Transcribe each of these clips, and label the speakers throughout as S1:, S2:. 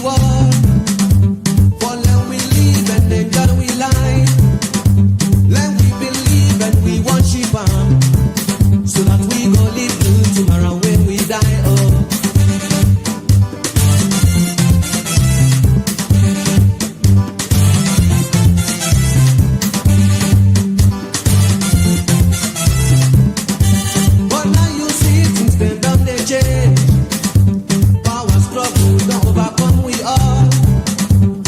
S1: reward. For let we live and enjoy we life. Let we believe and we worship Him, so that we go live till tomorrow when we die. Oh. But now you see things they done they change. Power struggle don't overcome we all.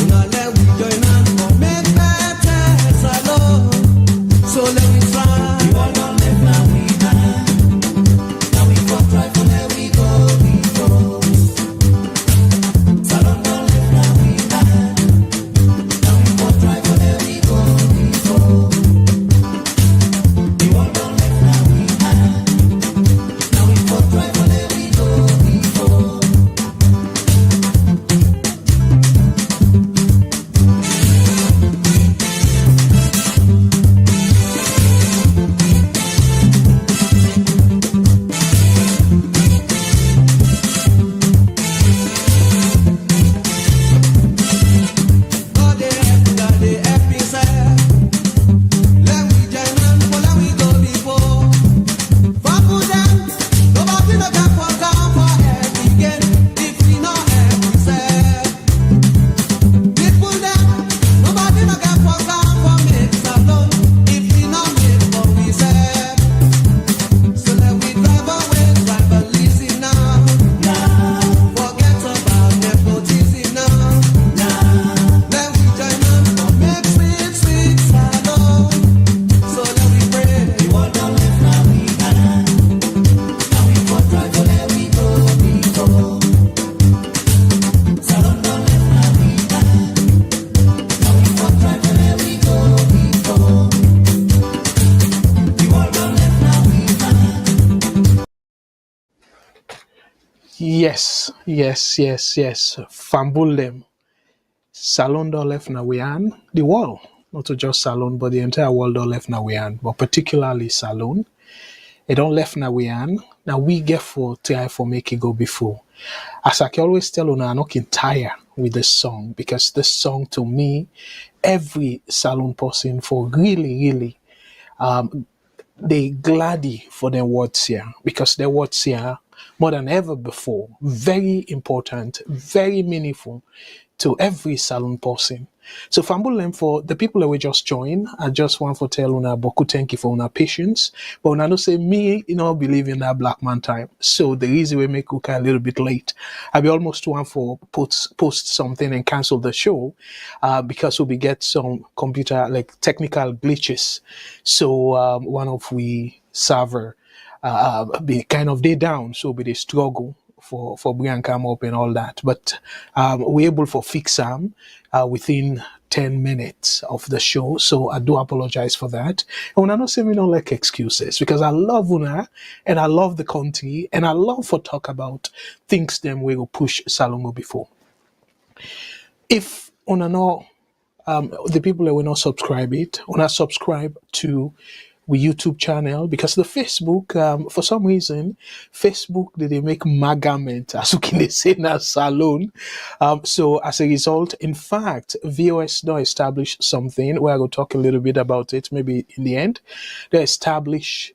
S1: Now let we join hands for make better salon. So let we try. We all don't live now we die. Now we go try for let we go before. Salon don't live now we die. Now we go try for let we go before. We all don't live now we die. Now we go try for let we go before. God they help me, sir. Let we join hands for let we go before. For good them, nobody no can for down for help again. If we no help we say. People them, nobody no can for down for make salon. If we no make for we say. So let we drive away tribalism now. Forget about nepotism now. Let we join hands for make sweet, sweet salon. So let we pray. We all don't live now we die. Now we go try for let we go before. Salon don't live now we die. Now we go try for let we go before. We all don't live now we die.
S2: Yes, yes, yes, yes. Fambul them. Salon don't left na we an. The world, not to just Salon, but the entire world don't left na we an. But particularly Salon, it don't left na we an. Now we get for try for make it go before. As I can always tell you, I'm not tire with this song because this song to me, every Salon person for really they gladdy for their words here because their words here more than ever before very important, very meaningful to every Salon person. So Fambulem for the people that we just join, I just want to tell una boku thank you for una patience. But una no say me, believe in that black man time. So the reason we make Kuka a little bit late. I be almost want for post something and cancel the show because we get some computer like technical glitches. So one of we server be kind of day down, so be the struggle for bring and come up and all that. But we're able to fix them within 10 minutes of the show. So I do apologize for that. And when I don't say we don't like excuses because I love Una and I love the country and I love for talk about things them we will push Salongo before. If Una know the people that will not subscribe it, Una subscribe to we YouTube channel because the Facebook, for some reason, Facebook they make magament as you can say in a salon. So as a result, in fact, VOS now established something where I will talk a little bit about it maybe in the end. They establish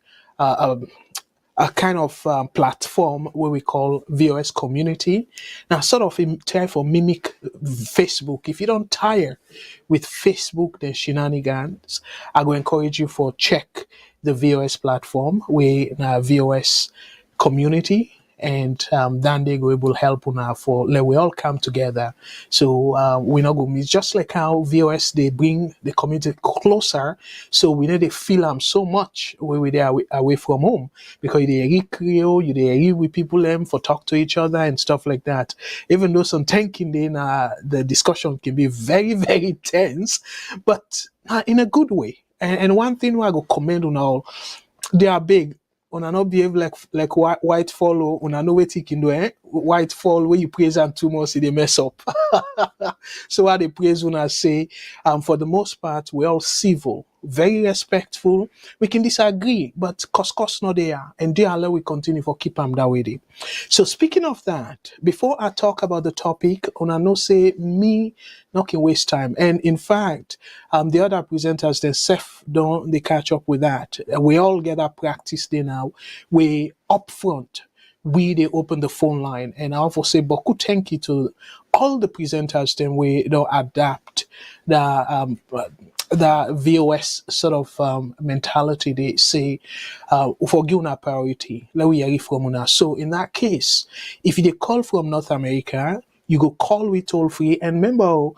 S2: a kind of platform where we call VOS community. Now, sort of try for mimic Facebook. If you don't tire with Facebook, the shenanigans, I will encourage you for check the VOS platform where VOS community. And then they go able help una for let we all come together. So we're not going to miss just like how VOS they bring the community closer. So we need to feel them so much when we're there away from home because they recreate, you they with people them for talk to each other and stuff like that. Even though some thinking then the discussion can be very very tense, but in a good way. And one thing I go commend on all, they are big. Una not behave like white fall, una know what you can do, eh? White fall where you praise and too much, they mess up. So what they praise una say, for the most part, we're all civil very respectful. We can disagree, but cause not there. And dear Allah, we continue for keep them that way. Dey. So speaking of that, before I talk about the topic, I know say me not can waste time. And in fact, the other presenters themselves don't they catch up with that. We all get that practice there now. We upfront. They open the phone line, and I also say Boku thank you to all the presenters then we don't adapt the VOS sort of mentality. They say for giving a priority let we hear from una. So in that case, if you call from North America, you go call we toll free, and remember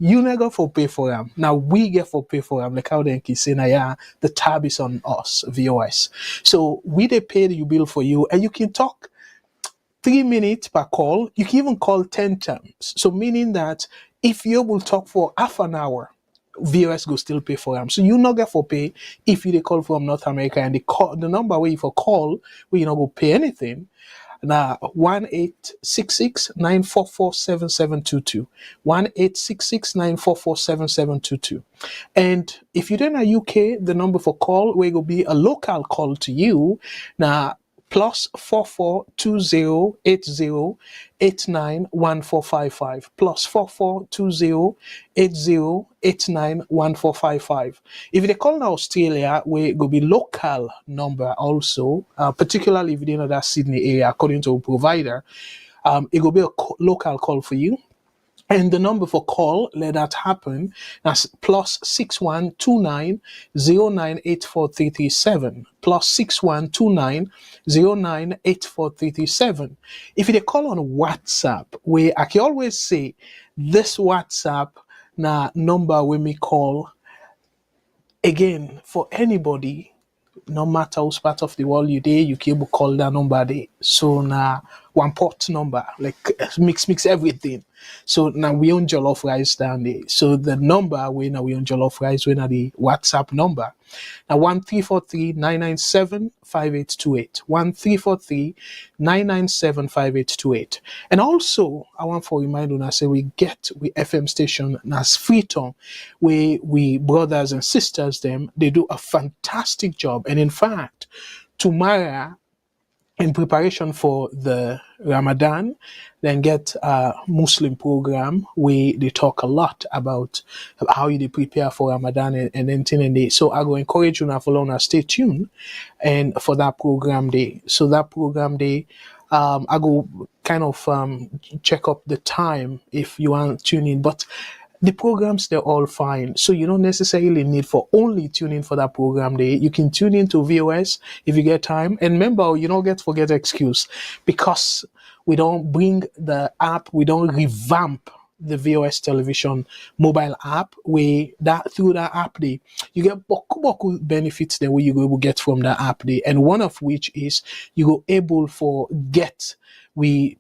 S2: you never for pay for them. Now we get for pay for them. Like how they say, now yeah, the tab is on us, VOS. So we they pay you bill for you, and you can talk 3 minutes per call. You can even call 10 times. So meaning that if you will talk for half an hour, VOS go still pay for them. So you not get for pay if you they call from North America, and the number where you for call where you not go pay anything. Now 1-866-944-7722. 1-866-944-7722. And if you're in a UK, the number for call will go be a local call to you. Now +442080891455 +442080891455. If they call in Australia, we go be local number also, particularly if you know that Sydney area, according to a provider, it will be a local call for you. And the number for call, let that happen, that's +6129098437. +6129098437. If they call on WhatsApp, I can always say this WhatsApp na number when me call again for anybody, no matter which part of the world you there, you can able call that number there. So now one port number, like mix everything. So now we own jollof rice down there. So the number we own jollof rice, we the WhatsApp number. Now 1343-997-5828. 1343-997-5828. And also I want to remind you, I say we FM station as Freetown, where we brothers and sisters them, they do a fantastic job. And in fact, tomorrow, in preparation for the Ramadan, then get a Muslim program where they talk a lot about how you prepare for Ramadan and anything in there. So I go encourage you now follow us, stay tuned and for that program day. So that program day, I go kind of check up the time if you want to tune in, but the programs, they're all fine. So you don't necessarily need for only tune in for that program day. You can tune in to VOS if you get time. And remember, you don't forget excuse, because we don't bring the app, we don't revamp the VOS television mobile app. Through that app day, you get boku benefits that you will get from that app day. And one of which is you go able for get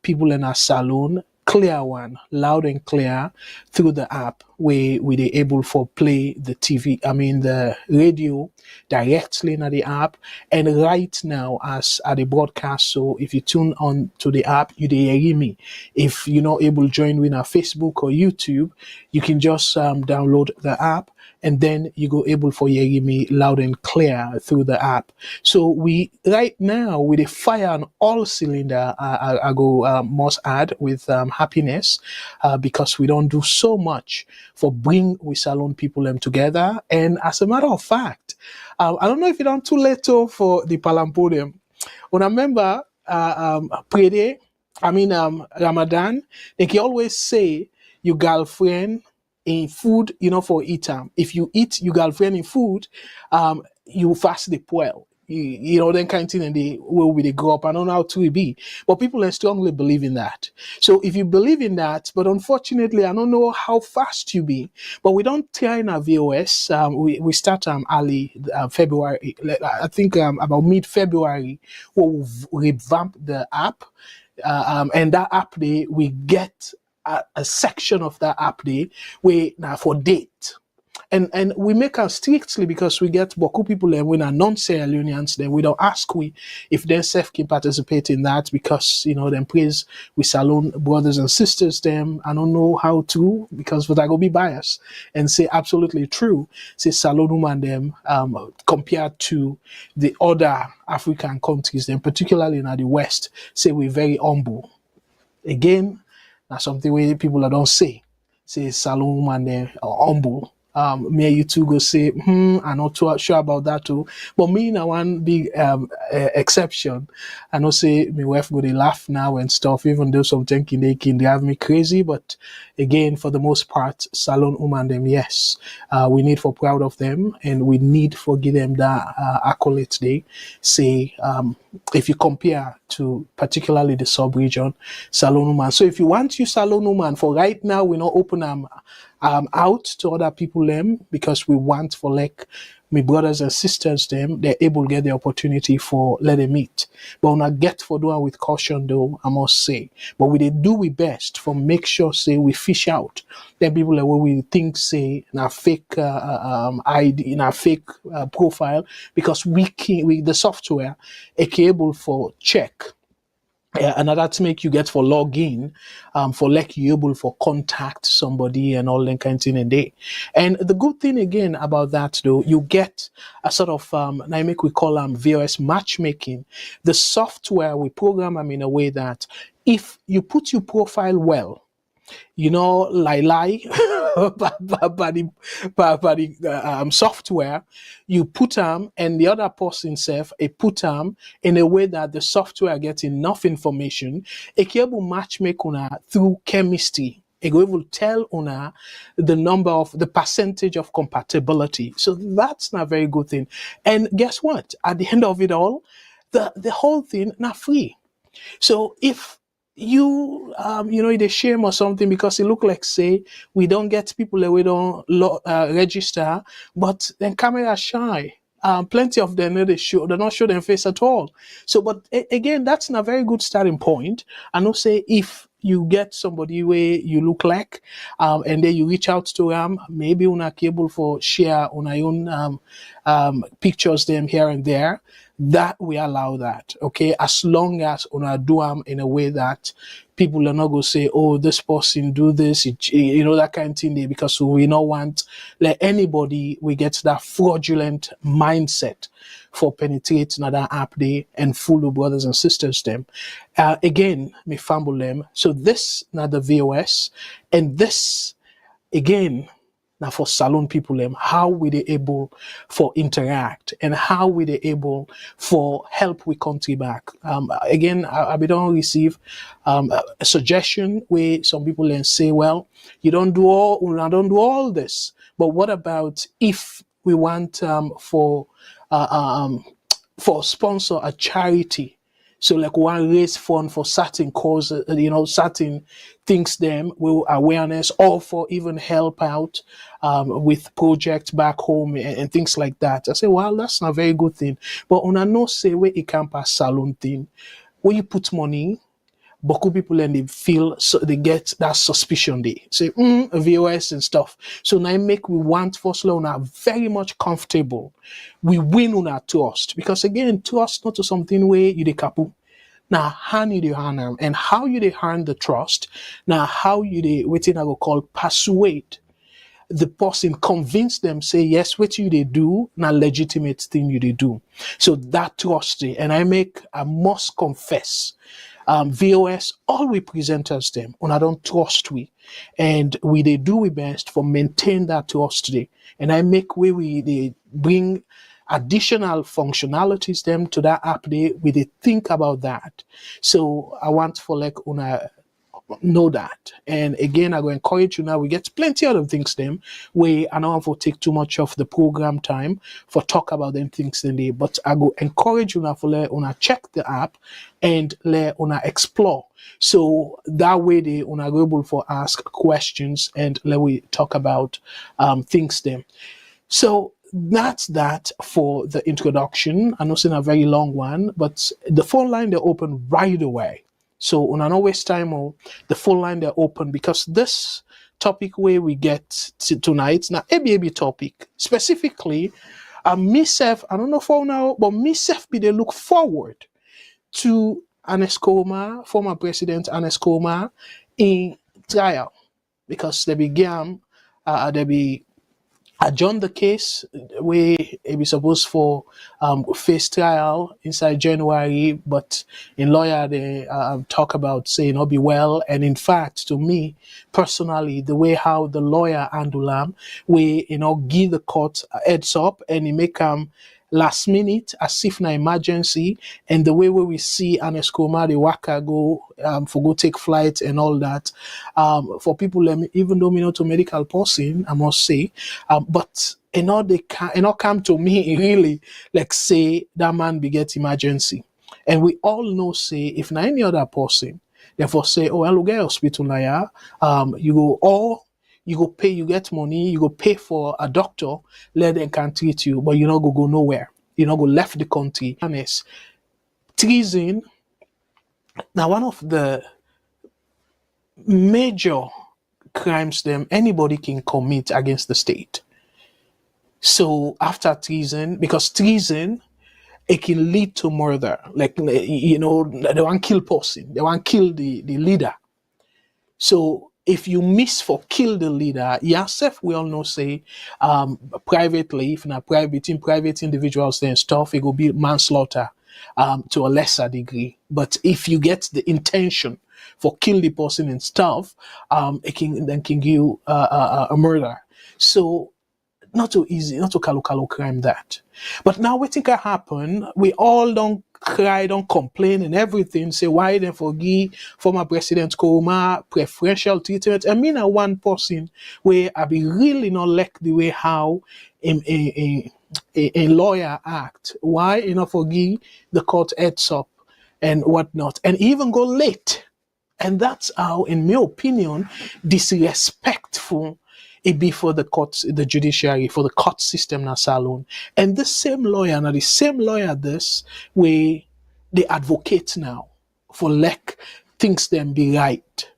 S2: people in our salon clear one, loud and clear through the app where they able for play the the radio directly in the app. And right now as at the broadcast, so if you tune on to the app, you hear me. If you're not able to join with our Facebook or YouTube, you can just download the app, and then you go able for hearing me loud and clear through the app. So we right now with a fire on all cylinder, I go must add with happiness, because we don't do so much for bring we salon people them together. And as a matter of fact, I don't know if you don't too late for the Palampodium. When I remember Ramadan, they can always say your girlfriend in food, for eat time. If you eat your girlfriend in food, you fast the poil. Then kind of thing, and they will be they grow up. I don't know how to be, but people strongly believe in that. So if you believe in that, but unfortunately, I don't know how fast you be, but we don't try in our VOS. We start early February. I think about mid-February, we'll revamp the app, and that app day we get a section of that app day where now for date. and we make us strictly because we get boku people and we are non-Sierra Leoneans, then we don't ask we if they self can participate in that because them praise we salon brothers and sisters them. I don't know how to because but I go be biased and say absolutely true. Say salon woman them compared to the other African countries, then particularly in the West, say we're very humble. Again, that's something where people don't say. Say salon woman them are humble. Me and you two go say, I'm not too sure about that too. But me now one big exception. I know say my wife go they laugh now and stuff, even though something they drive me crazy. But again, for the most part, salon woman them, yes. We need for proud of them and we need for give them that accolade they say if you compare to particularly the sub-region, salon woman. So if you want you salon woman for right now, we not open them out to other people them because we want for like my brothers and sisters them they're able to get the opportunity for let them meet. But when I get for doing with caution though, I must say. But we they do we best for make sure say we fish out the people that we think say in a fake ID in a fake profile because we the software are able for check. And that make you get for login, for like you able for contact somebody and all that kind of thing and day. And the good thing again about that though, you get a sort of now make we call VOS matchmaking. The software we program them in a way that if you put your profile well, lie by the software, you put them and the other person self a put them in a way that the software gets enough information. It can able match make una through chemistry. It will tell una the percentage of compatibility. So that's not a very good thing. And guess what? At the end of it all, the whole thing not free. So if you they shame or something because it look like say we don't get people that we don't register, but then camera shy. Plenty of them they're not show their face at all. So, but again, that's not a very good starting point. I know say if you get somebody where you look like, and then you reach out to them, maybe una able for share on your own pictures them here and there. That we allow that, okay? As long as una do them in a way that people are not going to say, oh, this person do this, that kind of thing there, because we don't want let anybody we get that fraudulent mindset for penetrating that app there and fool the brothers and sisters them. Again, me fumble them. So this now the VOS and this again. Now for salon people them, how we they able for interact and how we they able for help we country back. Again, I don't receive a suggestion where some people then say, well, you don't do all this. But what about if we want for sponsor a charity? So like one raise fund for certain causes, certain things them will awareness or for even help out with projects back home and things like that. I say, well, that's not a very good thing. But on a no say where it can pass salon thing, where you put money, Boku people and they feel so they get that suspicion they say VOS and stuff. So now we want for slow now very much comfortable. We win on our trust because again trust not to something where you de kapu. Now how you de harm them and how you de harm the trust. Now how you de waiting I go call persuade the person, convince them say yes what you they do now legitimate thing you they do. So that trust and I must confess. VOS, all we presenters them, and I don't trust we. And they do we best for maintain that trust today. And I make way they bring additional functionalities them to that app they think about that. So I want for like una know that. And again, I go encourage you now. We get plenty other things them where I don't want to take too much of the program time for talk about them things in there. But I go encourage you now for let una check the app and let una explore. So that way they una go able for ask questions and let we talk about things them. So that's that for the introduction. I know it's a very long one, but the phone line they open right away. So on an always time, the full line they're open because this topic where we get to tonight now ABAB topic specifically. Myself, I don't know for now, but myself be they look forward to Ernest Koroma, former President Ernest Koroma, in trial because they began, they be adjourn the case where it be supposed for face trial inside January, but in lawyer they talk about saying not be well. And in fact, to me personally, the way how the lawyer handle we give the court a heads up and he make last minute as if na emergency, and the way where we see Ernest Koroma the waka go for go take flight and all that, for people even though me not a medical person I must say, but they come to me really like say that man be get emergency, and we all know say if na any other person therefore say oh I'll get hospital now, you go or you go pay, you get money, you go pay for a doctor, let them can treat you, but you not go nowhere. You not go left the country. Honest. Treason, now one of the major crimes them anybody can commit against the state. So after treason, because treason, it can lead to murder. Like, they want kill person, they want kill the leader. So if you miss for kill the leader, yourself we all know say privately, if not private individuals and stuff, it will be manslaughter to a lesser degree. But if you get the intention for kill the person and stuff, it can give you a murder. So not too easy, not to calo crime that. But now what think can happen? We all don't cry, don't complain and everything. Say why then forgive former President Koroma preferential treatment. I mean, one person where I be really not like the way how a lawyer act. Why forgive the court heads up and whatnot, and even go late. And that's how, in my opinion, disrespectful it be for the courts, the judiciary, for the court system na salon. And the same lawyer this way they advocate now for things them be right,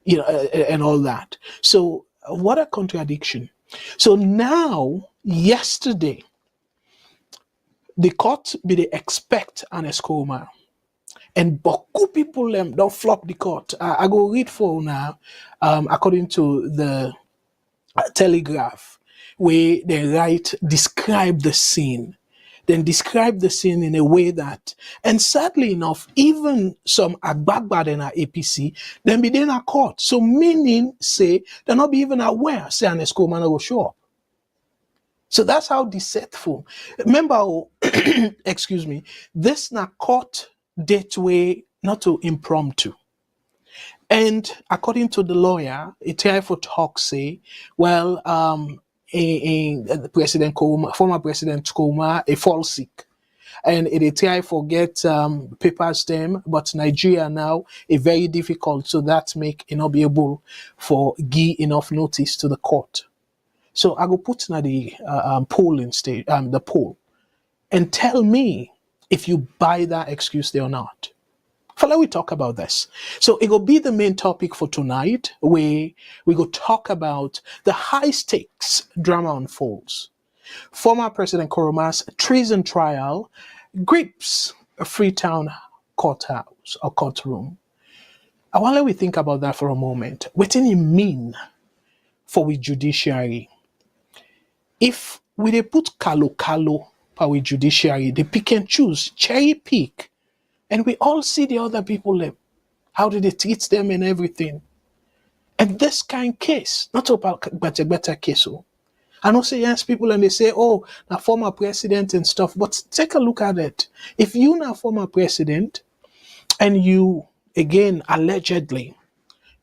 S2: and all that. So what a contradiction. So now, yesterday, the court be they expect Ernest Koroma. And Boku people don't flop the court. I go read for now, according to the Telegraph, where they describe the scene. Then describe the scene in a way that, and sadly enough, even some Agbagba in our APC, then be in a court. So meaning, say, they're not be even aware, say, Ernest Koroma will show up. So that's how deceitful. Remember, excuse me, this na court date way not to impromptu. And according to the lawyer, it tried for talk say, well, President Koroma, former President Koroma, a fall sick. And it try for get papers them, but Nigeria now is very difficult, so that make not be able for give enough notice to the court. So I go put now the polling stage, the poll, and tell me if you buy that excuse there or not. Let we talk about this. So it will be the main topic for tonight, where we go talk about the high stakes drama unfolds. Former President Koroma's treason trial grips a Freetown courthouse or courtroom. I want to let we think about that for a moment. What does it mean for we judiciary? If we they put kalo for we judiciary, they pick and choose, cherry pick. And we all see the other people, how did they treat them and everything. And this kind of case, not about better case. I know say yes, people and they say, oh, now former president and stuff, but take a look at it. If you now former president and you, again, allegedly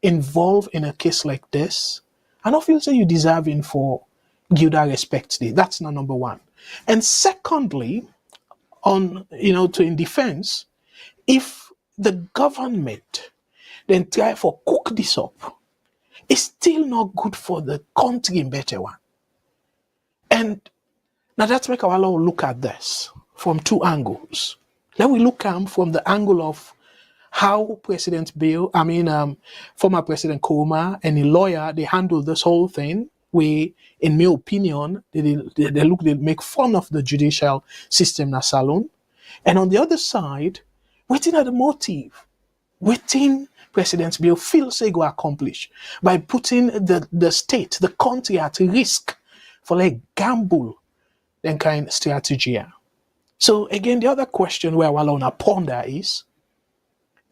S2: involved in a case like this, I don't feel say you deserving for give that respect. That's not number one. And secondly, in defense, if the government then try for cook this up, it's still not good for the country in better one. And now let's make our look at this from two angles. Let we look from the angle of how former President Koroma and a lawyer, they handled this whole thing. In my opinion, they make fun of the judicial system na salon. And on the other side, waiting at the motive, waiting President Bill feels they go accomplish by putting the state, the country at risk for like gamble, then kind of strategy. So again, the other question where I want to ponder is,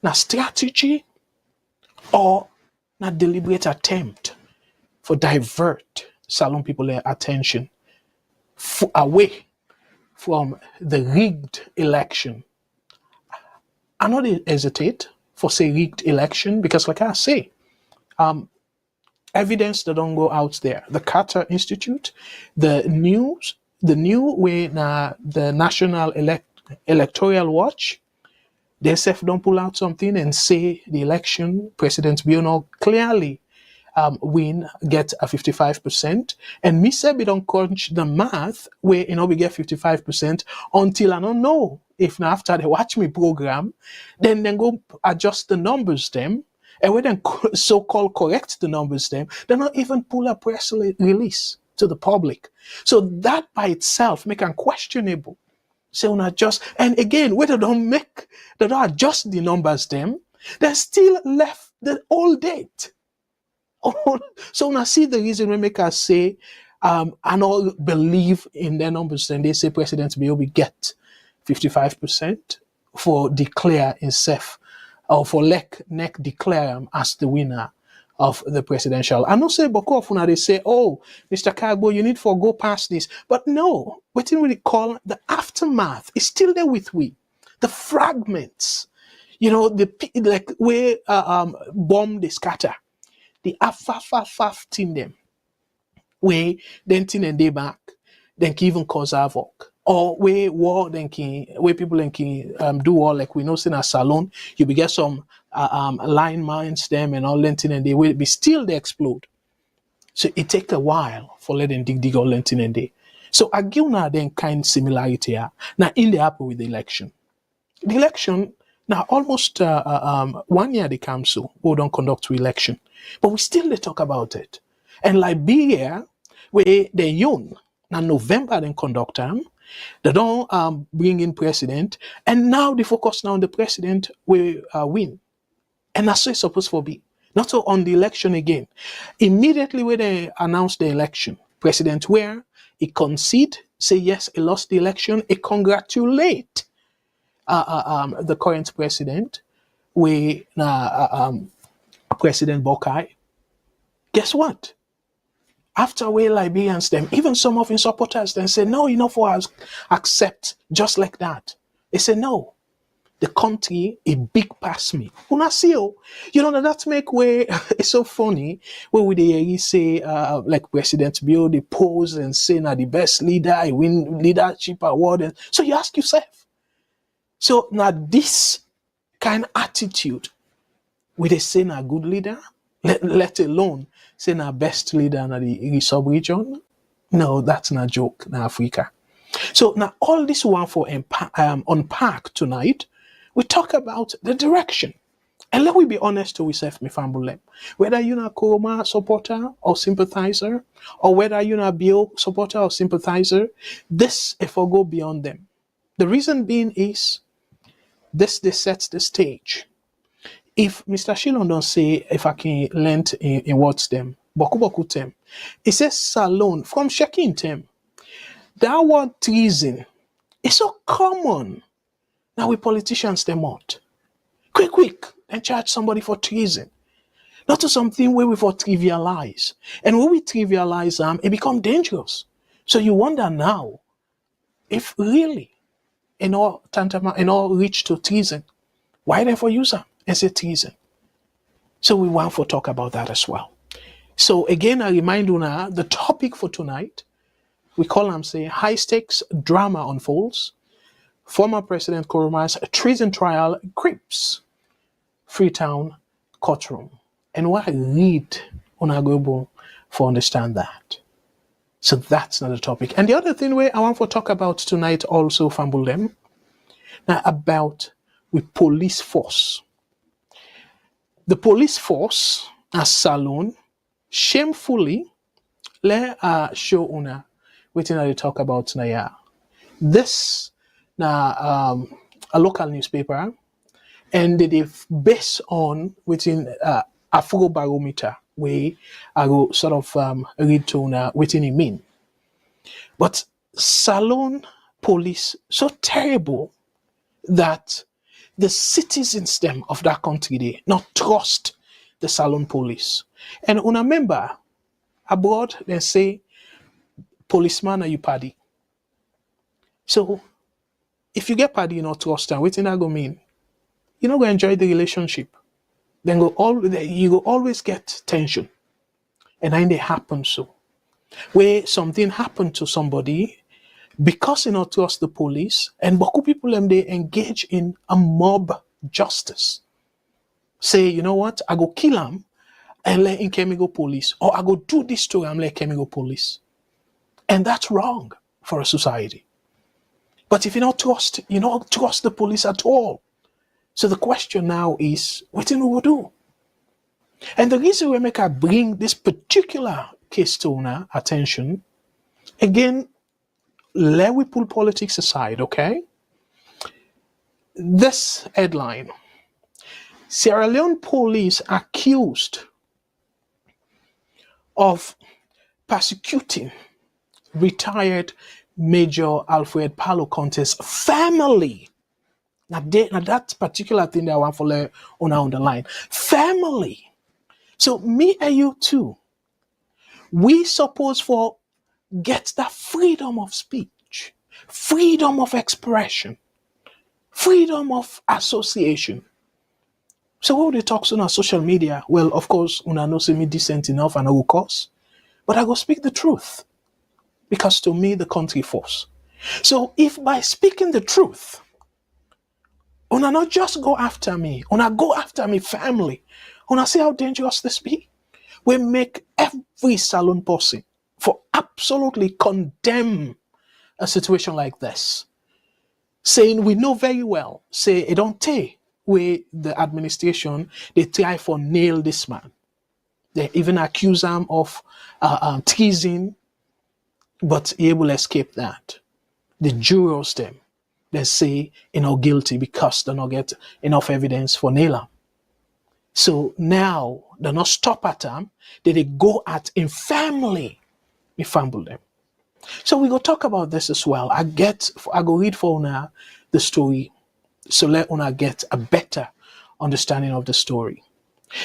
S2: na strategy or na deliberate attempt for divert Salon people attention away from the rigged election. I not hesitate for say rigged election because like I say, evidence that don't go out there. The Carter Institute, the new way the National Electoral Watch, they self don't pull out something and say the election, President Biono clearly win, get a 55%. And me say we don't crunch the math where we get 55% until I don't know if now after they watch me program, then go adjust the numbers them. And when then so-called correct the numbers them, they not even pull a press release to the public. So that by itself make unquestionable. So not just, and again, whether they don't adjust the numbers them, they're still left the old date. So now see the reason we make us say, and all believe in their numbers, then they say President Bill will get 55% for declare himself, or for neck declare him as the winner of the presidential. I know say Boko often they say, oh, Mr. Kagbo, you need to go past this. But no, what we call the aftermath is still there with we. The fragments, like where bomb they scatter. The afafafaf team them, where then tin and they back, then can even cause havoc. Or where war then can where people then can do war like we know in a salon, you be get some line mines them and all lentin and they will be still they explode. So it take a while for letting dig all lentin and they. So again now then kind similarity here. Now in the happen with the election. The election now almost 1 year they come so we don't conduct election. But we still they talk about it. And Liberia, where they young, now November then conduct them, they don't bring in president, and now they focus now on the president will win. And that's what it's supposed to be. Not so on the election again. Immediately when they announce the election, President where he concede, say yes, he lost the election, he congratulate the current president, where President Bokai. Guess what? After we Liberians them, even some of his supporters then say, no, for us accept just like that. They say, no, the country a big pass me. Una see, that make way it's so funny when we say like President Bill, they pose and say now the best leader, I win leadership award. And so you ask yourself. So now this kind of attitude, will they say now good leader? Let alone say now best leader in the sub-region? No, that's not a joke in Africa. So now all this one for unpack tonight, we talk about the direction. And let we be honest to ourselves, my family. Whether you're a Koroma supporter or sympathizer, or whether you're a Bill supporter or sympathizer, this if I go beyond them. The reason being is this sets the stage. If Mr. Shillon don't say, if I can lend in words them, boku them, it says salon from checking them. That word treason is so common. Now we politicians them out. Quick, and charge somebody for treason. Not to something where we for trivialize. And when we trivialize them, it becomes dangerous. So you wonder now, if really in all reach to treason, why therefore use them? Is it treason? So we want to talk about that as well. So again, I remind you now, the topic for tonight, we call them say high stakes drama unfolds. Former President Koroma's treason trial grips Freetown courtroom. And what I read on our global for understand that. So that's not the topic. And the other thing I want to talk about tonight also, Fambulem, now about with police force. The police force as Salon shamefully let show una waiting they talk about na ya. This na a local newspaper and they based on within Afro barometer way I go sort of read to una waiting it mean. But Salon police so terrible that the citizens them of that country they not trust the Salon police. And una member abroad they say policeman are you paddy. So if you get paddy you not trust and waiting that go mean you're not gonna enjoy the relationship. Then you go always get tension. And then they happen so. Where something happened to somebody because you not trust the police, and Boku people they engage in a mob justice. Say, you know what, I go kill him and let him chemical police, or I go do this to him let chemical police. And that's wrong for a society. But if you don't trust the police at all. So the question now is, what do we do? And the reason we make I bring this particular case to our attention, again, let we pull politics aside, okay? This headline, Sierra Leone police accused of persecuting retired Major Alfred Palo Conteh's family. Now that particular thing that I want to on the line. Family. So me and you too, we suppose for get that freedom of speech, freedom of expression, freedom of association. So what they talk on social media? Well, of course, una no see me decent enough and I will curse, but I go speak the truth because to me the country force. So if by speaking the truth, una not just go after me, una go after me family. Una see how dangerous this be? We make every Salon person for absolutely condemn a situation like this. Saying we know very well, say it don't take where the administration, they try for nail this man. They even accuse him of treason, but he will escape that. The jurors them, they say guilty because they don't get enough evidence for nail him. So now they not stop at them, they go at in family, we fumble them. So we go talk about this as well. I go read for una the story, so let una get a better understanding of the story.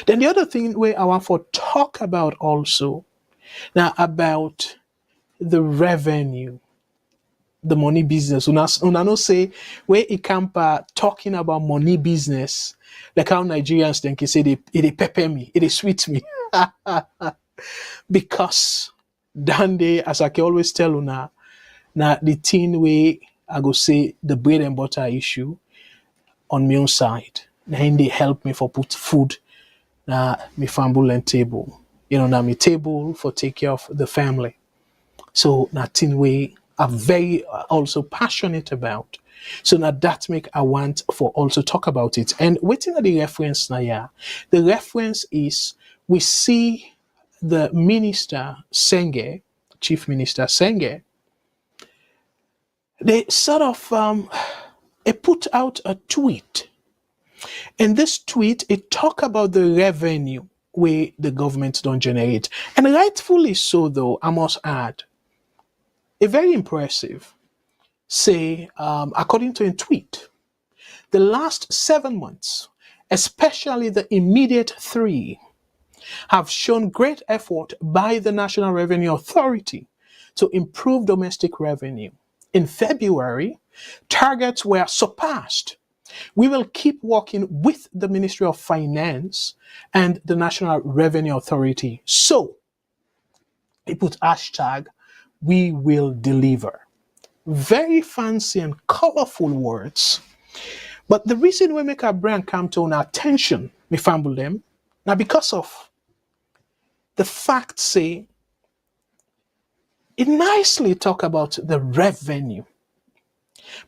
S2: Then the other thing where I want to talk about also now about the revenue, the money business. Una no say where it camp talking about money business, like how Nigerians think say they pepper me, it sweet me. Because that day, as I can always tell una, now the thing where I go say the bread and butter issue on my own side. Then they help me for put food na me family and table. Na me table for take care of the family. So that thing we are very also passionate about. So now that make I want for also talk about it. And waiting at the reference now, yeah. The reference is we see the minister Senge, Chief Minister Senge, they sort of put out a tweet. And this tweet, it talk about the revenue where the government don't generate. And rightfully so, though, I must add, a very impressive, say, according to a tweet, the last 7 months, especially the immediate 3, have shown great effort by the National Revenue Authority to improve domestic revenue. In February, targets were surpassed. We will keep working with the Ministry of Finance and the National Revenue Authority. So, he put hashtag, we will deliver. Very fancy and colorful words. But the reason we make our brand come to our attention, we fumble them, now because of the fact say, it nicely talk about the revenue.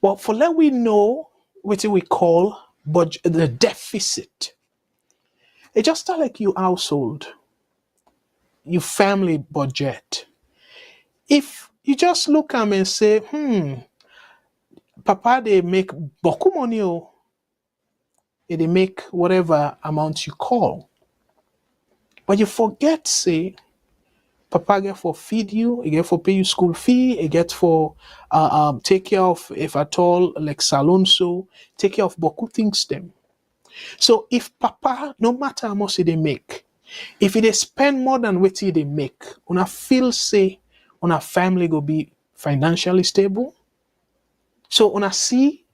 S2: But for let we know what we call the deficit. It's just like your household, your family budget. If you just look at them and say, Papa, they make boku money, oh, they make whatever amount you call. But you forget, say, Papa get for feed you, he get for pay you school fee, he get for take care of, if at all, like salon, so take care of boku things them. So if Papa, no matter how much they make, if they spend more than what they make, una feel say, una family go be financially stable. So una see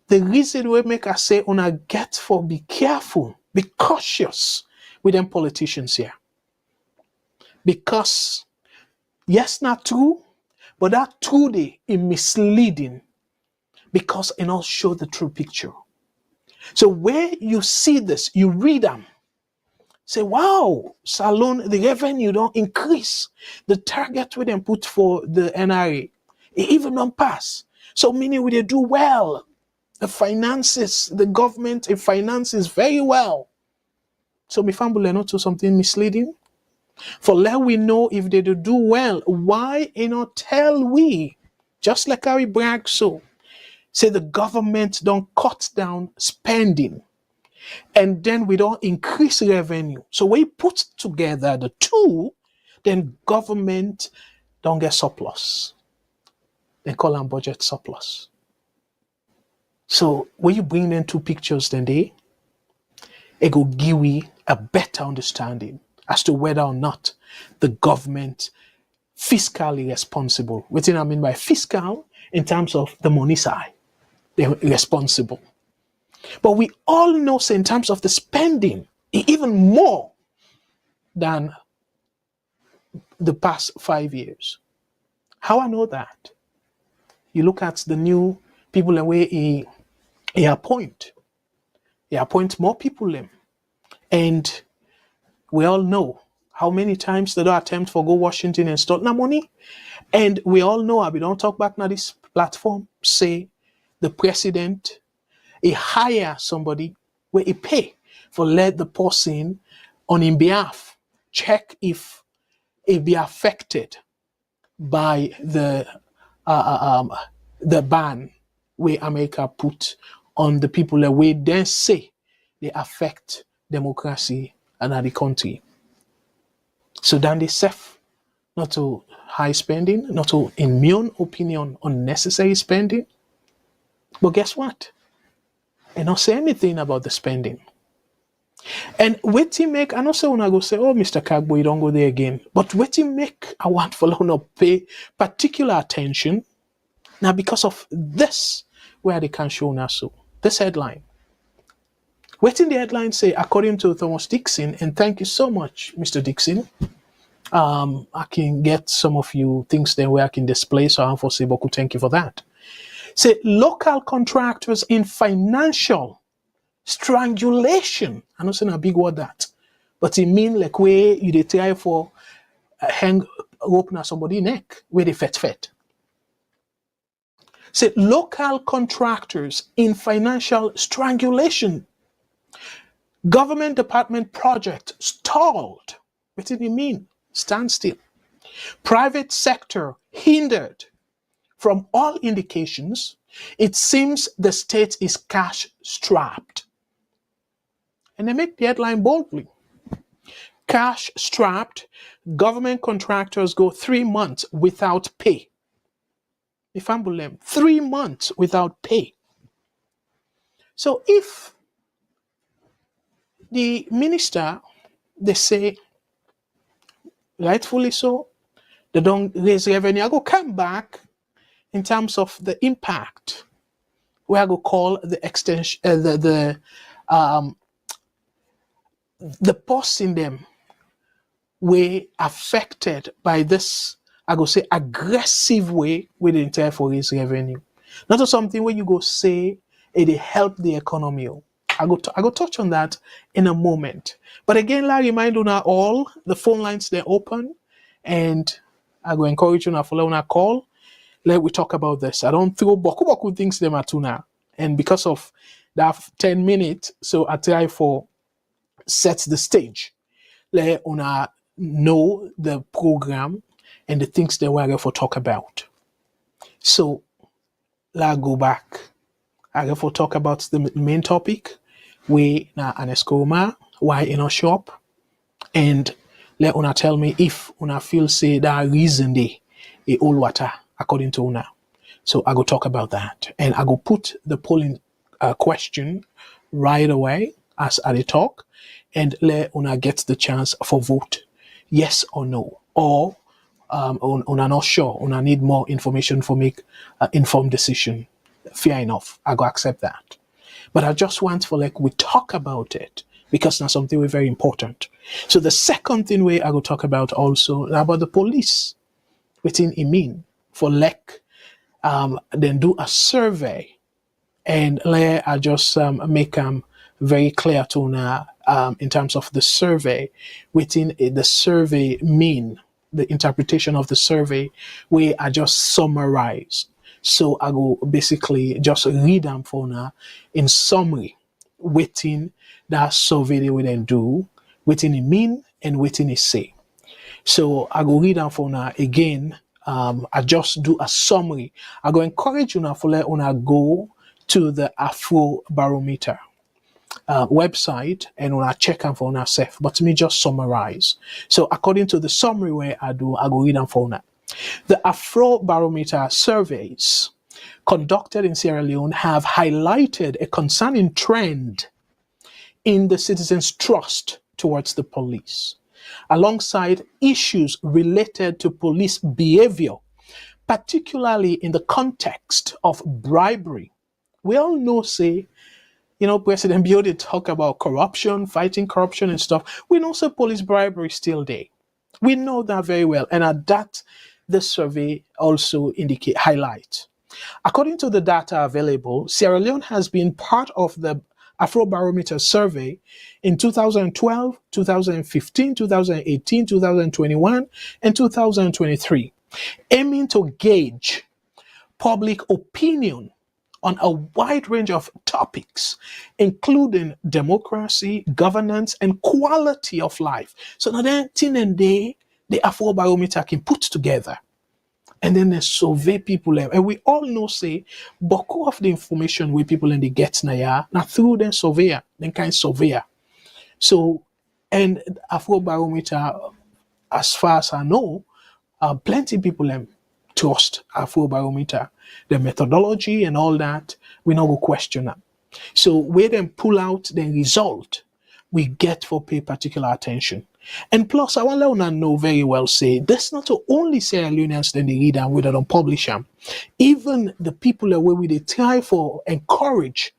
S2: the reason we make us say una get for be careful, be cautious with them politicians here. Because yes, not true, but that true they is misleading because it not show the true picture. So where you see this, you read them, say, wow, salon, the revenue don't increase. The target we then put for the NRA, it even don't pass. So meaning we they do well. The finances, the government, it finances very well. So me family not to something misleading. For let we know if they do well, why not tell we? Just like how we brag so. Say the government don't cut down spending. And then we don't increase revenue. So we put together the two, then government don't get surplus. They call them budget surplus. So when you bring them two pictures, then it will give you a better understanding as to whether or not the government fiscally responsible. What do I mean by fiscal? In terms of the money side, they're responsible. But we all know, say, in terms of the spending, even more than the past 5 years. How I know that? You look at the new people the way he appoint. He appoint more people in. And we all know how many times they don't attempt for go Washington and stole na money. And we all know, we don't talk back now this platform, say the president, he hire somebody where he pay for let the person on his behalf check if he be affected by the ban where America put on the people that we then say they affect democracy and the country. So then they safe not to high spending, not to, in my own opinion, unnecessary spending. But guess what? They don't say anything about the spending. And what he make, I don't say when I go say, oh, Mr. Kagbo, you don't go there again. But what he make, I want for to pay particular attention. Now, because of this, where they can show now, so this headline. What in the headline say, according to Thomas Dixon, and thank you so much, Mr. Dixon. I can get some of you things there where I can display, so I'm for Siboku, thank you for that. Say, local contractors in financial strangulation. I'm not saying a big word that, but it mean like where you dey try for hang rope na somebody neck where they fet. Say, local contractors in financial strangulation. Government department project stalled. What did it mean? Stand still. Private sector hindered. From all indications, it seems the state is cash strapped. And they make the headline boldly. Cash strapped, government contractors go 3 months without pay. If I'm them, 3 months without pay. So if the minister, they say, rightfully so, they don't raise revenue, I go come back in terms of the impact, we are going to call the extension, the posts in them were affected by this, I go say, aggressive way with the entire for raise revenue. Not something where you go say it help the economy. I go touch on that in a moment. But again, I remind you now all the phone lines they're open, and I go encourage you now follow on a call. Let we talk about this. I don't throw boku things them at now. And because of that 10 minutes, so I try for sets the stage. Let una know the program and the things that we're going to talk about. So let's go back. I going to talk about the main topic. We na Ernest Koroma, why in our shop, and let una tell me if una feel say that reason they all water according to una. So I go talk about that, and I go put the polling question right away as I talk, and let una get the chance for vote, yes or no, or una not sure, una need more information for make informed decision. Fair enough, I go accept that. But I just want for we talk about it because now something we're very important. So the second thing I go talk about also about the police within mean for then do a survey, and I just make very clear to now in terms of the survey within the survey mean the interpretation of the survey where I just summarize. So I go basically just read them for now in summary within that survey they will then do within a mean and within a say. So I go read them for now again. I just do a summary. I go encourage you now for let una go to the Afro Barometer website and una check them for una self. But me just summarize. So according to the summary where I go read them for una. The Afro Barometer surveys conducted in Sierra Leone have highlighted a concerning trend in the citizens' trust towards the police, alongside issues related to police behavior, particularly in the context of bribery. We all know, President Biode talk about corruption, fighting corruption and stuff. We know, police bribery still there. We know that very well. And at that, the survey also highlight. According to the data available, Sierra Leone has been part of the Afrobarometer survey in 2012, 2015, 2018, 2021, and 2023, aiming to gauge public opinion on a wide range of topics, including democracy, governance, and quality of life. So now then, the Afrobarometer can put together, and then they survey people. And we all know, Boko of the information where people in the get now through the surveyor, then kind surveyor. So, and Afrobarometer, as far as I know, plenty people trust Afrobarometer, the methodology and all that. We not go question them. So where them pull out the result, we get for pay particular attention. And plus, I want to let know very well, this not only Sierra Leoneans then they read and we don't publish them. Even the people that where we they try for encourage,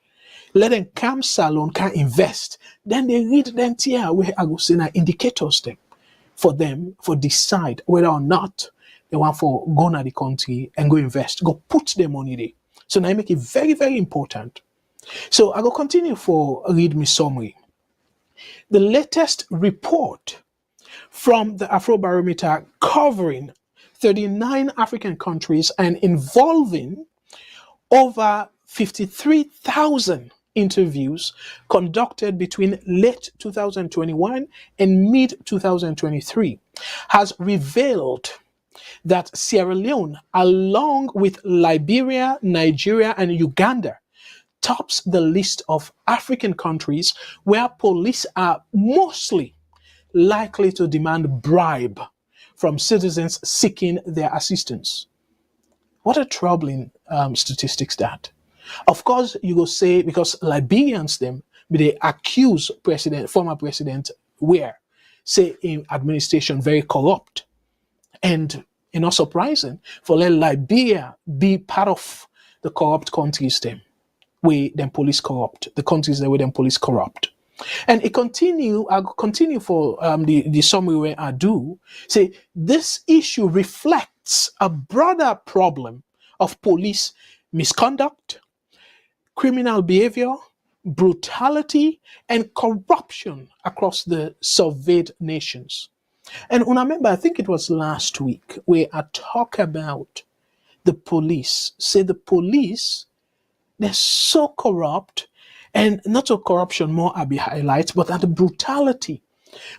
S2: let them come salon can invest. Then they read them here where I go say indicators them for them for decide whether or not they want for go to the country and go invest, go put their money there. So now I make it very, very important. So I will continue for read me summary. The latest report from the Afrobarometer covering 39 African countries and involving over 53,000 interviews conducted between late 2021 and mid 2023 has revealed that Sierra Leone, along with Liberia, Nigeria, and Uganda, tops the list of African countries where police are mostly likely to demand bribe from citizens seeking their assistance. What a troubling statistics that. Of course, you will say because Liberians they accuse former president in administration very corrupt, and not surprising for let Liberia be part of the corrupt countries where them police corrupt, the countries that where them police corrupt. And I'll continue for the summary where I do say this issue reflects a broader problem of police misconduct, criminal behavior, brutality, and corruption across the surveyed nations. And remember, I think it was last week where I talk about the police. Say the police, they're so corrupt And not a corruption more I be highlight, but at the brutality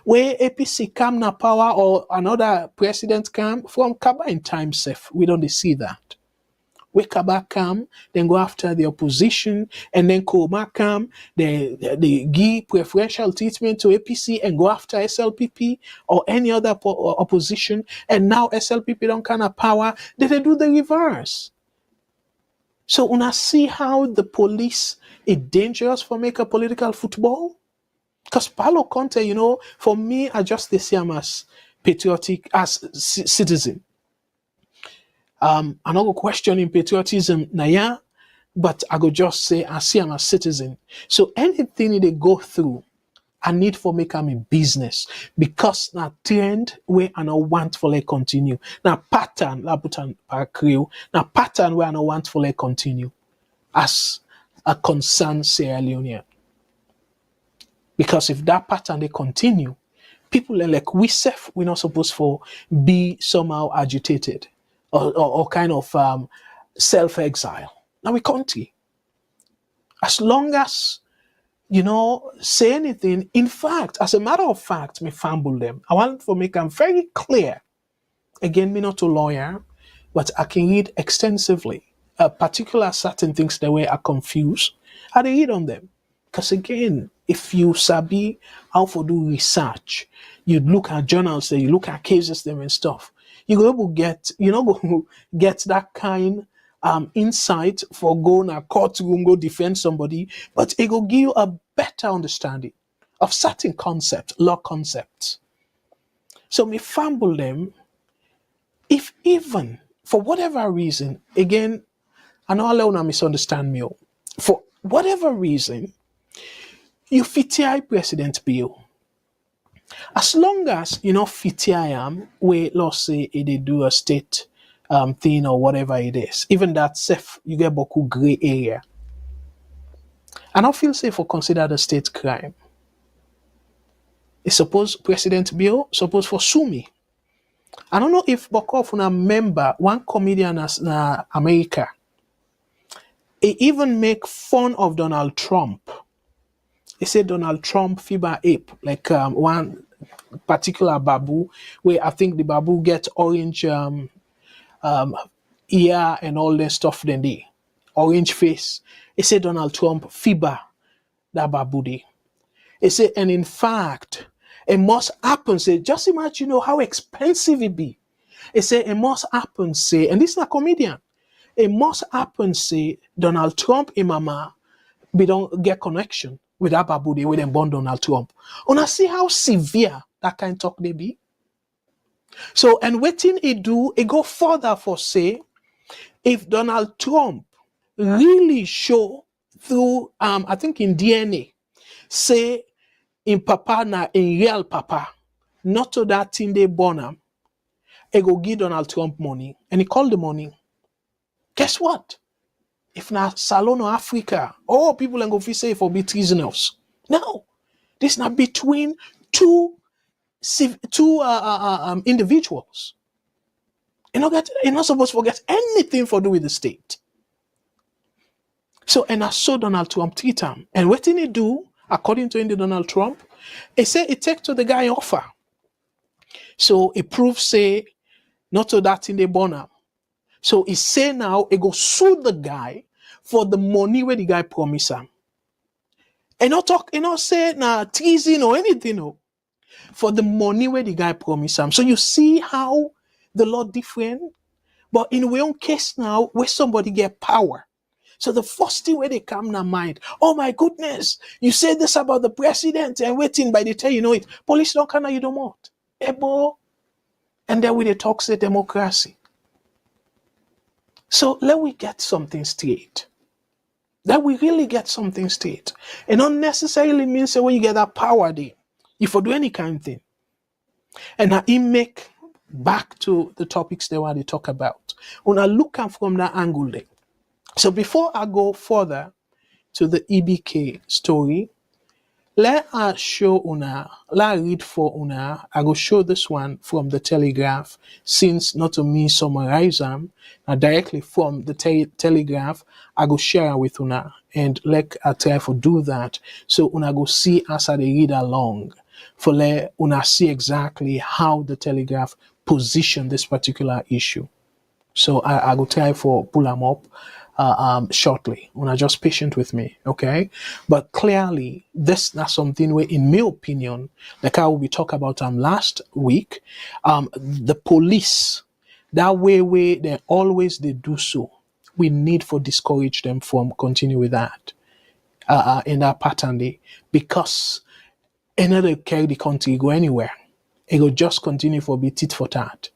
S2: where APC come na power or another president come from Kaba in time safe. We don't see that. Where Kaba come, then go after the opposition, and then Koroma come, they give preferential treatment to APC and go after SLPP or any other opposition, and now SLPP don't kind of power, then they do the reverse. So una see how the police is dangerous for make a political football? Because Palo Conteh, for me, I just see him as patriotic, as citizen. I'm not going to question in patriotism, but I go just say I see him as citizen. So anything they go through, I need for make them a business because na trend where I don't want for like continue. Now pattern, la putan crew, now pattern where I don't want for like continue as a concerned Sierra Leonean. Because if that pattern they continue, people like we self, we're not supposed to be somehow agitated or kind of self-exile. Now we country. As long as say anything. In fact, as a matter of fact, me fumble them. I want to make them very clear. Again, me not a lawyer, but I can read extensively. Particular certain things the way I confuse, I read on them. Because again, if you sabi how to do research, you look at journals, you look at cases them and stuff, you go able get that kind insight for going a courtroom, go defend somebody, but it will give you a better understanding of certain concepts, law concepts. So me fumble them, if even for whatever reason, again, I know I'll not misunderstand me, for whatever reason, you FTI President Bill. As long as FTI am, where let's say they do a state thing or whatever it is, even that safe, you get beaucoup gray area. I don't feel safe for consider the state crime. It's suppose President Bill supposed for sue me. I don't know if Bokov na member one comedian as na America. He even make fun of Donald Trump. He said Donald Trump fiber ape, like one particular babu, where I think the babu get orange ear and all that stuff then they orange face. He said Donald Trump fiber that babu day. He said, and in fact, it must happen. Say, just imagine how expensive it be. He said it must happen. Say, and this is not a comedian. It must happen. Say Donald Trump and mama, we don't get connection with that babu day with them born Donald Trump. And I see how severe that kind of talk they be. So, and waiting it do, it go further for say, if Donald Trump really show through, I think in DNA, say in papa na in real papa, not to that thing they born him, it go give Donald Trump money, and he call the money. Guess what? If not Salon or Africa, people and go say for be treasonous. No, this not between two individuals. You're not supposed to forget anything for do with the state. So, and I saw Donald Trump treat him. And what did he do, according to Donald Trump? He said it take to the guy offer. So it proves say not to that in the bonner. So he say now he go sue the guy for the money where the guy promised him. And not say na treason or anything, no. For the money where the guy promised him. So you see how the law different, but in our own case now, where somebody get power. So the first thing where they come to mind, oh my goodness, you said this about the president and waiting by the time you know it. Police don't kind of you don't want. Ebo. And then we talk say democracy. So let we get something straight. That we really get something straight. It not necessarily means that when you get that power there, you for do any kind of thing. And now it make back to the topics they want to talk about. When I look at from that angle there. So before I go further to the EBK story, Let us show una, let read for una. I will show this one from the Telegraph, since not to me summarize them, directly from the Telegraph, I go share with una, and let I try to do that. So una go see as I read along, for let una see exactly how the Telegraph position this particular issue. So I will try for pull them up shortly. Una just patient with me, okay? But clearly, this is something where, in my opinion, like I will be talking about last week, the police, that way they always they do so. We need to discourage them from continue with that in that pattern day, because another carry the country go anywhere. It will just continue for be tit for tat.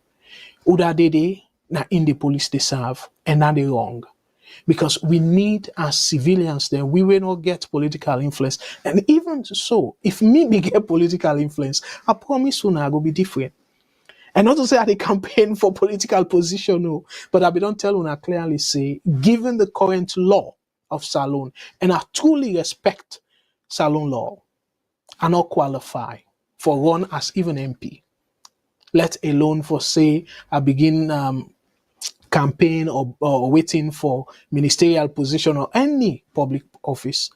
S2: Uda dede na in the police they serve, and now they wrong. Because we need, as civilians, then we will not get political influence. And even so, if me get political influence, I promise soon I will be different. And not to say that they campaign for political position, no, but I don't tell una clearly say, given the current law of Salon, and I truly respect Salon law, I not qualify for run as even MP. Let alone for say I begin campaign or waiting for ministerial position or any public office.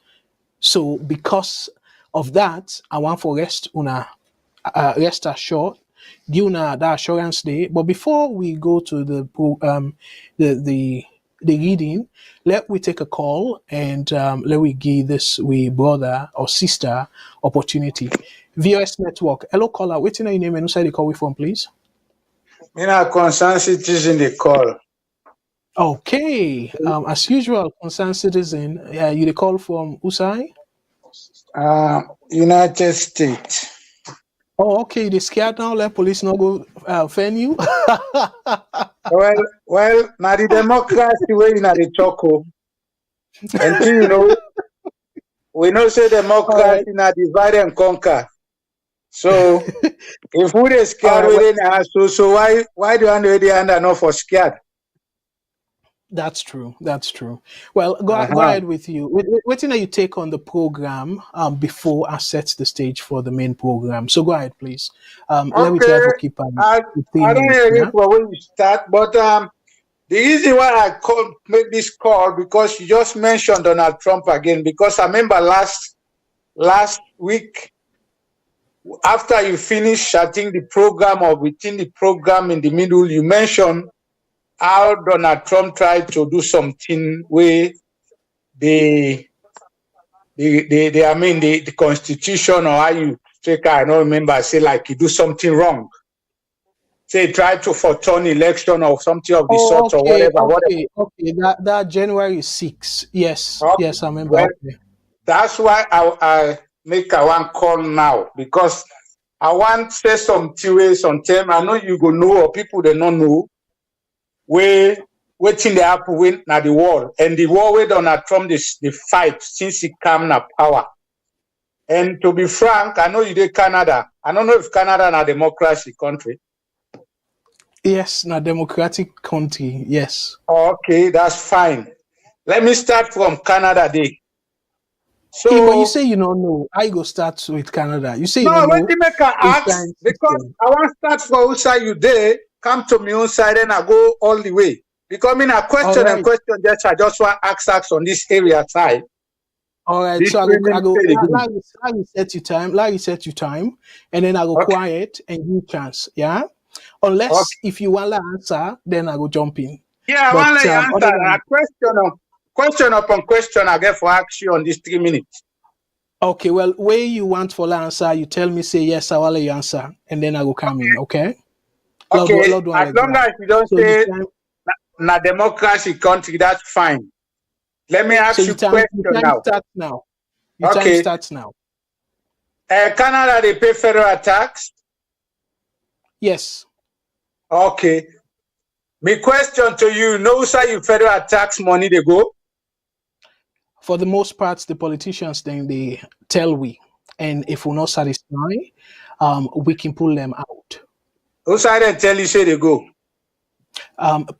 S2: So because of that, I want for rest assured, give una that assurance day. But before we go to the reading, let we take a call, and let we give this we brother or sister opportunity. VOS Network. Hello caller, waiting on your name and who the call we from, please.
S3: In our concerned citizen, they call.
S2: Okay, as usual, concerned citizen, you the call from Usai?
S3: United States.
S2: Oh, okay, they scared now, let police not go fan you?
S3: well, now the democracy way in the choco. And we know say democracy now divide and conquer. So if we are scared within us, so why do you know the hand enough for scared?
S2: That's true. Well, go ahead with you. What are you take on the program before I set the stage for the main program? So go ahead, please. Let me try to keep
S3: I don't hear for when you start, but the reason why I make this call, because you just mentioned Donald Trump again, because I remember last week, after you finish, I think the program or within the program in the middle, you mentioned how Donald Trump tried to do something where the Constitution, or how you take, I don't remember, say like he do something wrong. Say try to forestall election or something of the sort, or whatever.
S2: Okay. That January 6th. Yes. Yes, I remember.
S3: Well, that's why I make a one call now, because I want to say something way, sometime I know you go know, or people they don't know, where waiting the happen win na the war, and the war where Donald Trump the fight since he came na power. And to be frank, I know you did Canada. I don't know if Canada na democracy country.
S2: Yes, na democratic country. Yes.
S3: Okay, that's fine. Let me start from Canada day. So,
S2: but you say you don't know. I go start with Canada. You say you don't know.
S3: No, let me make an ask, because I want to start for outside you there. Come to me on side and I go all the way. Because I question and question just I just want to ask on this area side.
S2: All right, this so I go like you set your time, and then I go quiet and give you chance. Yeah, unless if you want to answer, then I go jump in.
S3: Yeah, I want to answer a question upon question I get for ask you on this 3 minutes.
S2: Okay, well, where you want for answer, you tell me say yes, I will let you answer, and then I will come in. Okay.
S3: Okay, as long as you don't say na democracy country, that's fine. Let me ask you a question now.
S2: Time starts now.
S3: Canada, they pay federal tax?
S2: Yes.
S3: Okay. My question to you, no sir, you federal tax money they go?
S2: For the most part, the politicians then they tell we, and if we're not satisfied, we can pull them out.
S3: Who side and tell you say they go?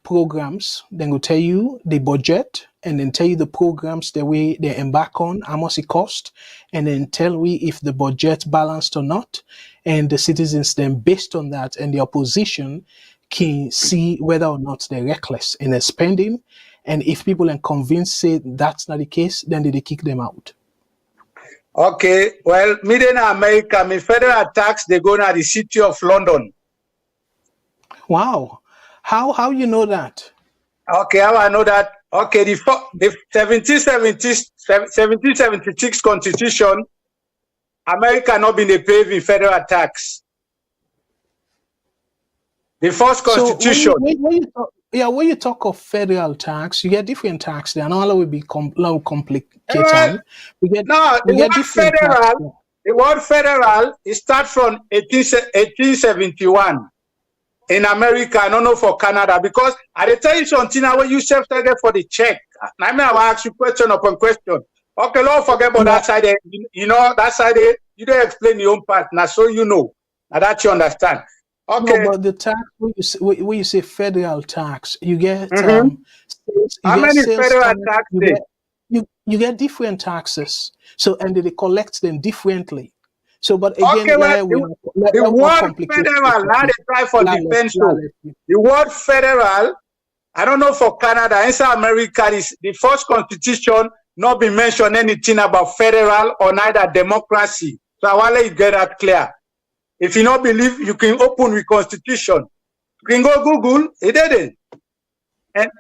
S2: Programs, then will tell you the budget, and then tell you the programs the way they embark on, how much it cost, and then tell we if the budget balanced or not. And the citizens then, based on that, and the opposition can see whether or not they're reckless in their spending. And if people are convinced say that's not the case, then they kick them out.
S3: Okay, well, in America, federal tax, they go to the city of London.
S2: Wow. How you know that?
S3: Okay, how I know that? Okay, the 1776 Constitution, America not been paid in federal tax. The first Constitution.
S2: So when you talk of federal tax, you get different tax. They are not always be complicated.
S3: The word federal, it starts from 1871 in America. I don't know for Canada, because I tell you something now when you self-target for the check. I mean, I will ask you question upon question. Okay, don't forget about that side. You know, that side, you don't explain your own part. Now, so you know. Now that you understand. Okay.
S2: No, but the tax, when you say federal tax, you get
S3: how many federal taxes?
S2: You get different taxes. So, and they collect them differently. So, but again,
S3: okay, well, the word federal, now they try for defense. The word federal, I don't know for Canada, inside America, the first constitution not be mentioned anything about federal or neither democracy. So I want to let you get that clear. If you don't believe, you can open with constitution. You can go Google, it didn't.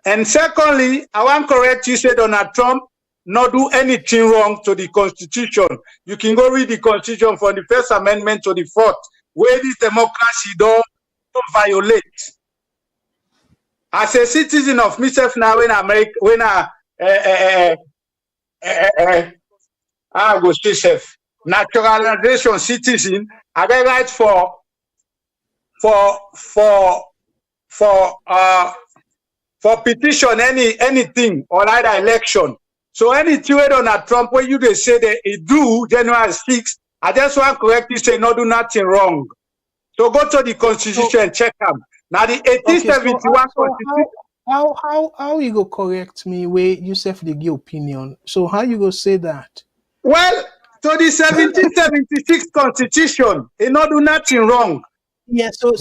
S3: And secondly, I want to correct you, say Donald Trump not do anything wrong to the Constitution. You can go read the Constitution from the First Amendment to the Fourth, where this democracy don't violate. As a citizen of myself now, when America, when I go say self naturalization citizen, I get right for petition anything or either election. So anything where Donald Trump, when you they say that he do January 6th, I just want to correct you, say no do nothing wrong. So go to the Constitution and check them. Now the 1871 Constitution.
S2: How you go correct me where you self the give opinion? So how you go say that?
S3: Well, to the 1776 Constitution, it not do nothing wrong.
S2: Yes, so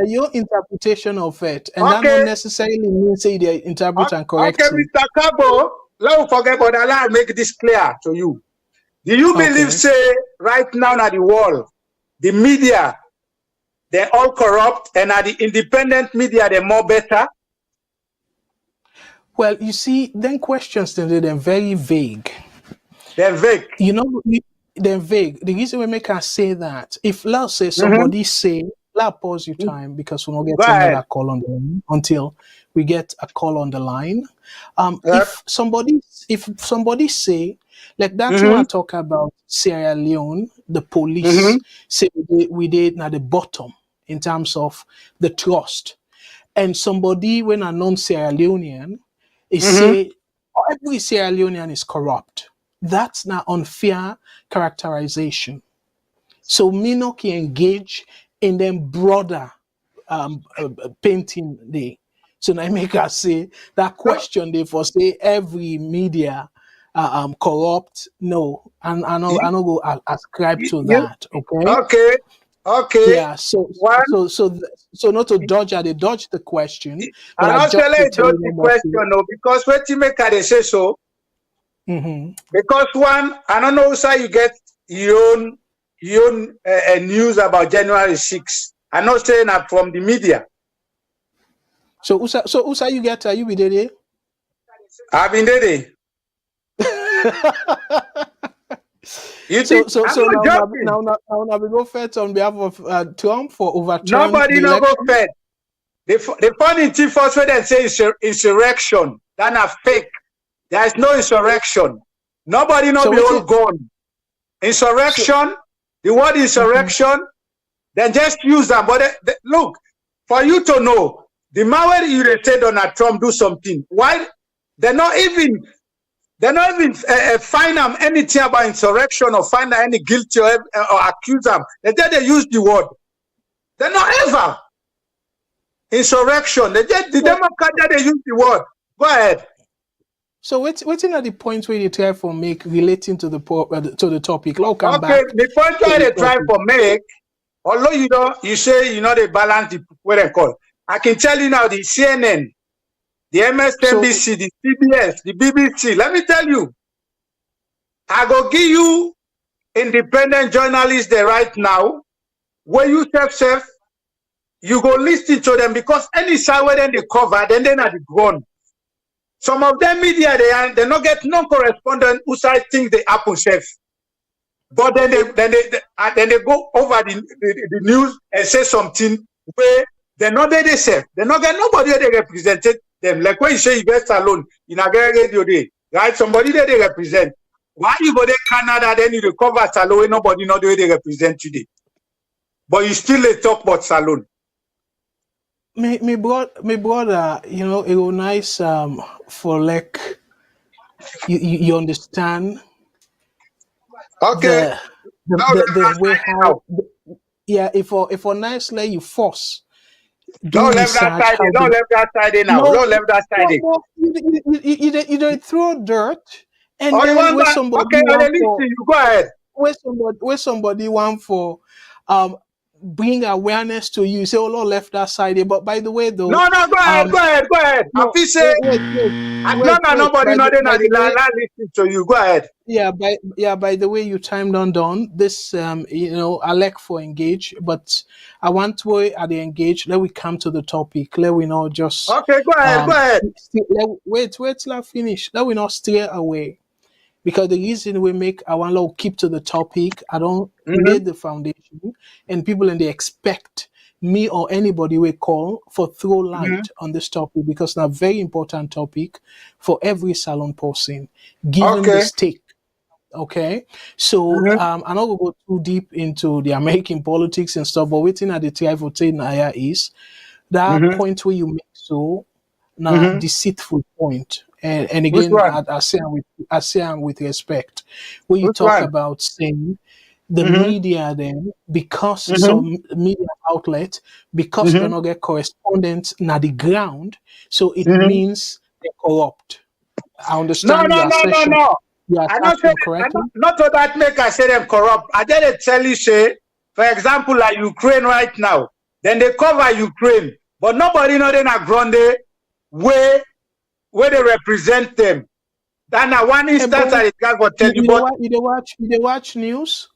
S2: your interpretation of it, and that don't necessarily mean say they interpret and correct.
S3: Okay, Mr. Cabo, let me forget about that. I'll make this clear to you. Do you believe, say, right now at the world, the media, they're all corrupt, and at the independent media, they're more better?
S2: Well, you see, then questions, they're very vague.
S3: They're vague.
S2: You know, they're vague. The reason we make us say that, if let's say somebody say, let's pause your time because we won't get another call on the line until we get a call on the line. If somebody say, like that's what I talk about Sierra Leone, the police say we did at the bottom in terms of the trust. And somebody when a non-Sierra Leonean is say every Sierra Leonean is corrupt. That's not unfair characterization. So me not can engage in them broader painting day. So now I make us say that question they for say every media corrupt. No, and I know go ascribe to that.
S3: Okay.
S2: Yeah. So not to dodge, they dodge the question.
S3: But I dodge the question, no, because when you make they say so. Because one, I don't know how you get your own news about January 6th. I'm not saying that from the media.
S2: So Usa you get you be there?
S3: I've been there. You think
S2: so now we go first on behalf of Trump for overturning.
S3: Nobody no go first. The funny thing first when they say insurrection, that's a fake. There is no insurrection. Nobody not be all gone. Insurrection, the word insurrection, then just use them. But look, for you to know, the moment you say Donald Trump do something, why they're not even find them anything about insurrection or find them any guilty or accuse them. They use the word. They're not ever insurrection. The Democrats they use the word. Go ahead.
S2: So waiting at the point where you try for make relating to the topic. I'll come
S3: Okay,
S2: back.
S3: the point where they try for make, although you say they balance the what they call. I can tell you now the CNN, the MSNBC, the CBS, the BBC. Let me tell you, I go give you independent journalists there right now. Where you self, you go listen to them because any side where then they cover, then they're the ground. Some of them media they not get non-correspondent who side things they happen safe. But then they go over the news and say something where they're not there they say. They not get nobody they represented them. Like when you say invest alone in a radio day, right? Somebody there they represent. Why you go there Canada then you recover salon nobody know the way they represent today. But you still talk about salon.
S2: Me brother, it was nice for like you understand.
S3: Okay.
S2: The way how if for nice like you force.
S3: Don't left that side. Don't left that side now. Don't left that side.
S2: You don't throw dirt and
S3: then
S2: where somebody
S3: you go ahead.
S2: Where somebody want for bring awareness to you. Say, Lord left that side. But by the way, though,
S3: no, go ahead. No, I say, as long as nobody listening to you, go ahead.
S2: By the way, you timed on done this. I like for engage, but I want to at the engage. Let we come to the topic. Let we not just
S3: okay. Go ahead.
S2: Wait till I finish. Let we not steer away. Because the reason we make our law keep to the topic, I don't lay the foundation, and people and they expect me or anybody we call for throw light on this topic because it's a very important topic for every salon person, given the stake. Okay, so I'm not gonna go too deep into the American politics and stuff, but waiting at the trivotain is that point where you make so now deceitful point. And again, I say I'm with respect. When you talk about saying the media, then because some media outlet because they don't get correspondence na the ground, so it means they're corrupt. I understand.
S3: No.
S2: I not
S3: to that make I say them corrupt. I did tell you say, for example, like Ukraine right now, then they cover Ukraine, but nobody know they na grande where they represent them. Then one instance I can go tell you.
S2: You watch news.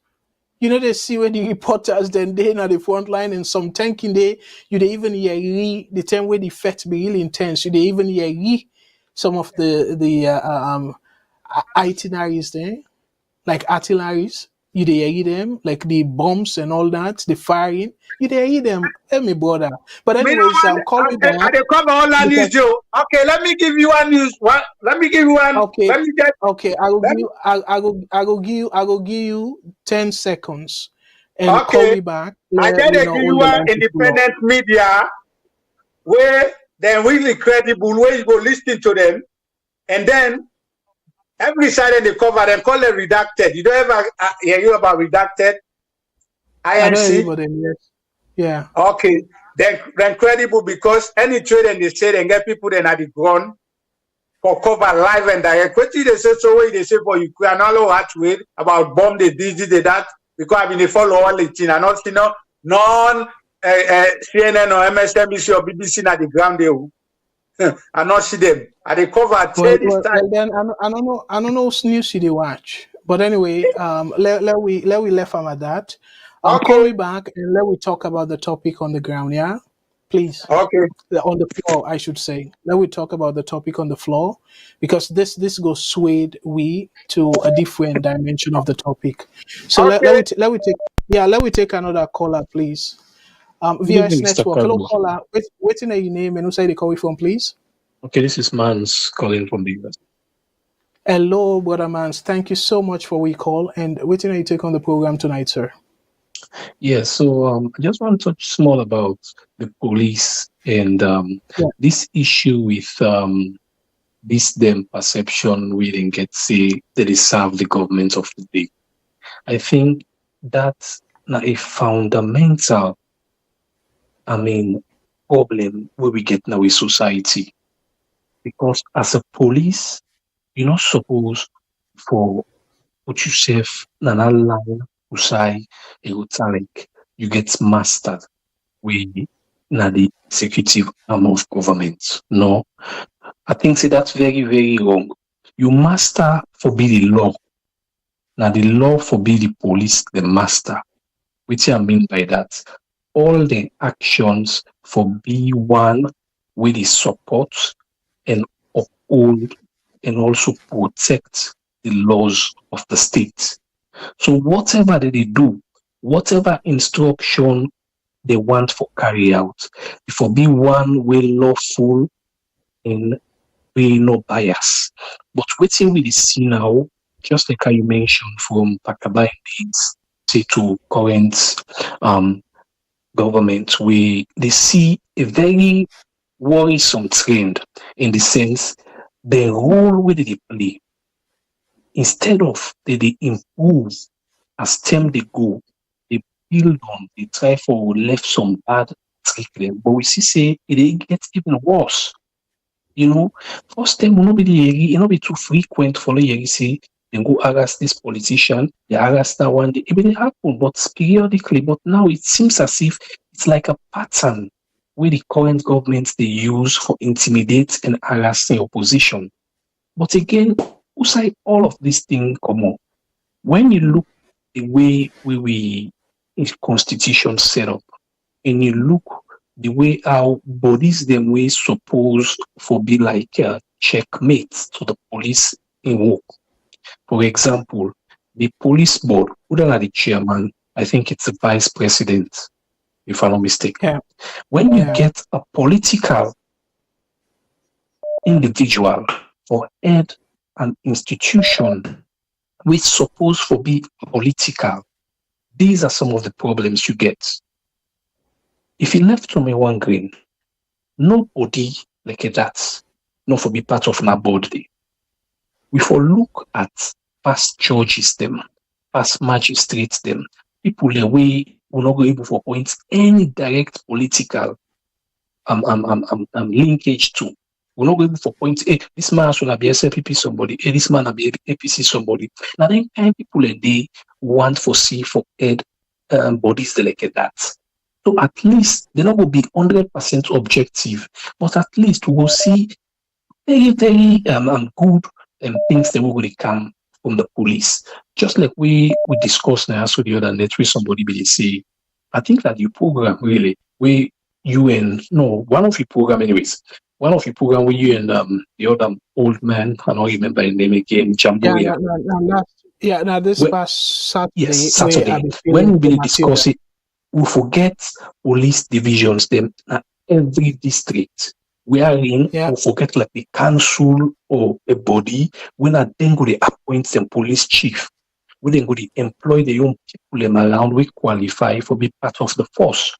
S2: They see when the reporters then they at the front line and some tanking day. They even hear the time where the effects be really intense. They even hear some of the itineraries there, like artilleries. You hear them like the bombs and all that, the firing. You hear them, me brother. But anyways, I'm calling back.
S3: I cover all that news, Joe. Okay, let me give you one news. Let me give you one.
S2: Okay.
S3: Let me get.
S2: Okay, I will give you 10 seconds, and call me back.
S3: I then give you one independent media where they're really credible. Where you go listen to them, and then every side they cover them, call them redacted. You don't ever hear about redacted?
S2: INC? Yeah.
S3: Okay. Then credible because any trade and they say they get people then at the ground for cover live and direct. What they say so way they say for Ukraine, all what way about bomb they this that because I've been follow all the thing and not non CNN or MSNBC or BBC at the ground they I not see them. And they cover
S2: then I don't know news they watch. But anyway, let we left them at that. Call me back and let we talk about the topic on the ground, yeah? Please.
S3: Okay.
S2: On the floor, I should say. Let we talk about the topic on the floor because this goes swayed to a different dimension of the topic. So let we take another caller, please. VS Network. Hello, caller. What's your name and who say they call you from, please?
S4: Okay, this is Mans calling from the US.
S2: Hello, brother Mans. Thank you so much for we call. And what you take on the program tonight, sir?
S4: Yeah, so I just want to touch small about the police and this issue with this them perception we didn't get say that they serve the government of the day. I think that's not a fundamental problem where we get now in society. Because as a police, you're not supposed for put yourself in an line usai talent you get mastered with the executive arm of government. No, I think that's very, very wrong. You master for be the law. Now the law for be the police, the master. Which I mean by that, all the actions for be one with the support and uphold and also protect the laws of the state. So whatever they do, whatever instruction they want for carry out, if for be one way lawful and we no bias. But waiting we see now, just like how you mentioned from Pakaba days, say to current government, they see a very worrisome trend in the sense the role where they play. Instead of they improve as time they go, they build on, they try for left some bad treatment. But we see say it gets even worse. First time will not be not be too frequent for the say then go harass this politician, they harass that one. It may happen, but periodically. But now it seems as if it's like a pattern where the current governments they use for intimidate and harassing opposition. But again, who say all of these things come on? When you look the way we constitution set up, and you look the way our bodies them way supposed for be like checkmates to the police in work. For example, the police board, who are the chairman, I think it's the vice president, if I'm not mistaken.
S2: Yeah.
S4: When you get a political individual or head an institution which supposed to be political, these are some of the problems you get. If you left to me one green, nobody like that, not for be part of my body. We for look at past judges them, past magistrates them, people the way will not go able to appoint any direct political linkage to. We're not going to appoint, hey, this man should be SLPP somebody, hey, this man be APC somebody. Now then kind people they want for see for head bodies like that. So at least they're not going to be 100% objective, but at least we will see very, very good things that will really come from the police. Just like we discussed now, so the other net with somebody be say, I think that your program really, where you and one of your program anyways, one of your program where you and the other old man, I don't remember his name again, Jamboya.
S2: Now this past Saturday.
S4: Yes, Saturday. When we discuss it, we forget police divisions them every district. We are in we forget like the council or a body when I then go to appoint them police chief. We then go to employ the young people them around we qualify for be part of the force.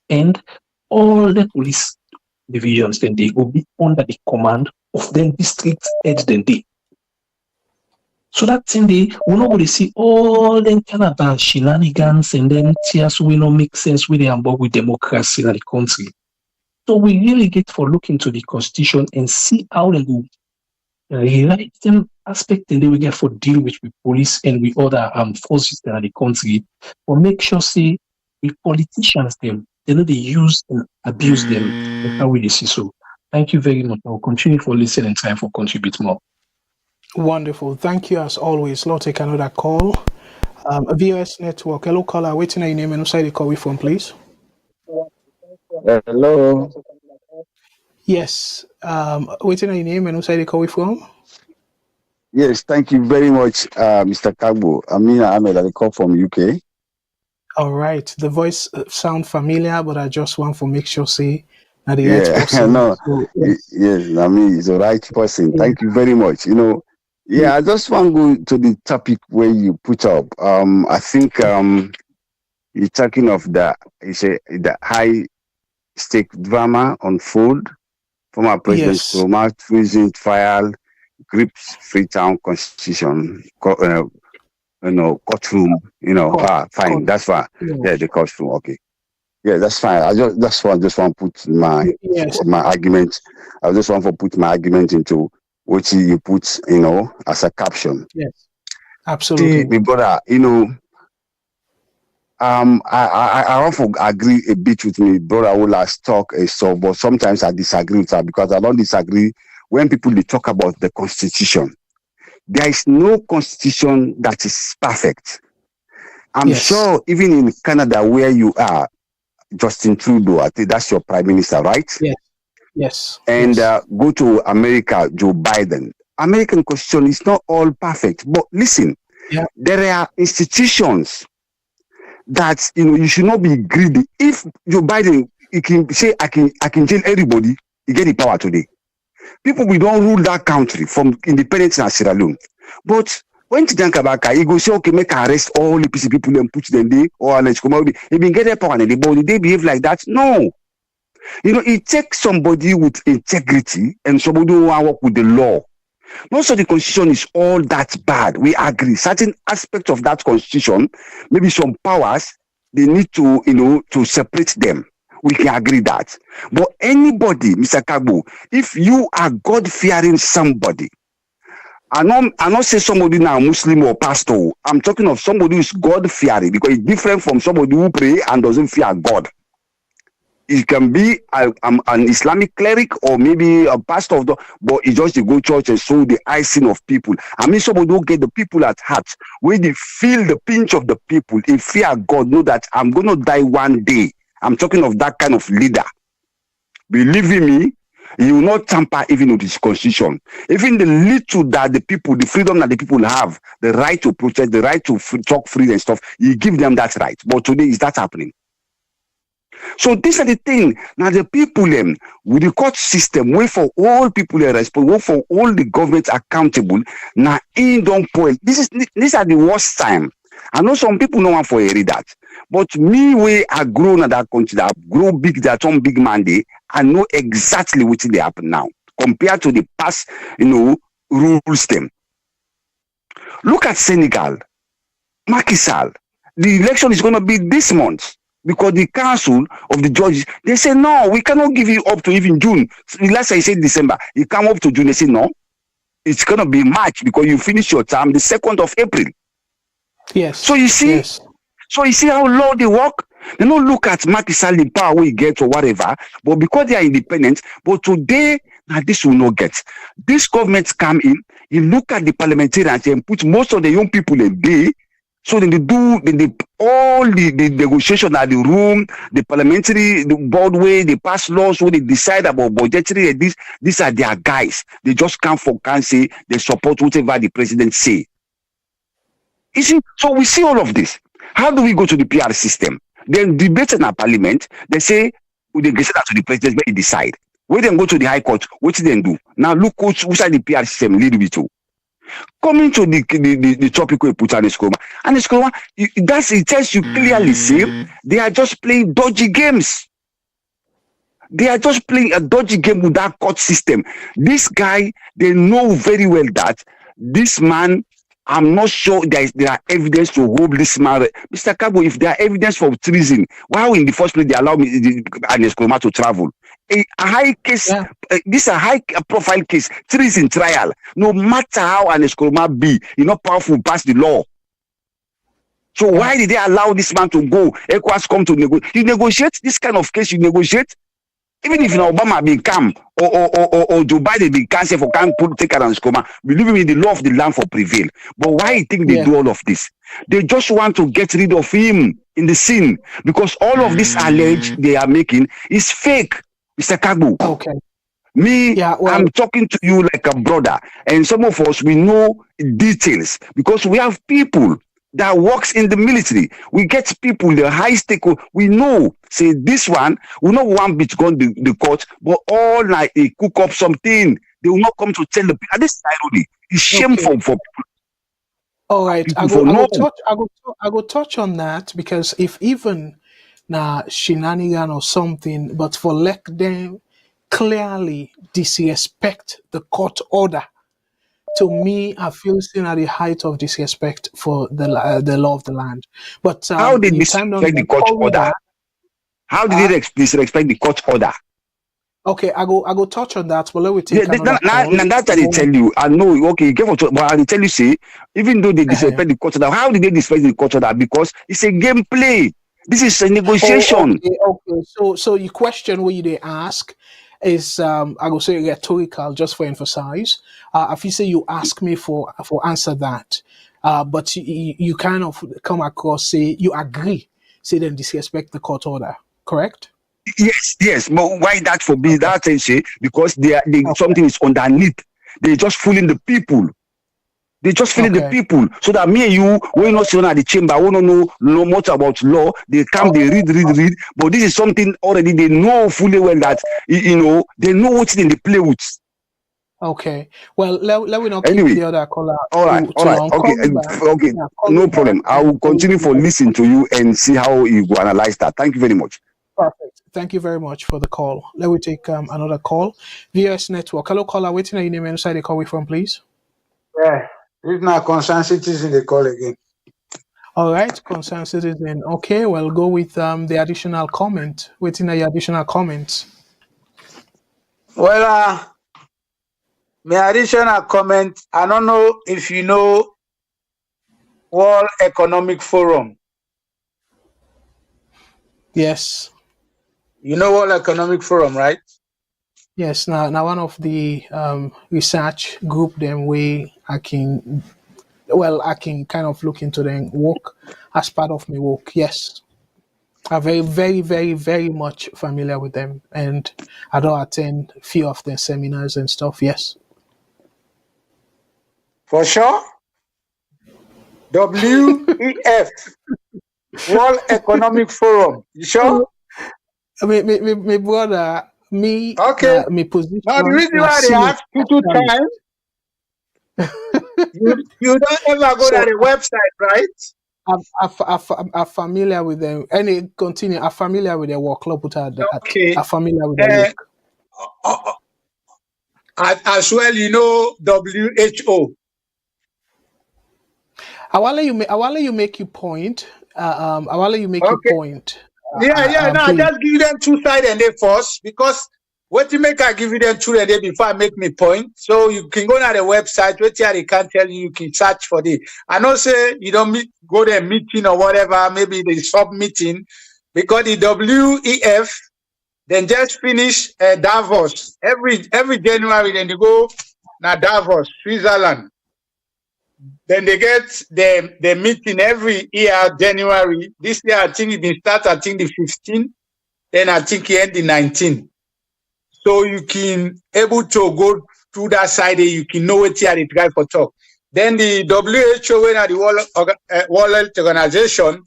S4: And all the police divisions then they will be under the command of them district heads then they. So that thing they will not really see all them kind of shenanigans and then tears will not make sense with them about with democracy in the country. So we really get for look into the constitution and see how they go rewrite them aspect and then we get for deal with police and with other forces in the country or make sure say with politicians them they know they use and abuse them. That's how we see. So thank you very much. I'll continue for listening and try for contribute more.
S2: Wonderful. Thank you as always. Let's take another call. VOS Network. Hello, caller. Waiting your name and who the call we from, please.
S5: Hello.
S2: Yes. Waiting your name and who the call we from?
S5: Yes, thank you very much, Mr. Kagbo. Amina Ahmed, I call from UK.
S2: All right. The voice sound familiar, but I just want to make sure say that the
S5: right person.
S2: No.
S5: So, yes, I mean he's the right person. Thank you very much. I just want to go to the topic where you put up. I think you're talking of the high stake drama unfold. Former President Koroma, Treason trial, grips Freetown Constitution, courtroom. Fine. That's fine. Yeah, the courtroom. Okay. Yeah, that's fine. I just want to put my argument. I just want to put my argument into which you put, you know, as a caption.
S2: Yes, absolutely.
S5: See, my brother, you know, I often agree a bit with me brother who last talk so, but sometimes I disagree with her because I don't disagree when people they talk about the constitution. There is no constitution that is perfect. I'm
S2: Yes.
S5: sure even in Canada where you are, Justin Trudeau, I think that's your prime minister, right?
S2: Yes. Yes.
S5: And
S2: yes.
S5: Go to America, Joe Biden. American constitution is not all perfect, but listen,
S2: Yeah.
S5: there are institutions that you know you should not be greedy. If Joe Biden he can say I can jail everybody, he get the power today. People we don't rule that country from independence in Sierra Leone. But when Tijan Kabaka, he go say, okay, make arrest all the people and put them there, or let's come out. He been get their power and the body, they behave like that. No. You know, it takes somebody with integrity and somebody who want to work with the law. Most of the constitution is all that bad. We agree. Certain aspects of that constitution, maybe some powers, they need to, you know, to separate them. We can agree that. But anybody, Mr. Kagbo, if you are God-fearing somebody, I not say somebody now Muslim or pastor. I'm talking of somebody who is God-fearing because it's different from somebody who pray and doesn't fear God. It can be an Islamic cleric or maybe a pastor of the, but it's just to go church and show the icing of people. I mean, somebody who get the people at heart, where they feel the pinch of the people, they fear God, know that I'm going to die one day. I'm talking of that kind of leader. Believe in me, he will not tamper even with his constitution. Even the little that the people, the freedom that the people have, the right to protest, the right to talk free and stuff, he give them that right. But today, is that happening? So these are the things. Now the people with the court system, wait for all people responsible, wait for all the government accountable. Now in don't point. These are the worst time. I know some people don't want for hear that. But me, we are grown at that country, that grow big, that some big man day, I know exactly what they happen now. Compared to the past, you know, rules them. Look at Senegal, Macky Sall. The election is going to be this month. Because the council of the judges, they say, no, we cannot give you up to even June. Last I said December, you come up to June. They say, no, it's going to be March because you finish your term the 2nd of April.
S2: Yes.
S5: So you see,
S2: yes.
S5: So you see how low they work? They don't look at Macky Sall, the power we get or whatever, but because they are independent, but today, now this will not get. This government come in, you look at the parliamentarians and put most of the young people in there. So then they do all the negotiation at the room, the parliamentary the board way, they pass laws where they decide about budgetary. These are their guys. They just come for council, they support whatever the president say. You see, so we see all of this. How do we go to the PR system? Then debate in our parliament, they say, they get that to the president, where he decide. We then go to the high court, what do they do? Now look who's inside the PR system, lead me to. Coming to the topic we put on Ernest Koroma, and Ernest Koroma, it tells you clearly, see, they are just playing dodgy games. They are just playing a dodgy game with that court system. This guy, they know very well that this man, I'm not sure there are evidence to hold this man. Mr. Kabo, if there are evidence for treason, why in the first place they allow me Ernest Koroma to travel? A high case, this is a high profile case, treason trial. No matter how Ernest Koroma be, you're not powerful past the law. So why did they allow this man to go? ECOWAS come to negotiate. You negotiate this kind of case, you negotiate. Even if Obama become or Joe Biden be cancelled for can't take Ernest Koroma, believe me, the law of the land for prevail. But why you think they do all of this? They just want to get rid of him in the scene because all of this alleged they are making is fake. Mr. Kagbo.
S2: Okay.
S5: Me, I'm talking to you like a brother. And some of us, we know details because we have people that works in the military. We get people, the high stake. We know, say this one, we know one bit gone the court, but all like they cook up something. They will not come to tell the people. And this is irony. It's shameful for people.
S2: All right. I go touch on that because if even shenanigan or something, but for let them clearly disrespect the court order. To me, I feel still at the height of disrespect for the law of the land. But
S5: how did they disrespect the court order? How did they disrespect the court order?
S2: Okay, I go touch on that, but let me
S5: Yeah,
S2: take another call.
S5: that's what they tell you. I know, okay, careful, but I tell you, say, even though they disrespect the court order, how did they disrespect the court order? Because it's a gameplay. This is a negotiation.
S2: Okay. So you question what you they ask is I go say rhetorical just for emphasize. If you say you ask me for answer that, but you kind of come across say you agree, say them disrespect the court order, correct?
S5: Yes, but why that for me?
S2: Okay.
S5: That say because they
S2: Okay.
S5: something is underneath. They just fooling the people. They just feeling the
S2: Okay.
S5: people. So that me and you, we not sitting at the chamber, we don't know much about law. They come, they read. But this is something already they know fully well that they know what they play with.
S2: Okay. Well, let me not keep
S5: Anyway,
S2: the other caller
S5: all right,
S2: too long.
S5: okay,
S2: Call me back.
S5: okay,
S2: Yeah, call
S5: no
S2: me
S5: problem.
S2: back
S5: I will
S2: and
S5: continue for listening to you and see how you go analyze that. Thank you very much.
S2: Perfect. Thank you very much for the call. Let me take another call. VS Network. Hello, caller. Waiting on your name inside the call we from, please.
S3: Yeah. If not concerned citizen, they call again.
S2: All right, concerned citizen. Okay, well, go with the additional comment. Waiting on your additional comments.
S3: Well, my additional comment, I don't know if you know World Economic Forum.
S2: Yes.
S3: You know World Economic Forum, right?
S2: Yes. Now one of the research group them way I can kind of look into them work as part of my work. Yes. I'm very, very, very, very much familiar with them, and I don't attend few of their seminars and stuff. Yes.
S3: For sure. WEF, World Economic Forum. You sure?
S2: My brother,
S3: Okay.
S2: my position.
S3: Now the reason why they ask two times, you don't ever go to the website, right?
S2: I'm familiar with them. Any continue. I'm familiar with their work. Club that.
S3: Okay.
S2: I'm familiar with their work.
S3: As well, you know WHO.
S2: I will let you make your point. I will let you make your
S3: Okay.
S2: point.
S3: Yeah. Now
S2: please.
S3: just give them two sides and they first, because what you make I give you them two and they before I make me point. So you can go to the website, what they can't tell you can search for the. I know say you don't go to a meeting or whatever, maybe the sub meeting, because the WEF then just finish Davos every January. Then they go now Davos, Switzerland. Then they get the meeting every year, January. This year, I think it been start, I think the 15th. Then I think it end the 19th. So you can able to go through that side, you can know what they try for talk. Then the WHO, when the World Health Organization,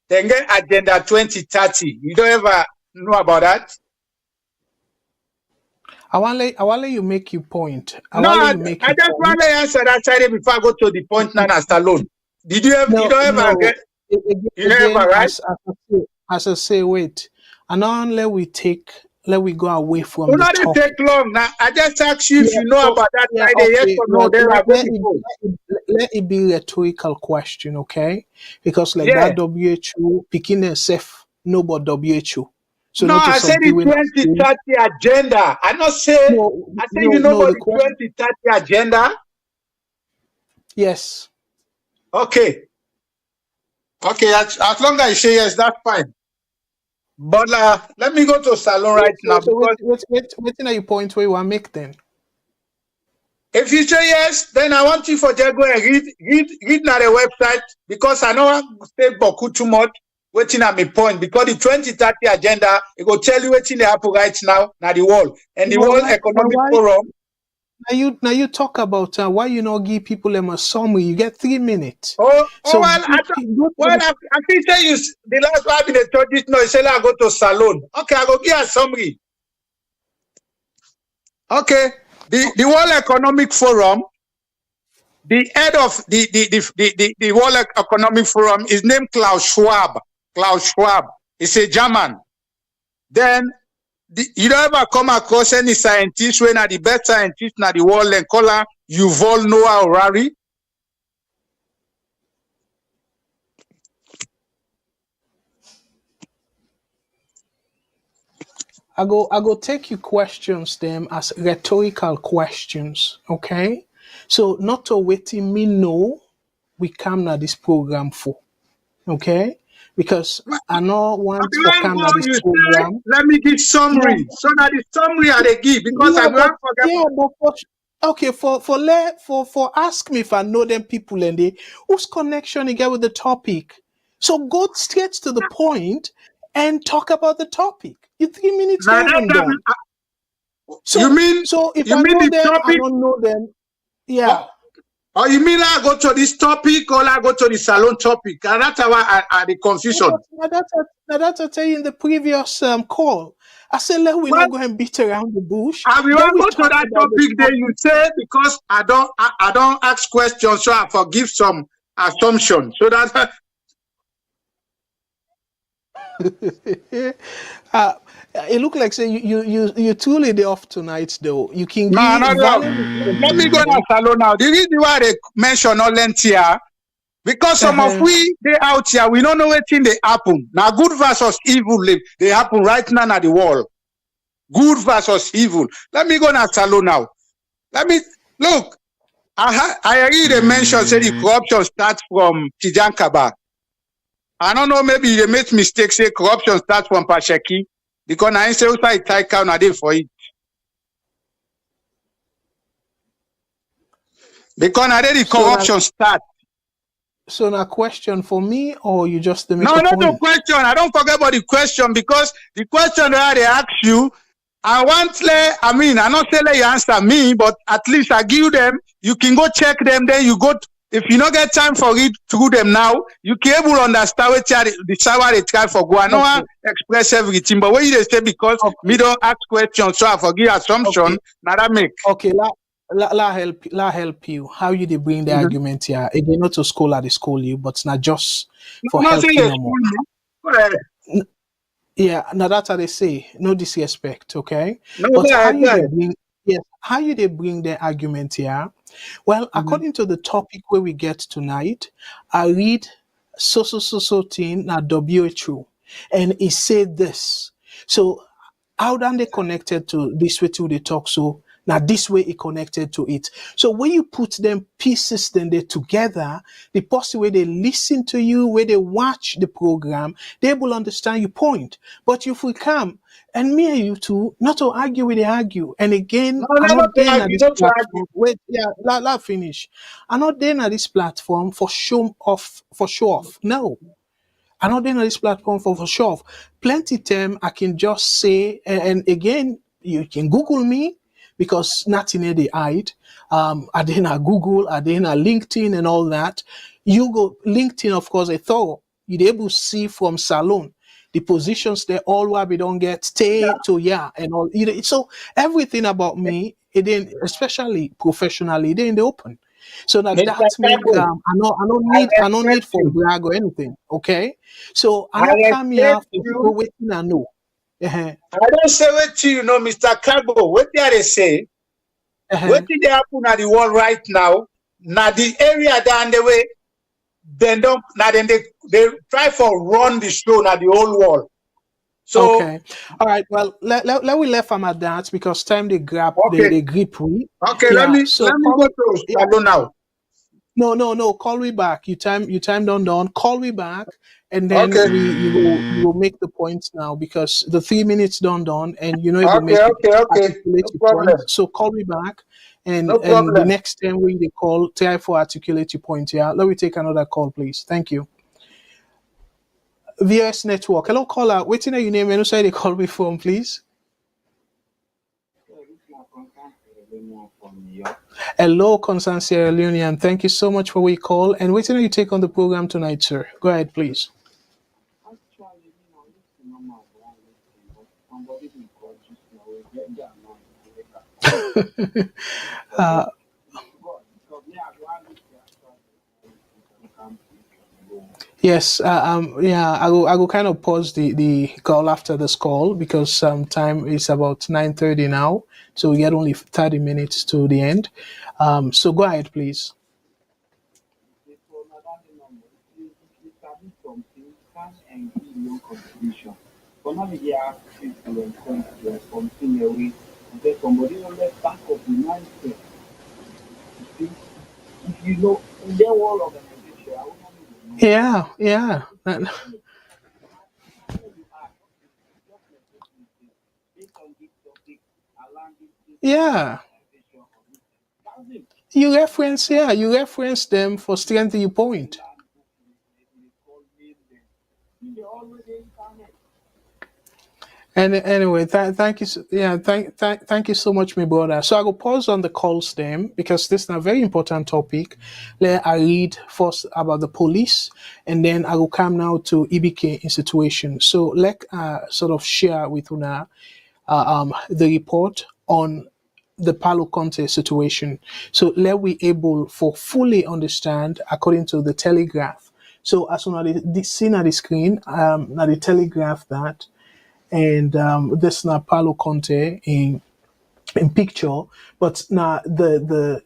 S3: then get Agenda 2030. You don't ever know about that?
S2: I want let you make your point.
S3: I just want to answer that side before I go to the point now as alone. Did you ever?
S2: No,
S3: you don't ever get? You never, right?
S2: As I say, wait. And now let we go away from
S3: Do
S2: the
S3: not
S2: topic.
S3: take long. Now I just ask you if you know about that side. Yes or no? Then I go before.
S2: Let it be a rhetorical question, okay? Because that WHO picking itself no but WHO. So
S3: no, I said the 2030 agenda. I not say. I said you know about the 2030 agenda.
S2: Yes.
S3: Okay. As long as you say yes, that's fine. But let me go to salon right now.
S2: So what's your point where you want to make then?
S3: If you say yes, then I want you for just go and read now the website, because I don't stay Boku too much waiting at my point, because the 2030 agenda, it will tell you what's in the happen right now the world. And the World Economic Forum.
S2: Now you talk about why you not give people a summary. You get 3 minutes.
S3: I think say you the last one in the church this no, you say I go to salon. Okay, I go give a summary. Okay. The World Economic Forum, the head of the World Economic Forum is named Klaus Schwab. Klaus Schwab. He's a German. Then you don't ever come across any scientist when are the best scientist in the world and call her Yuval Noah Harari.
S2: I go take you questions them as rhetorical questions, okay? So not to waiting me know we come na this program for, okay? Because I know once
S3: Okay,
S2: for
S3: when
S2: come
S3: go,
S2: na this
S3: you say,
S2: program.
S3: let me give
S2: Yeah,
S3: summary. So that the summary I they give, because I
S2: yeah,
S3: will
S2: but
S3: forget.
S2: yeah, but okay, for ask me if I know them people and they whose connection you get with the topic. So go straight to the point and talk about the topic. Your 3 minutes
S3: Now
S2: not
S3: that
S2: even
S3: time,
S2: done. So if
S3: you
S2: I
S3: mean
S2: know
S3: the
S2: them, I
S3: topic,
S2: don't know them.
S3: or,
S2: Yeah.
S3: or you mean I go to this topic or I go to the salon topic? And that's why I the
S2: No,
S3: confusion.
S2: but now that's I tell you in the previous call. I said let we
S3: Well,
S2: not go and beat around the bush.
S3: I will
S2: Let we
S3: go to
S2: talk
S3: that
S2: about the
S3: topic there you
S2: topic.
S3: say because I don't ask questions, so I forgive some assumption. So that
S2: uh, it look like say you truly day off tonight though. You can
S3: no,
S2: give
S3: no, no.
S2: valuable
S3: Let me go to
S2: contribution.
S3: salon now. The reason why they mention all length here, because some of
S2: Uh-huh.
S3: we they out here, we don't know what thing they happen. Now good versus evil they happen right now at the wall. Good versus evil. Let me go to salon now. Let me look. I read a mention say the corruption starts from Tijan Kaba. I don't know, maybe they make mistake, say corruption starts from Pasheki. Because I say outside Taika na dey for it. Because na dey the
S2: So now
S3: corruption start.
S2: question for me or you just to make
S3: No,
S2: a
S3: not the
S2: point?
S3: question. I don't forget about the question because the question that they ask you, I not say let you answer me, but at least I give them, you can go check them, then you go, if you don't get time for it through them now, you can able to understand what the sour they try for go. I know I
S2: Okay.
S3: express everything, but what you say because me
S2: Okay.
S3: don't ask questions, so I forgive assumption,
S2: Okay.
S3: now that make.
S2: Okay. La help you. How you they bring the
S3: Mhm.
S2: argument here? Again, not to school at the school you, but not just
S3: No,
S2: for
S3: not say
S2: helping
S3: you
S2: no more.
S3: school me. Go ahead.
S2: Yeah, now that's how they say. No disrespect, okay?
S3: No,
S2: But
S3: go
S2: how
S3: ahead,
S2: you
S3: go
S2: they
S3: ahead.
S2: bring yes, how you they bring the argument here? Well,
S3: Mhm.
S2: according to the topic where we get tonight, I read so thing now WHO, and it said this. So how then they connected to this way to the talk so now this way it connected to it. So when you put them pieces then they together, the possible way they listen to you, where they watch the program, they will understand your point. But if we come and me and you two, not to argue with the argue. And again,
S3: No,
S2: I'm
S3: no, not
S2: not
S3: to
S2: there at
S3: argue,
S2: this
S3: not to argue.
S2: platform. Wait, yeah, let finish. I'm not there at this platform for show off. No. I'm not doing on this platform for sure. Plenty time I can just say, and again, you can Google me because nothing in the hide. I did not Google, I did not LinkedIn and all that. You go LinkedIn, of course, I thought you'd able to see from salon the positions they all where we don't get stay to yeah and all. So everything about me, it didn't, especially professionally, it in the open. So that
S3: Mr.
S2: that make
S3: Cabo,
S2: I don't
S3: respect
S2: need for
S3: you.
S2: brag or anything. Okay, so I
S3: I
S2: not come here
S3: respect
S2: for
S3: you.
S2: go waiting I know. Uh-huh.
S3: I don't say what you know, Mr. Cabo. What did they say?
S2: Uh-huh.
S3: What did they happen at the world right now? Now the area down the way, then don't now then they try for run the show now the whole world. So
S2: Okay, all right. Well, let we left them at that because time they grab
S3: okay,
S2: they grip we.
S3: okay,
S2: Yeah.
S3: let
S2: So
S3: me
S2: call
S3: go
S2: me.
S3: to
S2: Yeah.
S3: Salon now.
S2: No. Call me back. You time done. Call me back, and then
S3: Okay,
S2: you will make the points now because the 3 minutes done, and you're not able to
S3: okay,
S2: make it
S3: okay, okay.
S2: articulate
S3: No
S2: your
S3: problem.
S2: point. So call me back, and
S3: No
S2: the
S3: problem.
S2: next time when they call, try for articulate your point. Yeah. Let me take another call, please. Thank you. VS Network. Hello, caller. Waiting at your name and who say they call me from, please. Hello, Constance Sierra Leonean. Thank you so much for your call. And waiting till you take on the program tonight, sir. Go ahead, please. Uh, yes, yeah, I will kind of pause the call after this call because time is about 9:30 now. So we get only 30 minutes to the end. So go ahead, please. Yeah, yeah. Yeah. You reference them for strengthening your point. And anyway, thank you, thank you so much, my brother. So I will pause on the calls them because this is a very important topic. Let I read first about the police, and then I will come now to EBK institution. So let sort of share with Una the report on the Palo Conteh situation. So let we able for fully understand according to the telegraph. So as soon as the seen at the screen, now the telegraph that, and this now Palo Conteh in picture, but now the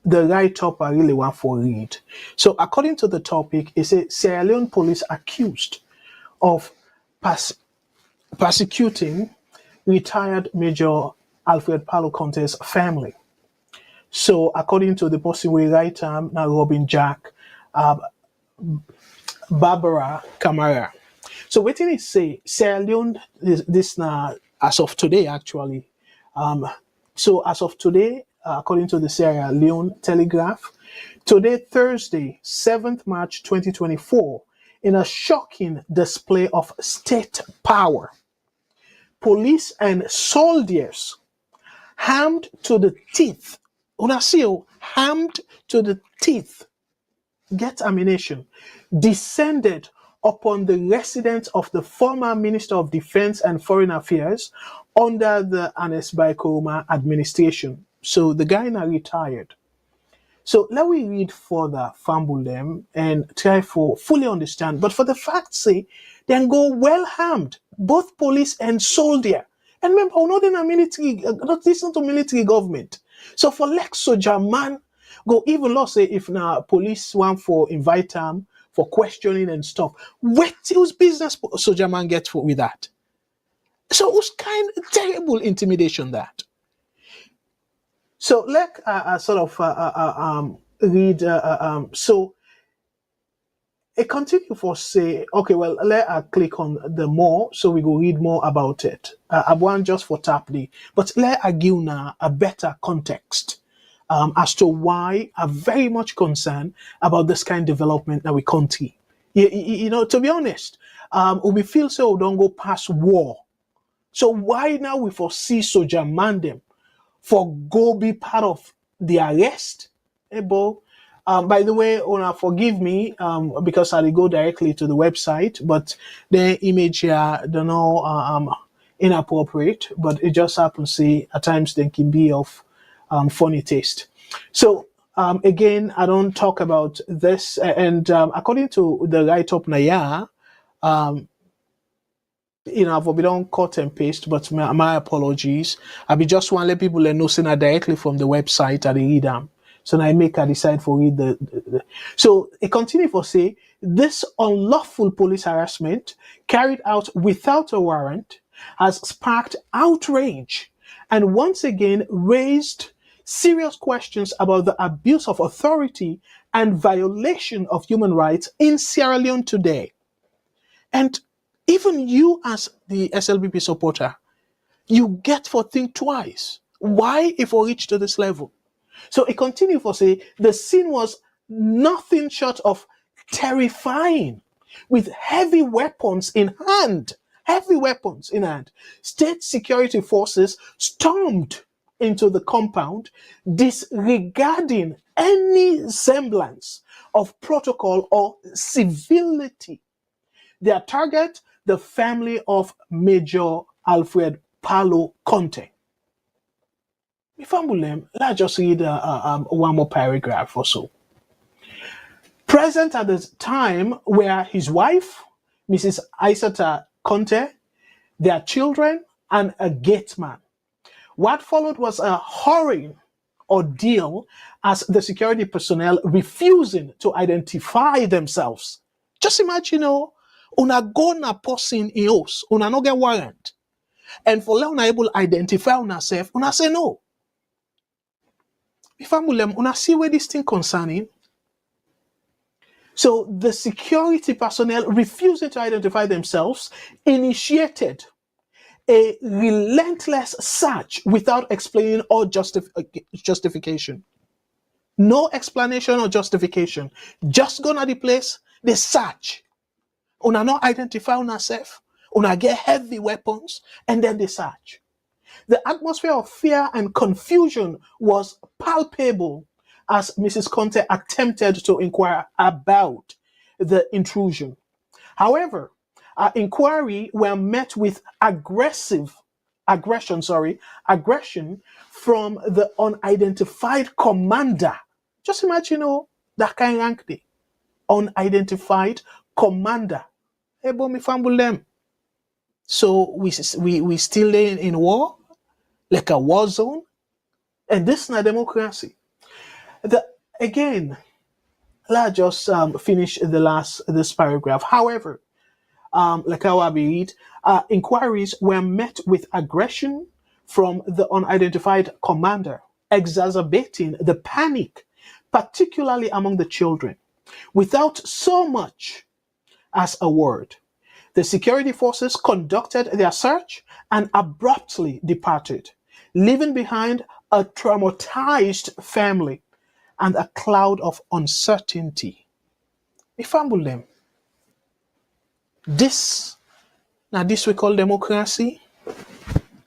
S2: write up I really want for read. So according to the topic, it says Sierra Leone police accused of persecuting retired Major Alfred Palo Conteh's family. So according to the person we write now Robin Jack Barbara Camara. So what did it say? Sierra Leone this now as of today actually. So as of today, according to the Sierra Leone Telegraph, today Thursday, 7th March 2024, in a shocking display of state power, police and soldiers armed to the teeth. Unasio, armed to the teeth, get ammunition, descended upon the residence of the former Minister of Defense and Foreign Affairs under the Ernest Koroma administration. So the guy now retired. So let me read further, fumble them, and try for fully understand. But for the fact's sake, then go well armed, both police and soldier. And remember, we're not in a military, not listen to military government. So for Lex Soldier man, go even law say if now police want for invite them for questioning and stuff. Who's business soldier man get for with that? So who's kind of terrible intimidation that? So let sort of read. So it continue for say, okay, well, let click on the more, so we go read more about it. I want just for taply, but let I give now a better context as to why I'm very much concerned about this kind of development that we country. You know, to be honest, we feel so we don't go past war. So why now we foresee soldier man them for go be part of the arrest? Hey, Bo. By the way, Ona, forgive me because I go directly to the website, but the image here don't know inappropriate, but it just happens to see at times they can be of funny taste. So again, I don't talk about this, and according to the write-up Naya, you know, I've been cut and paste, but my apologies. I be just want to let people know send directly from the website and they read them. So now I make a decide for read the. So it continue for say this unlawful police harassment carried out without a warrant has sparked outrage and once again raised serious questions about the abuse of authority and violation of human rights in Sierra Leone today. And even you as the SLBP supporter, you get for think twice. Why if we reach to this level? So it continued for say, the scene was nothing short of terrifying with heavy weapons in hand. State security forces stormed into the compound, disregarding any semblance of protocol or civility. Their target, the family of Major Alfred Palo Conteh. Let's just read one more paragraph or so. Present at the time were his wife, Mrs. Isata Conteh, their children, and a gate man. What followed was a horrid ordeal as the security personnel refusing to identify themselves. Just imagine, Una go na person in house, una no get warrant. And for let una able identify una self, una say no. If I'm una see where this thing concerning. So the security personnel refusing to identify themselves initiated a relentless search without explaining or justification. No explanation or justification. Just go to the place, they search. Una not identify una self, una get heavy weapons, and then they search. The atmosphere of fear and confusion was palpable as Mrs. Conteh attempted to inquire about the intrusion. However, our inquiry were met with aggression from the unidentified commander. Just imagine, that kind of rank there. Unidentified commander. Ebo mi fumble them. So we still in war, like a war zone, and this is not democracy. Again, let's just finish this paragraph. However, like how I read, inquiries were met with aggression from the unidentified commander, exacerbating the panic, particularly among the children. Without so much as a word, the security forces conducted their search and abruptly departed, leaving behind a traumatized family and a cloud of uncertainty. If I humble them, this we call democracy.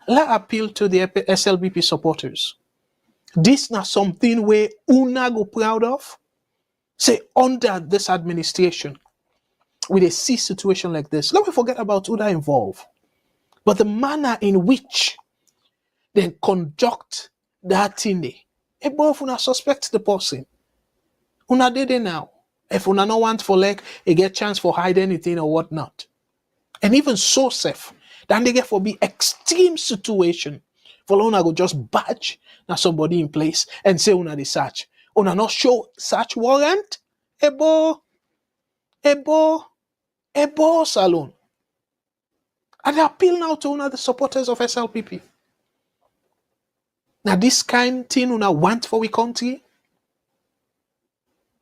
S2: Let appeal to the SLBP supporters. This not something where una go proud of. Say under this administration, with a C situation like this, let me forget about who that involved, but the manner in which they conduct that thing. If una suspect the person, una did it now. If una no want for like a get chance for hide anything or whatnot, and even so safe, then they get for be extreme situation. For una go just badge na somebody in place and say una the search. Una not show search warrant. Ebo salon. And I appeal now to una the supporters of SLPP. Now this kind thing una want for we country.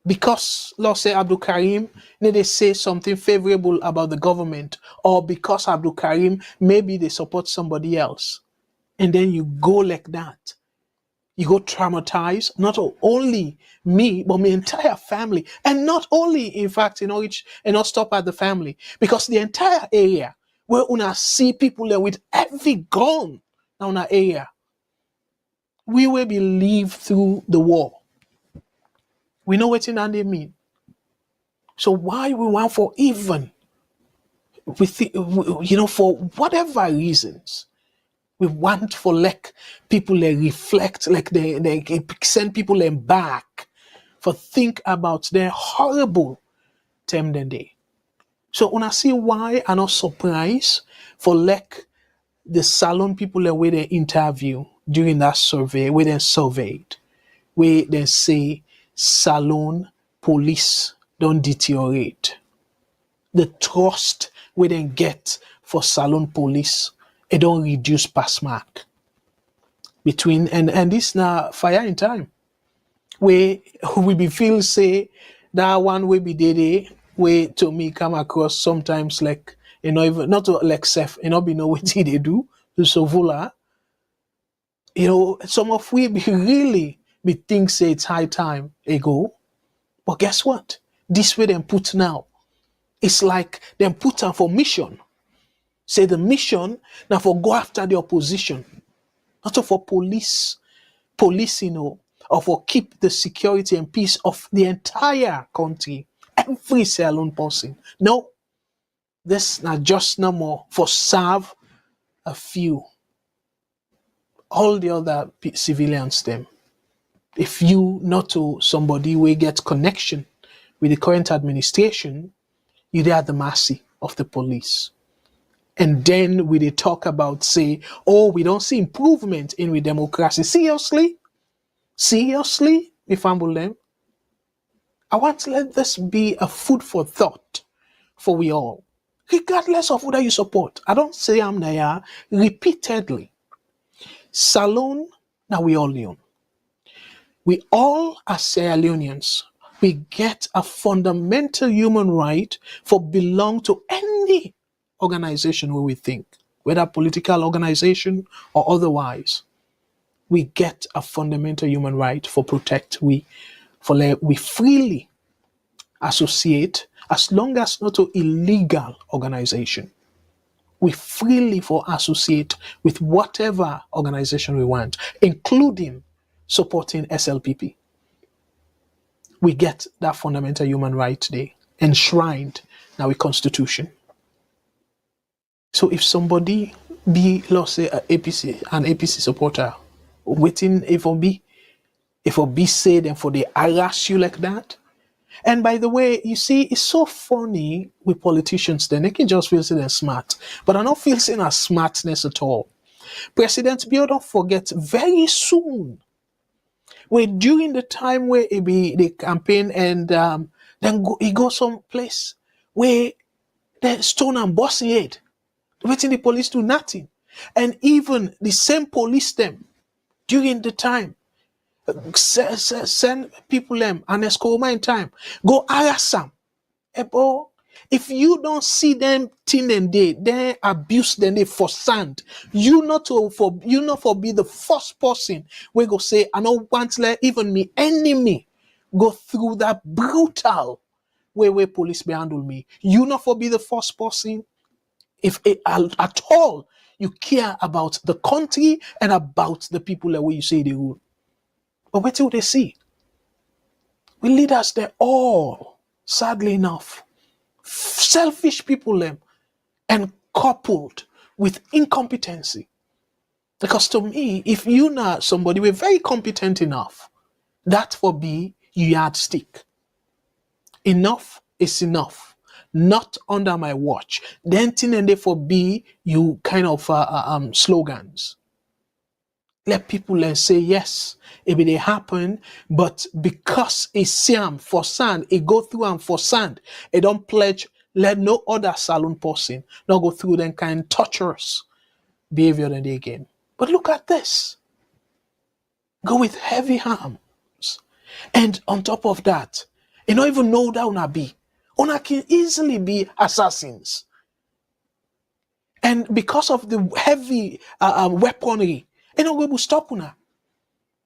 S2: Because Lord say Abdul Karim, they say something favorable about the government, or because Abdul Karim, maybe they support somebody else. And then you go like that. You go traumatize not only me, but my entire family. And not only, in fact, and not stop at the family. Because the entire area where una see people there with heavy gun in our area, we will be lived through the war. We know what they mean. So why we want for even, for whatever reasons, we want for like people they reflect, like they send people them back for think about their horrible time that day. So when I see why I'm not surprised for like the salon people the way they interview during that survey, where they surveyed, where they say salon police don't deteriorate. The trust we then get for salon police, it don't reduce pass mark. Between and this now fire in time. Where we be feel say that one way be day way to me come across sometimes like even not to like self, be know what they do to so voila. Some of we be really be think say it's high time ago. But guess what? This way them put now. It's like them put on for mission. Say the mission now for go after the opposition. Not for policing or for keep the security and peace of the entire country. Every salon person. No. This not just no more for serve a few. All the other civilians them. If you not to somebody will get connection with the current administration, you're at the mercy of the police. And then we talk about say, we don't see improvement in with democracy. Seriously, if I'm them, I want to let this be a food for thought for we all. regardless of whether you support. I don't say I'm there repeatedly. Salon, now we all knew. We all, as Sierra Leoneans, we get a fundamental human right for belong to any organization where we think, whether political organization or otherwise. We get a fundamental human right for protect we freely associate as long as not to illegal organization. We freely for associate with whatever organization we want, including supporting SLPP. We get that fundamental human right today enshrined in our constitution. So if somebody be, let's say, an APC supporter, waiting if be said and for they harass you like that. And by the way, you see, it's so funny with politicians then. They can just feel they're smart. But I don't feel saying a smartness at all. President Bill, don't forget, very soon, during the time where it be the campaign and then he go someplace where they stone and bust his head. Waiting the police do nothing. And even the same police them during the time send people them and Koroma in time. Go harass them. If you don't see them thing and they abuse them they for sand. You not for be the first person we go say I don't want let even me enemy go through that brutal way police be handle me. You not for be the first person if at all you care about the country and about the people that way you say they rule. But wait till they see. We leaders, they're all, sadly enough, selfish people them and coupled with incompetency. Because to me, if you not somebody we're very competent enough, that for be you yardstick. Enough is enough. Not under my watch. Then thing and therefore be you kind of slogans. Let people say yes, it may happen, but because it's Siam for sand, it go through and for sand, it don't pledge, let no other saloon person not go through them kind of torturous behavior than they again. But look at this. Go with heavy arms. And on top of that, you don't even know that una be. Una can easily be assassins. And because of the heavy weaponry, you know, we will stop una.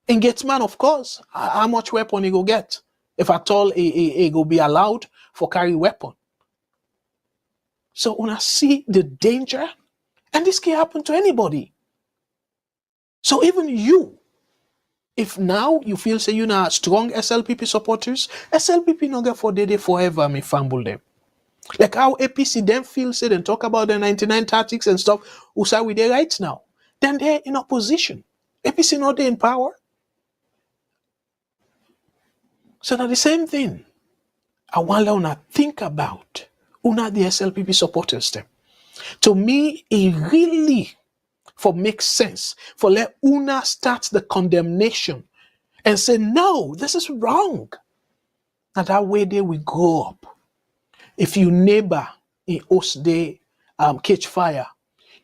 S2: And get man, of course, how much weapon he go get? If at all he go be allowed for carry weapon. So una see the danger, and this can happen to anybody. So even you, if now you feel say you know strong SLPP supporters, SLPP no get for day forever me fumble them. Like how APC them feel say and talk about the 99 tactics and stuff, who say we there right now. Then they're in opposition. APC not there in power. So now the same thing. I want to think about una the SLPP supporters them. To me, it really for makes sense for let una start the condemnation and say, no, this is wrong. And that way they will grow up. If you neighbor in host they catch fire,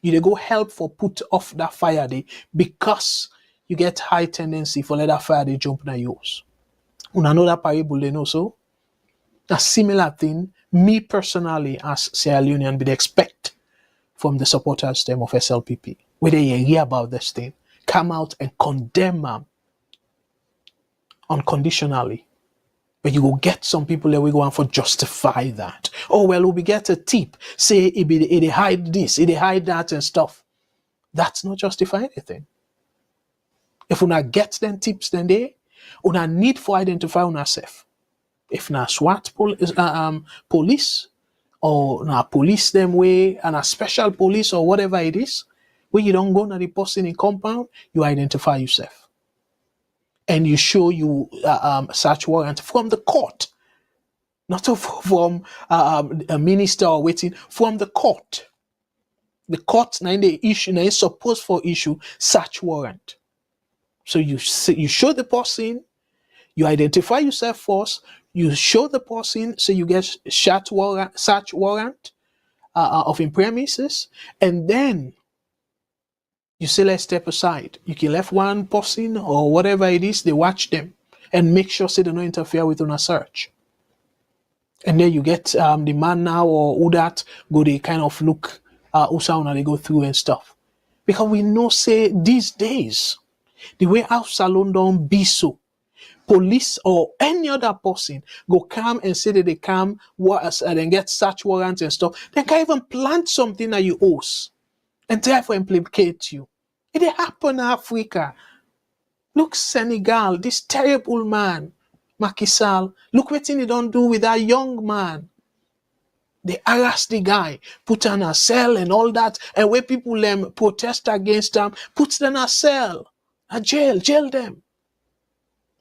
S2: you dey go help for put off that fire day because you get high tendency for let that fire they jump na yours. Una know that parable they know so? A similar thing, me personally as Sierra Leonean would expect from the supporters them of SLPP. Whether you hear about this thing, come out and condemn them unconditionally. But you will get some people that we go on for justify that. Oh, well, we get a tip, say it hide this, it hide that and stuff. That's not justify anything. If we not get them tips, then they una need for identify una self. If na SWAT police or na police them way and a special police or whatever it is, where you don't go na the person in compound, you identify yourself. And you show you search warrant from the court, not from a minister or waiting, from the court. The court now they issue, now is supposed for issue search warrant. So you show the person, you identify yourself first, you show the person, so you get search warrant, of in premises, and then you say, let's step aside. You can left one person or whatever it is, they watch them and make sure say they don't interfere with on a search. And then you get the man now or who that go, they kind of look who sound they go through and stuff. Because we know say these days, the way our salon don't be so, police or any other person go come and say that they come and then get search warrants and stuff. They can even plant something that you owe and therefore implicate you. It happen in Africa. Look, Senegal, this terrible man, Macky Sall. Look what he don't do with that young man. They harass the guy, put on a cell and all that, and where people protest against them, puts them in a cell, a jail them.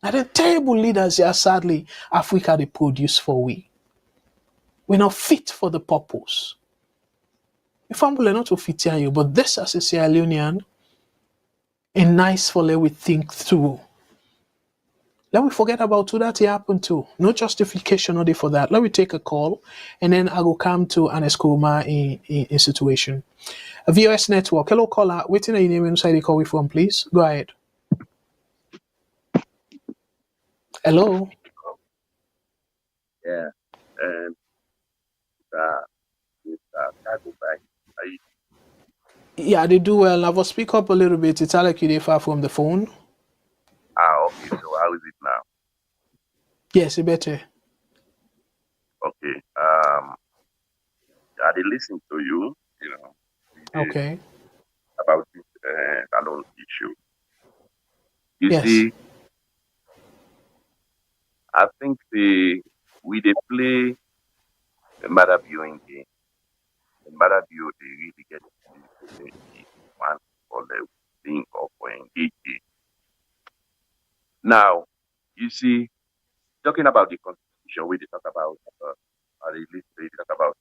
S2: And the terrible leaders here, sadly, Africa they produce for we. We're not fit for the purpose. If I'm not to fit here, you, but this as a Sierra Leonean, a nice for let we think through. Let me forget about who that happened to. No justification only for that. Let me take a call, and then I will come to Ernest Koroma in situation. A VOS network. Hello, caller. Waiting your name inside the call we from, please. Go ahead. Hello.
S6: Yeah.
S2: Yeah, they do well. I will speak up a little bit. It's like you're far from the phone.
S6: Okay. So how is it now?
S2: Yes, it's better.
S6: Okay. I did listen to you.
S2: Okay.
S6: About this alone issue. You
S2: Yes.
S6: see, I think we they play the matter viewing game. The matter view they really get the one for the thing or for engaging. Now, you see, talking about the constitution, we talk about at least we talk about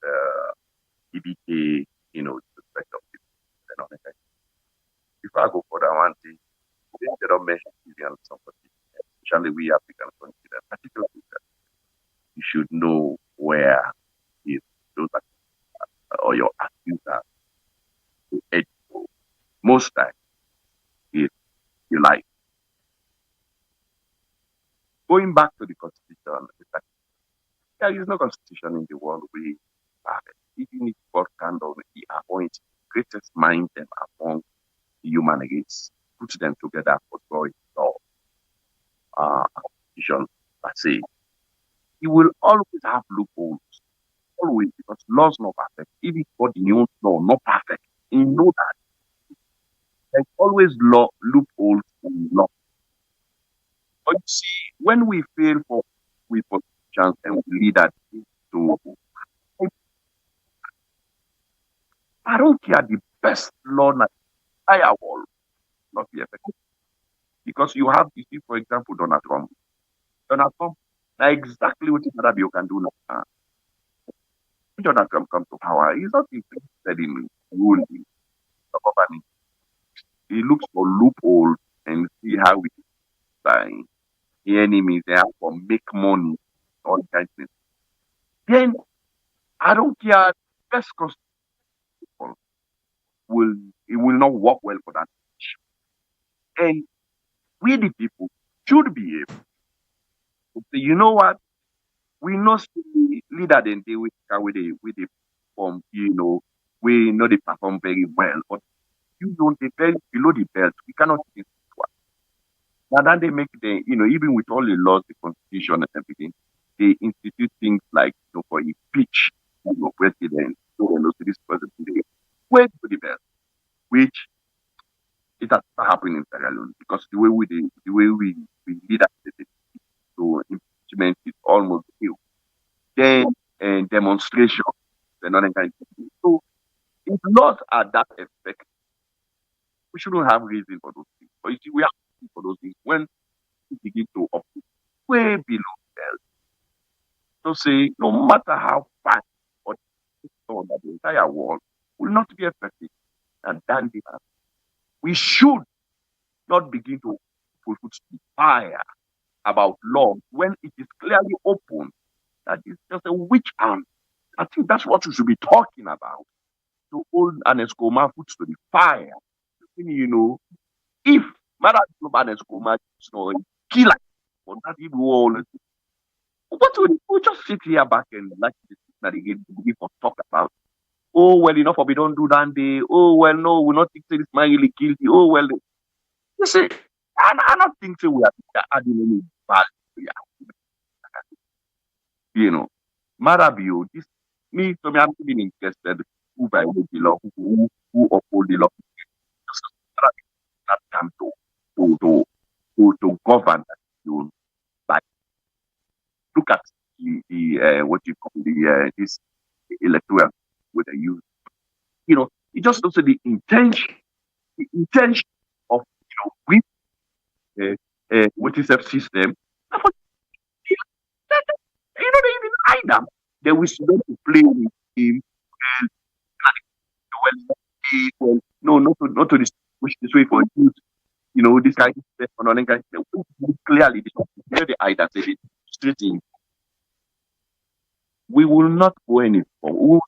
S6: EBK, the respect of people and all that. If I go for that one thing, they don't mention civilian somebody, especially we African countries, particularly that you should know where is those or your accuser to edge for. Most times, if you like. Going back to the constitution, there is no constitution in the world we have. Even if God can he appoints greatest mind them among the human race, put them together for God's law, constitution per se. He will always have loopholes. Always, because laws not perfect. Even God knows law not perfect. He know that there's always loopholes in law. But you see, when we fail with politicians and we lead that to, I don't care the best law in the entire world not be effective. Because you see, for example, Donald Trump. Donald Trump, now exactly what you can do now. When Donald Trump comes to power, he's not interested in ruling the company. He looks for loopholes and see how we can the enemies they have for make money, all kinds of things. Then I don't care best constitution it will not work well for that. And we the people should be able to say, you know what? We know the leader then they with the form, we know they perform very well, but you don't they very below the belt, we cannot see one. Now that they make even with all the laws, the constitution and everything, they institute things like for impeach president, this president, way to the belt, which it has happened in Sierra Leone because the way we lead it, so impeachment is almost new. Then and demonstration, another kind of thing. So if laws are that effective, we shouldn't have reason for those things. But you see, we have reason for those things when we begin to operate way below belt. So say, no matter how fast or that the entire world will not be effective. And then we should not begin to put fire about law when it is clearly open that it's just a witch hunt I think that's what we should be talking about. To hold Ernest Koroma foot to the fire. You know, if Ernest Koroma is not a killer, or not even all, what we just sit here back and like that again we talk about. Oh well, enough of we don't do that day. Oh well, no, we're not think this man really guilty. Oh well, you see, I don't think so. We are adding any value. You know, Marabio, this me, so I'm being interested who violate the law, who uphold the law. That time to govern. You like look at the what you call the this electoral with the youth. You know, it just also the intention of with what is the system. You know, they even hide them. They wish them to play with him. Well, no, not to distinguish this way for youth. You know, this guy is another guy. Clearly, the hide that say straight in. We will not go any further.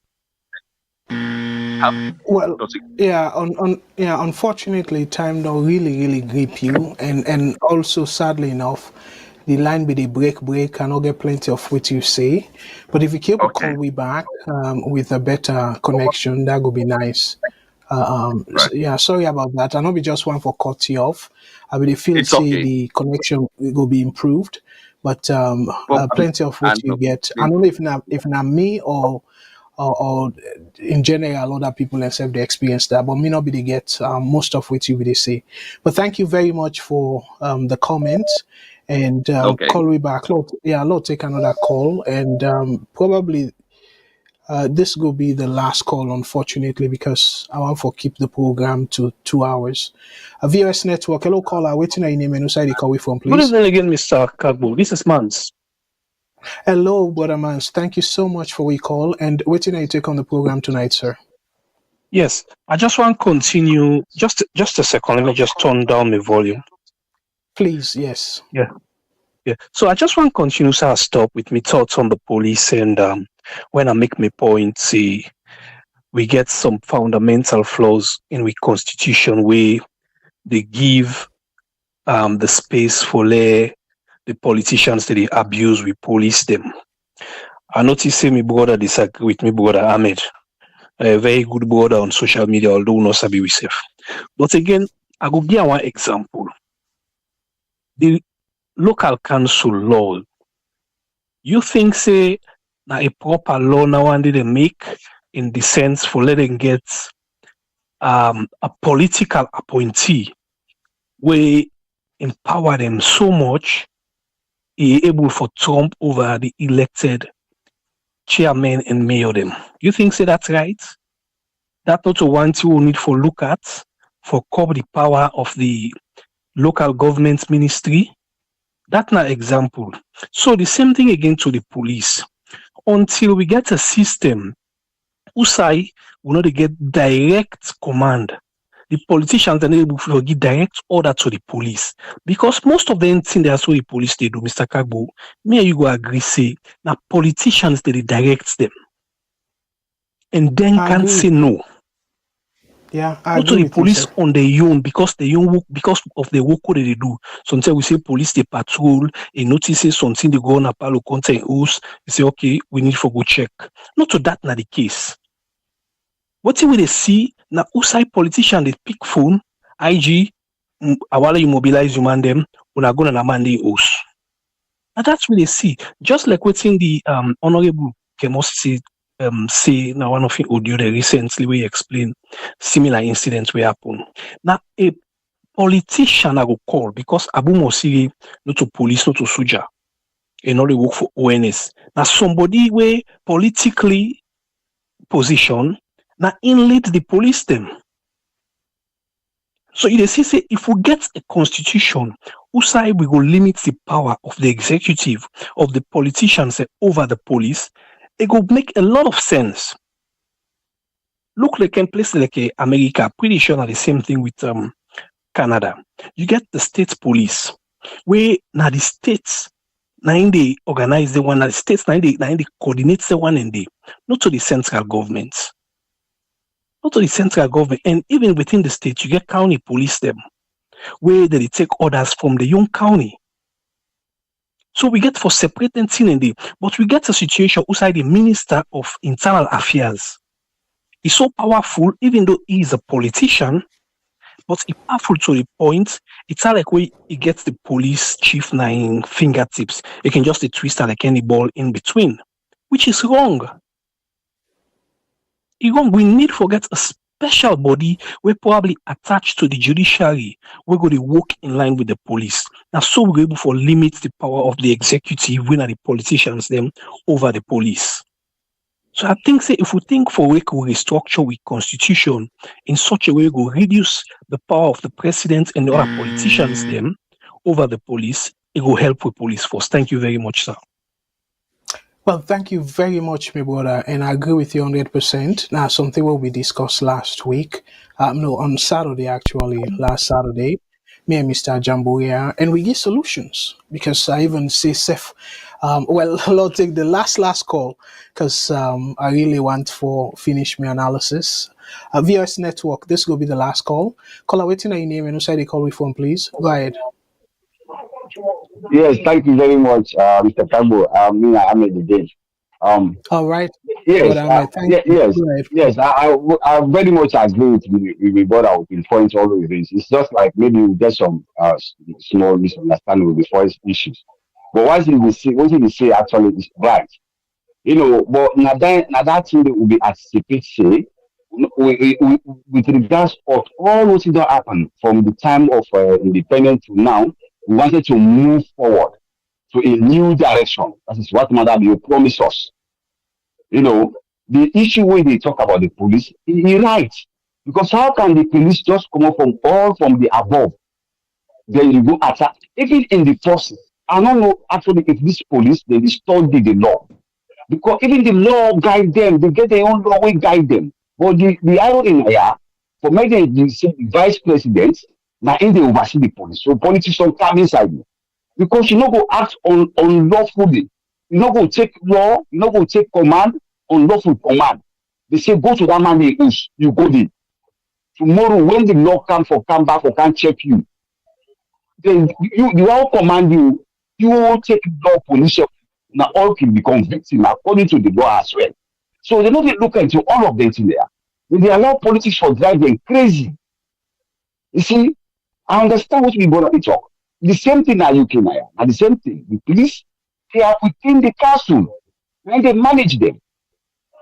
S2: Well, unfortunately, time don't really grip you, and also sadly enough, the line be the break, cannot get plenty of what you say. But if you keep call me back with a better connection, that would be nice.
S6: Right.
S2: Sorry about that. I know we just want for cut you off. I really feel the connection will be improved, but plenty of what you get. I don't know if not me or in general other people accept the experience that, but may not be they get most of what you will say. But thank you very much for the comments. And call me back. Lord, take another call, and probably this will be the last call, unfortunately, because I want to keep the program to 2 hours. VOS Network, hello caller, waiting on your name and who you call from, please.
S4: Good evening again, Mr. Kagbo. This is Mans.
S2: Hello, Brother Mans. Thank you so much for your call, and waiting on you take on the program tonight, sir.
S4: Yes, I just want to continue. Just a second. Let me just turn down the volume.
S2: Please, yes.
S4: Yeah. So I just want to continue, so I'll stop with my thoughts on the police, and when I make my point, see, we get some fundamental flaws in the constitution where they give the space for the politicians that they abuse, we police them. I notice say my brother disagree with me brother Ahmed, a very good brother on social media, although not sabi we safe. But again, I go give one example. The local council law, you think say now a proper law now and they make in the sense for letting get a political appointee where empower them so much he able for trump over the elected chairman and mayor them. You think say that's right? That's not one thing we need for look at for curb the power of the local government ministry. That's an example. So the same thing again to the police. Until we get a system who say we not get direct command, the politicians are able to give direct order to the police. Because most of them think that's what the police they do, Mr. Kagbo. Me and you go agree say now politicians they direct them. And then can't say no.
S2: Yeah,
S4: not to the police on their own because of the work that they do. Sometimes we say police they patrol and notices something they go on a Palo Conteh house. They say okay, we need for go check. Not to that not the case. What will they see now? Outside politician they pick phone, IG, while you mobilize you man them, when I go on a Monday house. Now that's what they see. Just like what's in the honorable Kemosi say now one of the audio that recently we explained similar incidents will happen. Now a politician I go call because Abu Mosiri not to police, not to soldier, and not they work for ONS. Now somebody where politically position now in lead the police them. So you see say if we get a constitution who say we go limit the power of the executive of the politicians over the police, it will make a lot of sense. Look like in places like America, pretty sure not the same thing with Canada. You get the state police, where now the states now they organize the one, the states now they coordinate the one, and they not to the central government. Not to the central government, and even within the state, you get county police them, where they take orders from the young county. So we get for separating thing in the, but we get a situation outside the Minister of Internal Affairs. He's so powerful, even though he is a politician, but he's powerful to the point. It's not like where he gets the police chief nine fingertips. You can just twist like any ball in between, which is wrong. We need to get a special body where probably attached to the judiciary, we're going to work in line with the police. Now, so we're able to limit the power of the executive when the politicians them over the police. So I think say if we think for we could restructure with constitution in such a way we will reduce the power of the president and the other politicians them over the police, it will help with police force. Thank you very much, sir.
S2: Well, thank you very much, my brother, and I agree with you 100%. Now, something will be discussed last week, on Saturday, actually, last Saturday, me and Mr. Jamboria, and we give solutions, because I even say, Seth, I'll take the last call, because I really want to finish my analysis. VS Network, this will be the last call. Caller, waiting on your name and inside the call with phone, please. Go ahead.
S5: Yes, thank you very much, Mr. Tagbo. I'm the day.
S2: All right.
S5: Yes,
S2: yes.
S5: I very much agree with what I would pinpoint all of this. It's just like maybe we get some small misunderstanding with the first issues. But what we say actually is right. But now that thing will be anticipated, say, with regards of all what that happened from the time of independence to now, we wanted to move forward to a new direction. That is what Madam you promised us. The issue when they talk about the police, he's right. Because how can the police just come up from the above? Then you go attack. Even in the forces, I don't know actually if this police, they study the law. Because even the law guide them, they get their own law will guide them. But the irony here, for many the vice president, now in the oversee the police. So politicians come inside you. Because you go act unlawfully. You not go take law, you not go take command, unlawful command. They say go to that man in house, you go there. Tomorrow when the law come back or can check you, then you won't command you won't take law police. Now all can become victim according to the law as well. So they don't look into all of them in there. They allow politics for driving crazy. You see, I understand what we going to talk. The same thing at UK now, and the same thing. The police, they are within the council, and they manage them.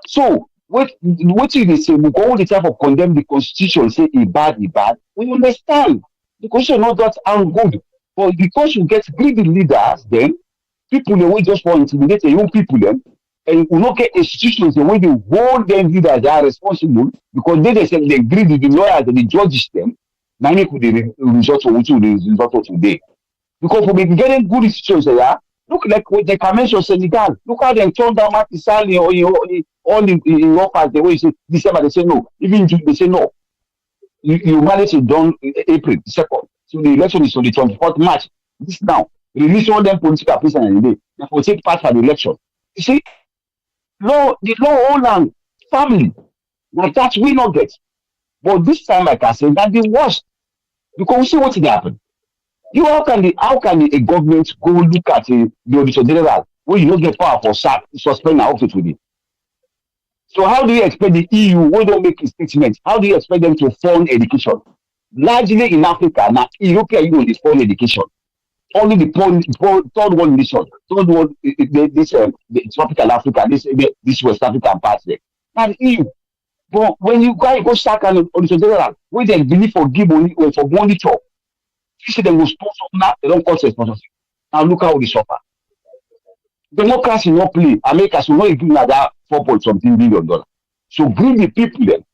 S5: So, what do they say? We go all the time for condemn the constitution, say it's bad. We understand. The constitution not that sound good. But because you get greedy leaders, then people they will just want to intimidate the young people then, and we not get institutions the way they hold them leaders they are responsible because they say they greedy, the lawyers and the judges them. Now they could the result of today. Because for getting good institutions there, look like what they can mention Senegal. Look how they turn down Macky Sall or all the workers the way you say December they say no. Even June they say no. You manage it done April 2nd. So the election is on the 24th March. This now. Release all them political prisoners in the day. They will take part for the election. You see, the law all and family. Like that we not get. But this time I can say that the worst. Because we see what did happen. How can a government go look at the auditor general when you don't get power for suspend and up to today? So how do you expect the EU when don't make a statement? How do you expect them to fund education? Largely in Africa, now European Union is fund education. Only the third world nation, third world the tropical Africa, this West African part there. Now the EU. But when you go sack an auditor general, when they believe for give money or for money chop, you see them will sponsor now, they don't cost sponsorship. Now look how they suffer. Democracy no play. America should not agree with that $4.something billion. So bring the people then.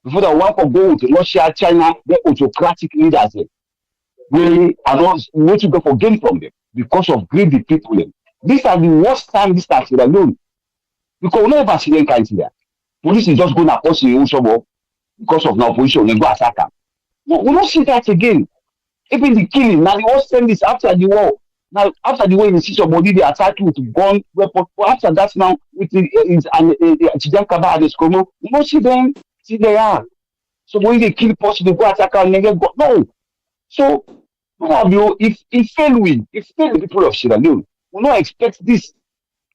S5: Before that one can go to Russia, China, they're autocratic leaders then. We are not what you go for gain from them because of greedy people then. These are the worst time this tax alone. Because we never see them kind there. Police is just going to oppose the own because of no opposition, they go attack them. No, we don't see that again. Even the killing, now they all send this after the war.
S7: Now, after the way you see somebody, they attack you with gun, weapon. But after that, now, with the Chijakaba and the Skomo, you don't see them, see they are. So when they kill person, they go attack and they get got. No. So, if fail we, if fail the people of Sierra Leone, we don't expect this.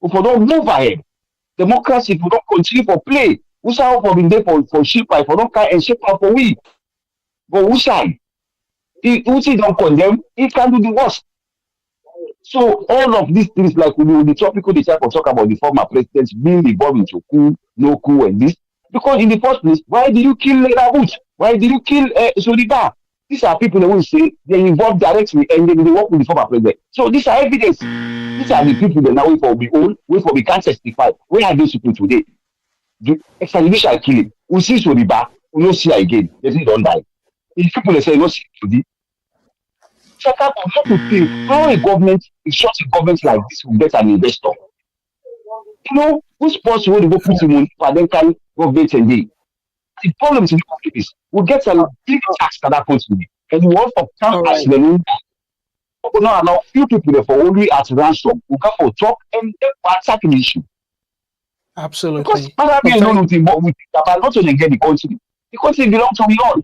S7: If we don't move ahead, democracy, if we don't continue for play, we shall for be there for sheep, if we don't care and sheep for we. But we shall. If we don't condemn, it can do the worst. So all of these things, like the topic they try to talk about the former presidents being involved into coup, no coup, and this, because in the first place, why did you kill Rabut? Why did you kill Soliba? These are people that will say they involved directly and they work with the former president. So these are evidence. These are the people that now wait for we own, wait for we can't testify. Where are those people today? The extradition killing. We see Soliba, we don't see her again. They don't die. If people they say no see today. Check out on how to think how a government, a such a government like this will get an investor. You know, who's possible to go put in money for them kind government and they. The problem in the country is we get a big tax for that country. And we want to come as the new. We now allow few people there for only at ransom. We go for talk and then attack the issue.
S2: Absolutely.
S7: Because we know nothing but we think about not only get the country. The country belongs to we all.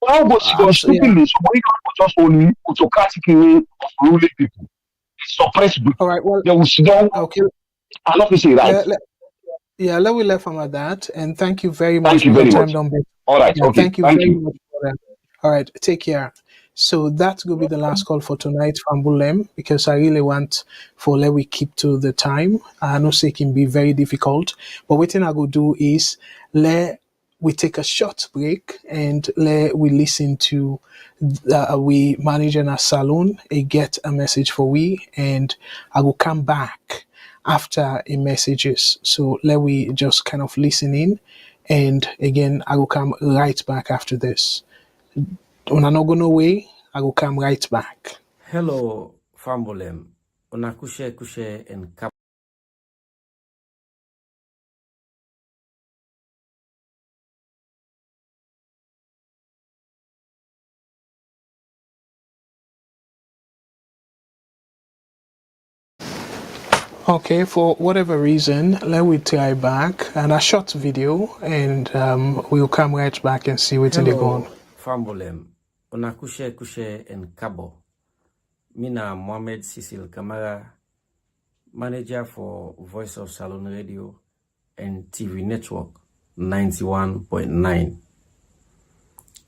S7: How about stupidly, somebody just only autocratically of ruling people, suppress people.
S2: All right, well,
S7: they will sit down.
S2: Okay.
S7: I'm not say right.
S2: Let me let from at that, and thank you very much.
S7: Thank you very much. All right,
S2: yeah,
S7: okay.
S2: Thank you very much for that. All right, take care. So that's going to be the last call for tonight from Bulem, because I really want for let we keep to the time. I know it can be very difficult, but what I go do is let we take a short break and we listen to we manage in a salon, get a message for we, and I will come back after a messages. So let we just kind of listen in, and again I will come right back after this. When I'm not going away, I will come right back.
S8: Hello, Fambolem. Unakushe and
S2: Okay, for whatever reason, let we try back and a short video, and we'll come right back and see what's in the going.
S8: Fambolem, unakushe and Kabo. Mina Mohamed Cecil Kamara, manager for Voice of Salon Radio and TV Network 91.9.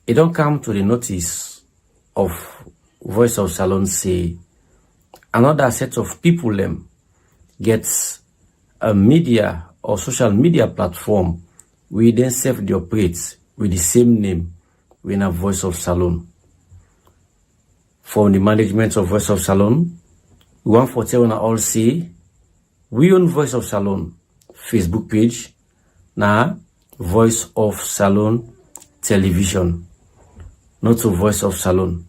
S8: It don't come to the notice of Voice of Salon say another set of people gets a media or social media platform we then self the operates with the same name in a Voice of Salon. From the management of Voice of Salon, we want for tell all say we own Voice of Salon Facebook page na Voice of Salon Television, not to Voice of Salon.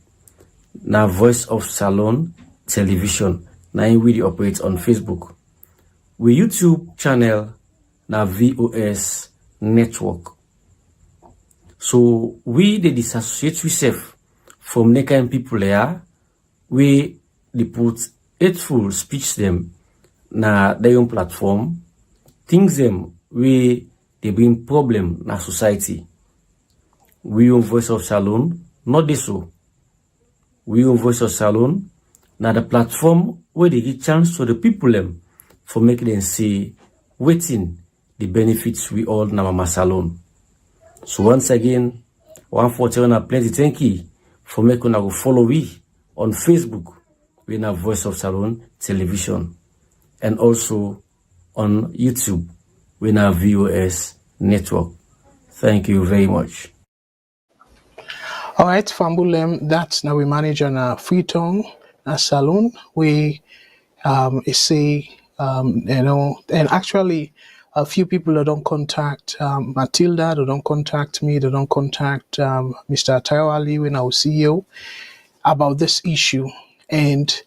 S8: Na Voice of Salon Television na we operate on Facebook. We YouTube channel na VOS Network. So we they disassociate ourselves from the kind of people there, we they put hateful speech them na their own platform, things them we they bring problem na society. We own Voice of Salon, not this so. We own Voice of Salon na the platform where they give chance to the people them for making them see waiting the benefits we all na Mama Salon. So once again, 141 plenty thank you for making go follow we on Facebook we na Voice of Salon Television, and also on YouTube we na VOS Network. Thank you very much.
S2: All right, Fambulem, that's now we manage on a Freetown a salon. We say and actually a few people that don't contact Matilda, they don't contact me, they don't contact Mr. Taiwali, when our CEO, about this issue. And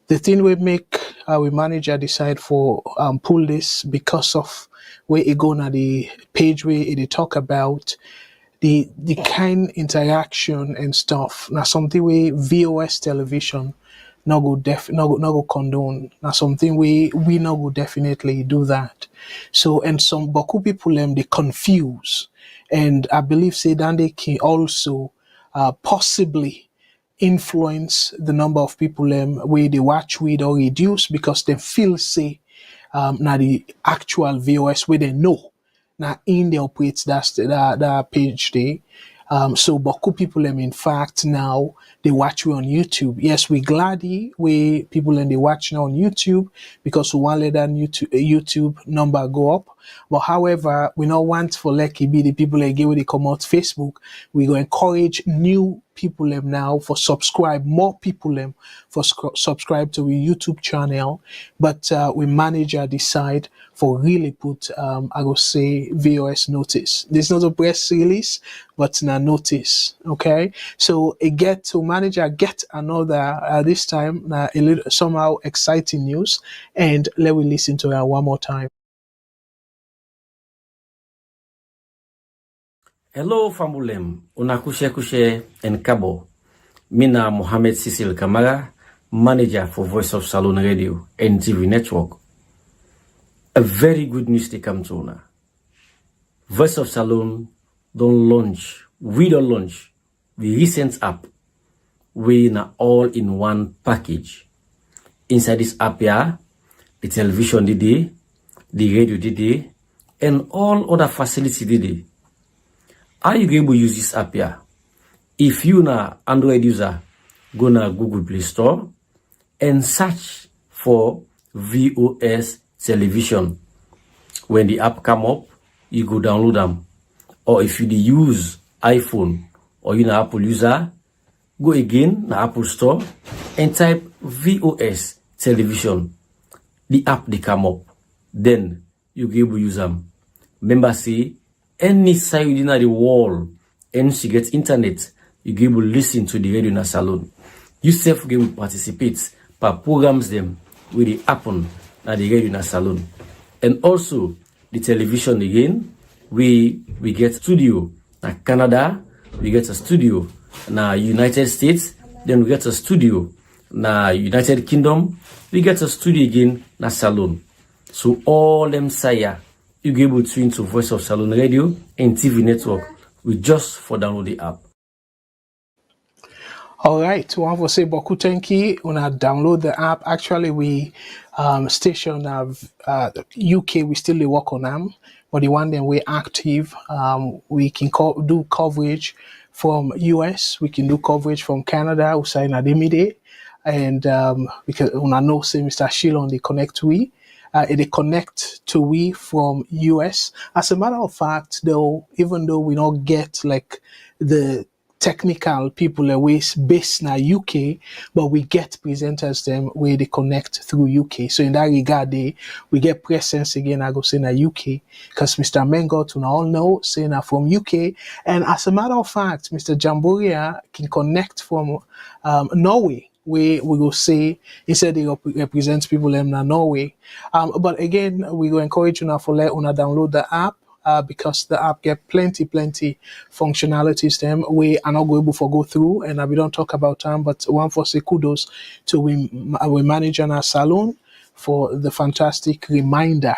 S2: the thing we make our manager decide for pull this because of where it go na the page where it talk about the kind interaction and stuff. Now something where VOS television no go condone. Now something we no go definitely do that. So and some Boku people they confuse, and I believe say that they can also possibly influence the number of people where they watch with or reduce because they feel say now the actual VOS where they know now in the operates that page there. So Boku people in fact now they watch we on YouTube. Yes, we gladly we people they watch now on YouTube because we want let that YouTube number go up. But however, we not want for like be the people that give they come out Facebook. We go encourage new people now for subscribe, more people for subscribe to our YouTube channel. But we manager decide for really put I go say VOS notice. This not a press release, but na notice. Okay, so it get to manager get another this time a little somehow exciting news, and let we listen to that one more time.
S8: Hello Fambulem, unakushe and Kabo. Mina Mohammed Cecil Kamara, manager for Voice of Saloon Radio and TV Network. A very good news to come to una. Voice of Saloon don't launch. We don't launch the recent app. We na all in one package. Inside this app here, the television did the radio did and all other facility did. Are you able to use this app here? If you na Android user, go na Google Play Store and search for VOS television. When the app come up, you go download them. Or if you use iPhone or you na Apple user, go again na Apple Store and type VOS television. The app they come up. Then you be able to use them. Remember say any side within the wall, and she gets internet, you be able to listen to the radio in a salon. You self will participate per programs them with the happen at the radio in a salon. And also the television again, we get studio na Canada, we get a studio na United States, then we get a studio na United Kingdom, we get a studio again na salon. So all them saya you be able to tune to Voice of Saloon Radio and TV Network with just for download the app.
S2: All right, one for say Boku Tenki, una download the app. Actually, we station of UK, we still dey work on them, but the one that we active, we can do coverage from US, we can do coverage from Canada, we sign Ademide, and because una know say Mr. Shilon they connect we. They connect to we from US. As a matter of fact, though, even though we don't get like the technical people always based in the UK, but we get presenters them where they connect through UK. So in that regard, we get presence again. I go say in the UK because Mr. Mengot, we all know, saying from UK. And as a matter of fact, Mr. Jamboria can connect from Norway. We go say instead they represent people in Norway. But again, we go encourage you for let una download the app because the app get plenty functionalities them we are not able to go through, and we don't talk about them. But one for say kudos to we manager in our salon for the fantastic reminder.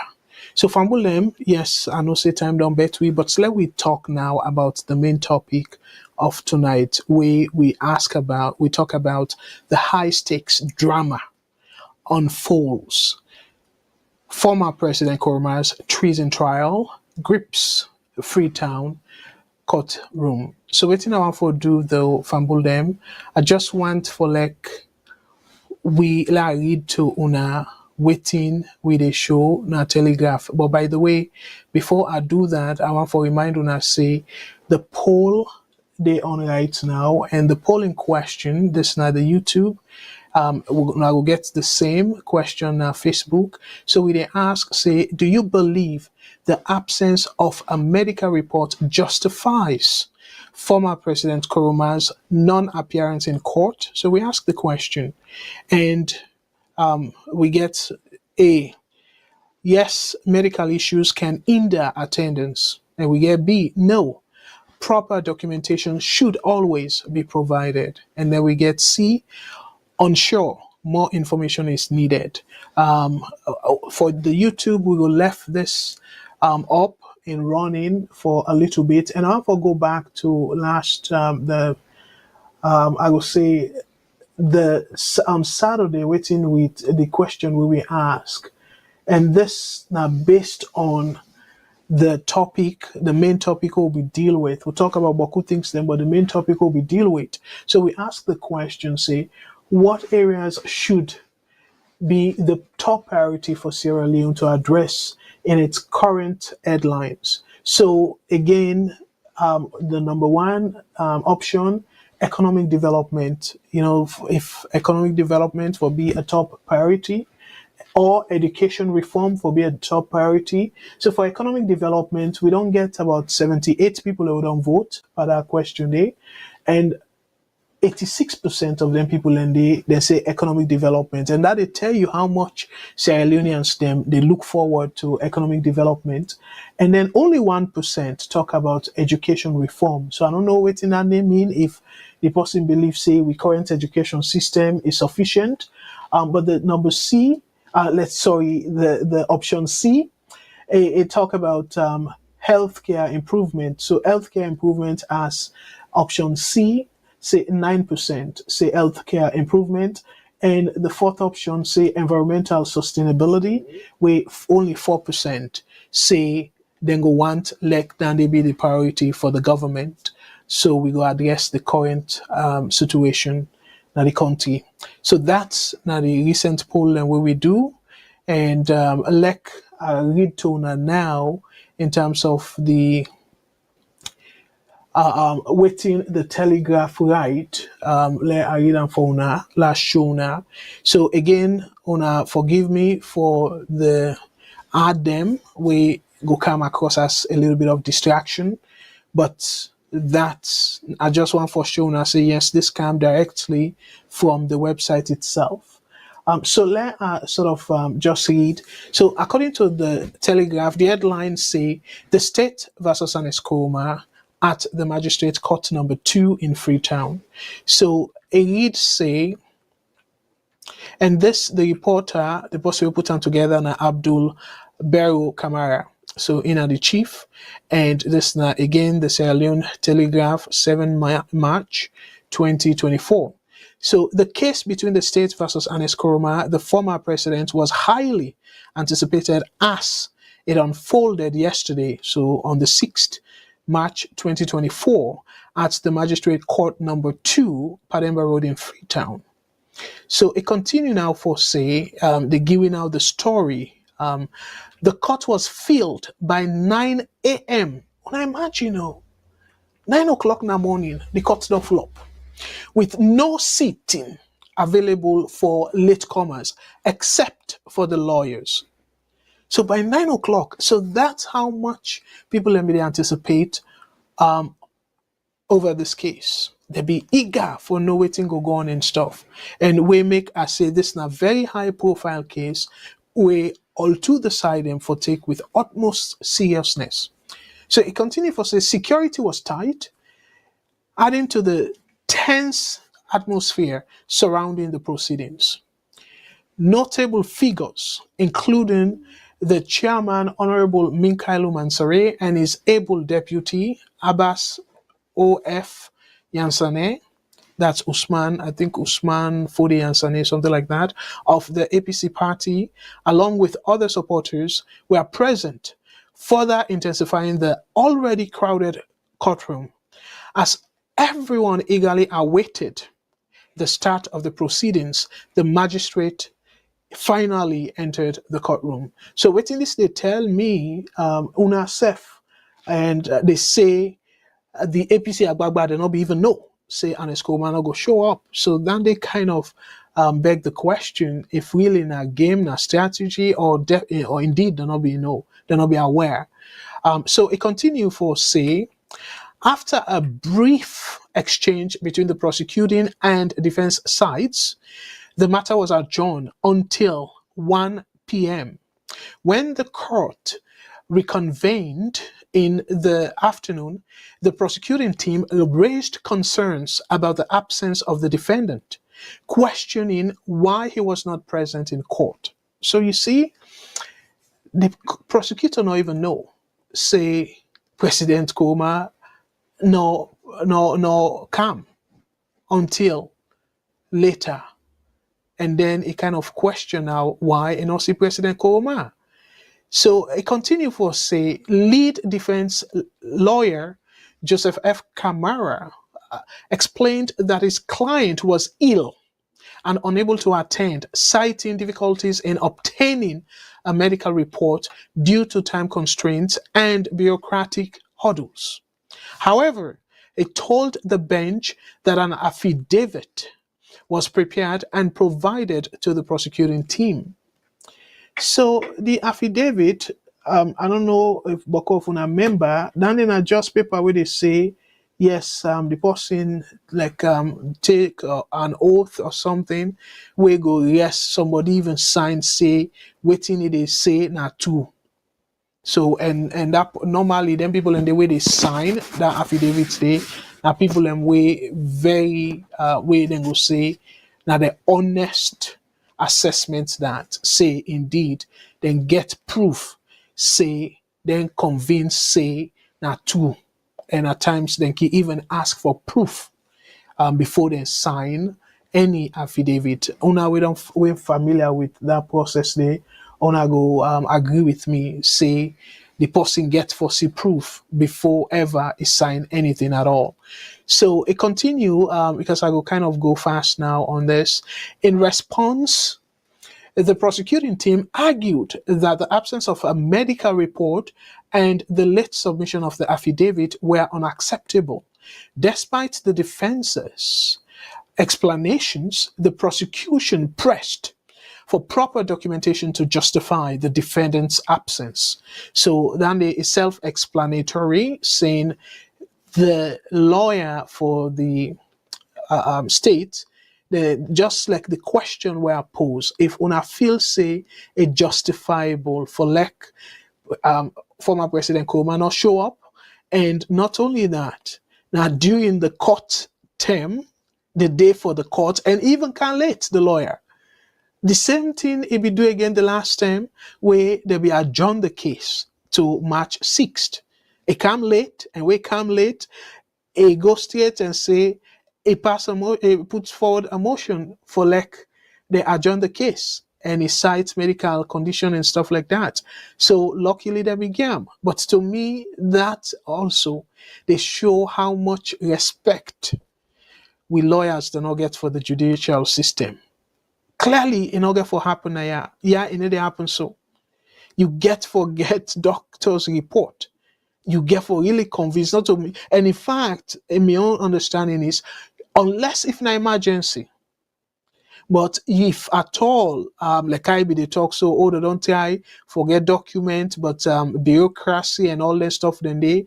S2: So Fambulem, yes, I know say time don't bet we, but let we talk now about the main topic of tonight, where we talk about the high stakes drama unfolds. Former President Koroma's treason trial grips Freetown courtroom. So what I want for do though, Fambulem, I just want for like we read to una waiting with a show na telegraph. But by the way, before I do that, I want for remind una say the poll they on right now, and the poll in question, this now the YouTube, we'll get the same question on Facebook. So we they ask, say, do you believe the absence of a medical report justifies former President Koroma's non-appearance in court? So we ask the question, and we get A, yes, medical issues can hinder attendance. And we get B, no, proper documentation should always be provided. And then we get C, unsure, more information is needed. For the YouTube, we will left this up and running for a little bit, and I'll go back to last I will say the Saturday, waiting with the question we will ask, and this now based on the topic, the main topic we'll be deal with. We'll talk about Boku things then, but the main topic we'll be deal with. So we ask the question, say, what areas should be the top priority for Sierra Leone to address in its current headlines? So again, the number one option, economic development. You know, if economic development will be a top priority, or education reform for be a top priority. So for economic development, we don't get about 78 people who don't vote for that question day. And 86% of them people and they say economic development. And that they tell you how much Sierra Leoneans they look forward to economic development. And then only 1% talk about education reform. So I don't know what in that name mean if the person believes say we current education system is sufficient. But the number C, the option C, it talk about healthcare improvement. So healthcare improvement as option C, say 9%, say healthcare improvement. And the fourth option, say environmental sustainability, where only 4% say then go want let then they be the priority for the government. So we go address the current situation na the country. So that's now the recent poll and what we do. And read to now in terms of the waiting the telegraph right. Let I read for una last show now. So again, una forgive me for the add them we go come across as a little bit of distraction, but that's I just want for sure now say yes, this came directly from the website itself. So let sort of just read. So according to the Telegraph, the headlines say the state versus Ernest Koroma at the Magistrate Court Number 2 in Freetown. So a read say, and this the reporter, the person who put them together, na Abdul Bero Kamara. So in the chief, and this now again the Sierra Leone Telegraph 7 March 2024. So the case between the state versus Ernest Koroma, the former president, was highly anticipated as it unfolded yesterday. So on the 6th March 2024 at the Magistrate Court Number 2, Pademba Road in Freetown. So it continued now for say the giving out the story. The court was filled by 9 a.m. When I imagine, 9 o'clock in the morning, the court don't flop, with no seating available for latecomers except for the lawyers. So by 9 o'clock, so that's how much people anticipate over this case. They be eager for no waiting go on and stuff. And we make, I say, this is a very high profile case where all to decide them for take with utmost seriousness. So it continued for say security was tight, adding to the tense atmosphere surrounding the proceedings. Notable figures, including the chairman, Honorable Minkailu Mansare, and his able deputy, Abbas O.F. Yansane, that's Usman, I think Usman Fodi Yansane, something like that, of the APC party, along with other supporters, were present, further intensifying the already crowded courtroom. As everyone eagerly awaited the start of the proceedings, the magistrate finally entered the courtroom. So waiting this, they tell me, Una Sef, and they say the APC Agbagba, they not even know, say Ernest Koroma not go show up. So then they kind of beg the question if really in a game, a strategy, or indeed they not be aware. So it continue for say, after a brief exchange between the prosecuting and defense sides, the matter was adjourned until 1 p.m. When the court reconvened in the afternoon, the prosecuting team raised concerns about the absence of the defendant, questioning why he was not present in court. So you see, the prosecutor not even know, say President Koroma no come until later. And then he kind of question now why and not see President Koroma. So I continue for say lead defense lawyer Joseph F. Camara explained that his client was ill and unable to attend, citing difficulties in obtaining a medical report due to time constraints and bureaucratic hurdles. However, he told the bench that an affidavit was prepared and provided to the prosecuting team. So the affidavit, I don't know if Boko of una member, then in a just paper where they say, yes, the person like take an oath or something, we go, yes, somebody even sign say, waiting they say na two. So and that normally then people in the way they sign that affidavit they now people in way very way then go say now the honest assessments that say indeed then get proof say then convince say now two, and at times they can even ask for proof before they sign any affidavit. Una we're familiar with that process there. Una go agree with me, say the person get for see proof before ever he sign anything at all. So it continue because I will kind of go fast now on this. In response, the prosecuting team argued that the absence of a medical report and the late submission of the affidavit were unacceptable. Despite the defense's explanations, the prosecution pressed for proper documentation to justify the defendant's absence. So then is self-explanatory, saying the lawyer for the state, just like the question were posed, if una feel say a justifiable for like former President Koroma not show up, and not only that, now during the court term, the day for the court, and even can late the lawyer. The same thing he be do again the last time where they be adjourn the case to March 6th. He come late, and we come late, he go straight and say he puts forward a motion for like they adjourn the case, and he cites medical condition and stuff like that. So luckily they began. But to me, that also they show how much respect we lawyers do not get for the judicial system. Clearly, in order for happen, yeah, it need to happen so. You get forget doctor's report. You get for really convinced not to me. And in fact, in my own understanding is, unless if an emergency, but if at all, like I be the talk so, oh, they don't try forget document, but bureaucracy and all that stuff, then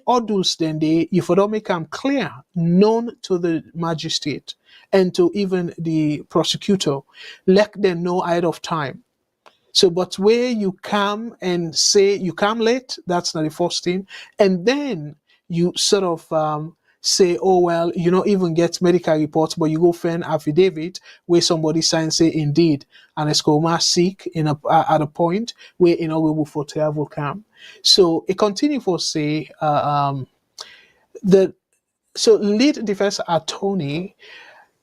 S2: adults, if you don't make them clear, known to the magistrate and to even the prosecutor, let them know ahead of time. So, but where you come and say you come late, that's not the first thing. And then you sort of say, oh, well, you don't even get medical reports, but you go find affidavit where somebody signs, say, indeed, and it's Koroma sick at a point where you know we for travel come. So it continue for say so lead defense attorney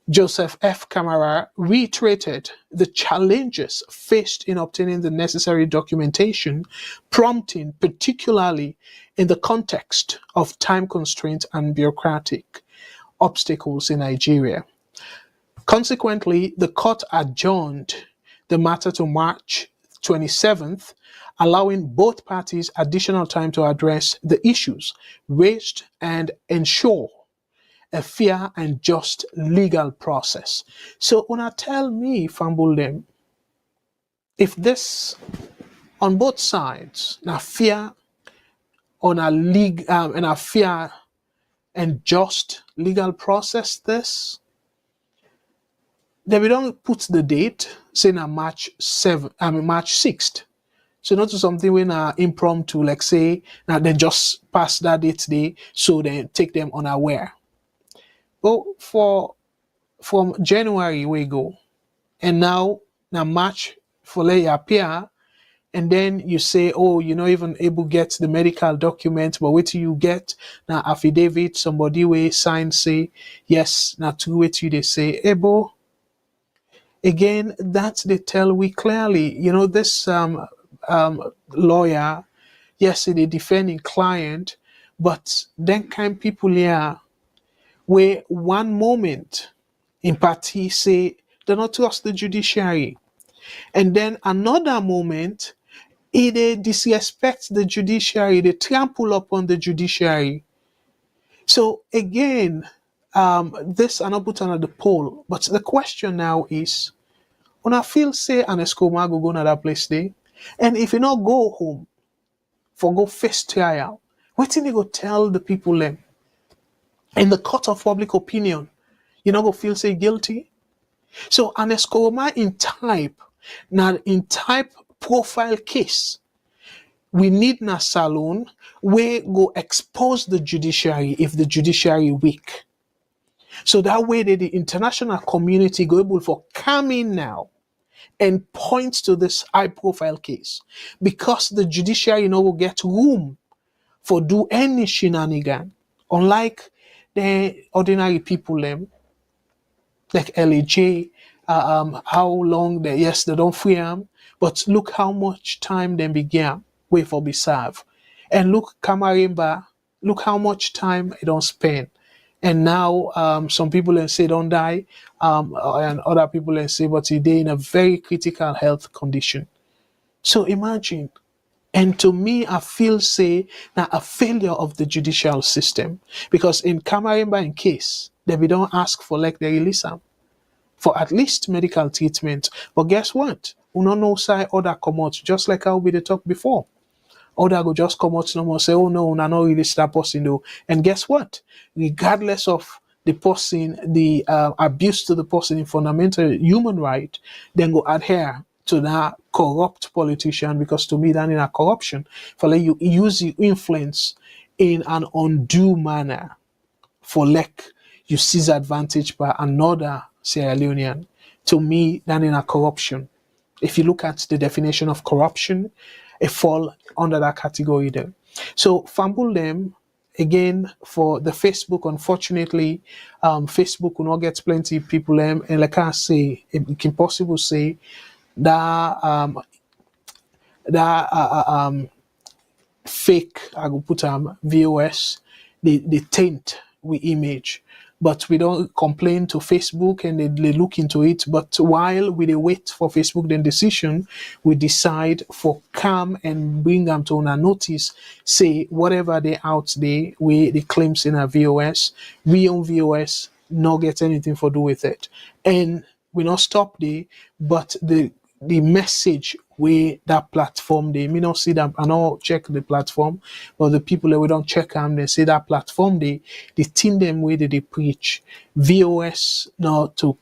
S2: Joseph F. Camara reiterated the challenges faced in obtaining the necessary documentation, prompting particularly in the context of time constraints and bureaucratic obstacles in Nigeria. Consequently, the court adjourned the matter to March 27th, allowing both parties additional time to address the issues raised and ensure a fair and just legal process. So una tell me, Fambul them, if this on both sides, na fair on a fair and just legal process, this then we don't put the date, say na March 6th. So not to something when impromptu, like say, now they just pass that date day, so they take them unaware. But for from January we go, and now March for let you appear, and then you say, oh, you're not even able to get the medical document, but wait till you get now affidavit, somebody will sign say yes, now to wait till they say able. Again, that they tell we clearly, this lawyer, yes, they defending client, but then kind people here where one moment in party say they not trust the judiciary, and then another moment they disrespect the judiciary, they trample upon the judiciary. So again, this are not put on the poll, but the question now is, when I feel say Ernest Koroma go to that place there, and if you not go home for go face trial, what thing you go tell the people them in the court of public opinion? You not go feel say guilty. So Ernest Koroma in type profile case, we need na salon where go expose the judiciary if the judiciary weak. So that way the international community go able for come in now and point to this high profile case, because the judiciary will get room for do any shenanigan, unlike the ordinary people them like LAJ. How long they don't free them, but look how much time they began wait for be served, and look Kamarimba, look how much time it don't spend. And now some people say don't die, and other people say but they in a very critical health condition. So imagine. And to me, I feel say now a failure of the judicial system, because in Kamarimba in case they be don't ask for like they release them for at least medical treatment. But guess what? We don't know say other come out, just like how we talked before. Other go just come out no more say, oh no, we not release that person though. And guess what? Regardless of the person, the abuse to the person in fundamental human right, then go adhere to that corrupt politician, because to me that is a corruption. For like you use your influence in an undue manner for like you seize advantage by another Sierra Leonean. To me, that is a corruption. If you look at the definition of corruption, it fall under that category there. So fumble them again for the Facebook. Unfortunately, Facebook will not get plenty of people them, and like I say, it can possible say that fake, I go put VOS, they taint we image. But we don't complain to Facebook and they look into it. But while we wait for Facebook then decision, we decide for come and bring them to our notice, say whatever they out there, the claims in our VOS, we on VOS not get anything for do with it. And we not stop there, but the message where that platform they may not see them and all check the platform, but the people that we don't check them, they say that platform they think them way they preach VOS not to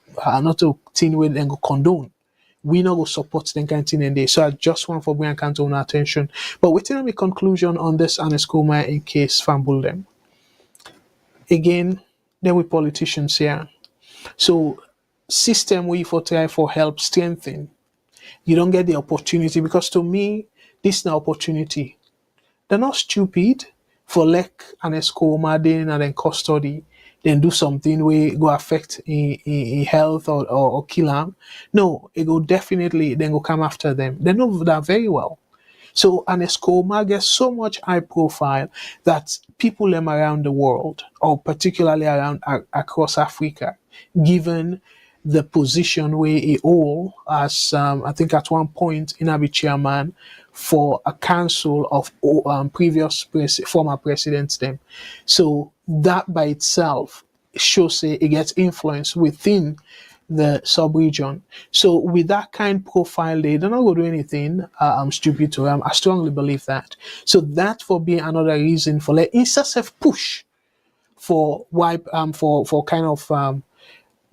S2: think where they go condone. We not go support them kind of thing in there. So I just want for bring to our attention. But waiting on the conclusion on this Ernest Koroma in case fumble them. Again, there we politicians here. So system we for try for help strengthen. You don't get the opportunity, because to me, this is an opportunity. They're not stupid for like Ernest Koroma then and then custody, then do something where go affect in health or kill them. No, it go definitely then go come after them. They know that very well. So Ernest Koroma gets so much high profile that people around the world, or particularly around across Africa, given the position where he hold as I think at one point in a chairman for a council of former presidents them. So that by itself shows it gets influence within the sub-region. So with that kind of profile, they don't go do anything stupid to them. I strongly believe that. So that for being another reason for like incessant push for for kind of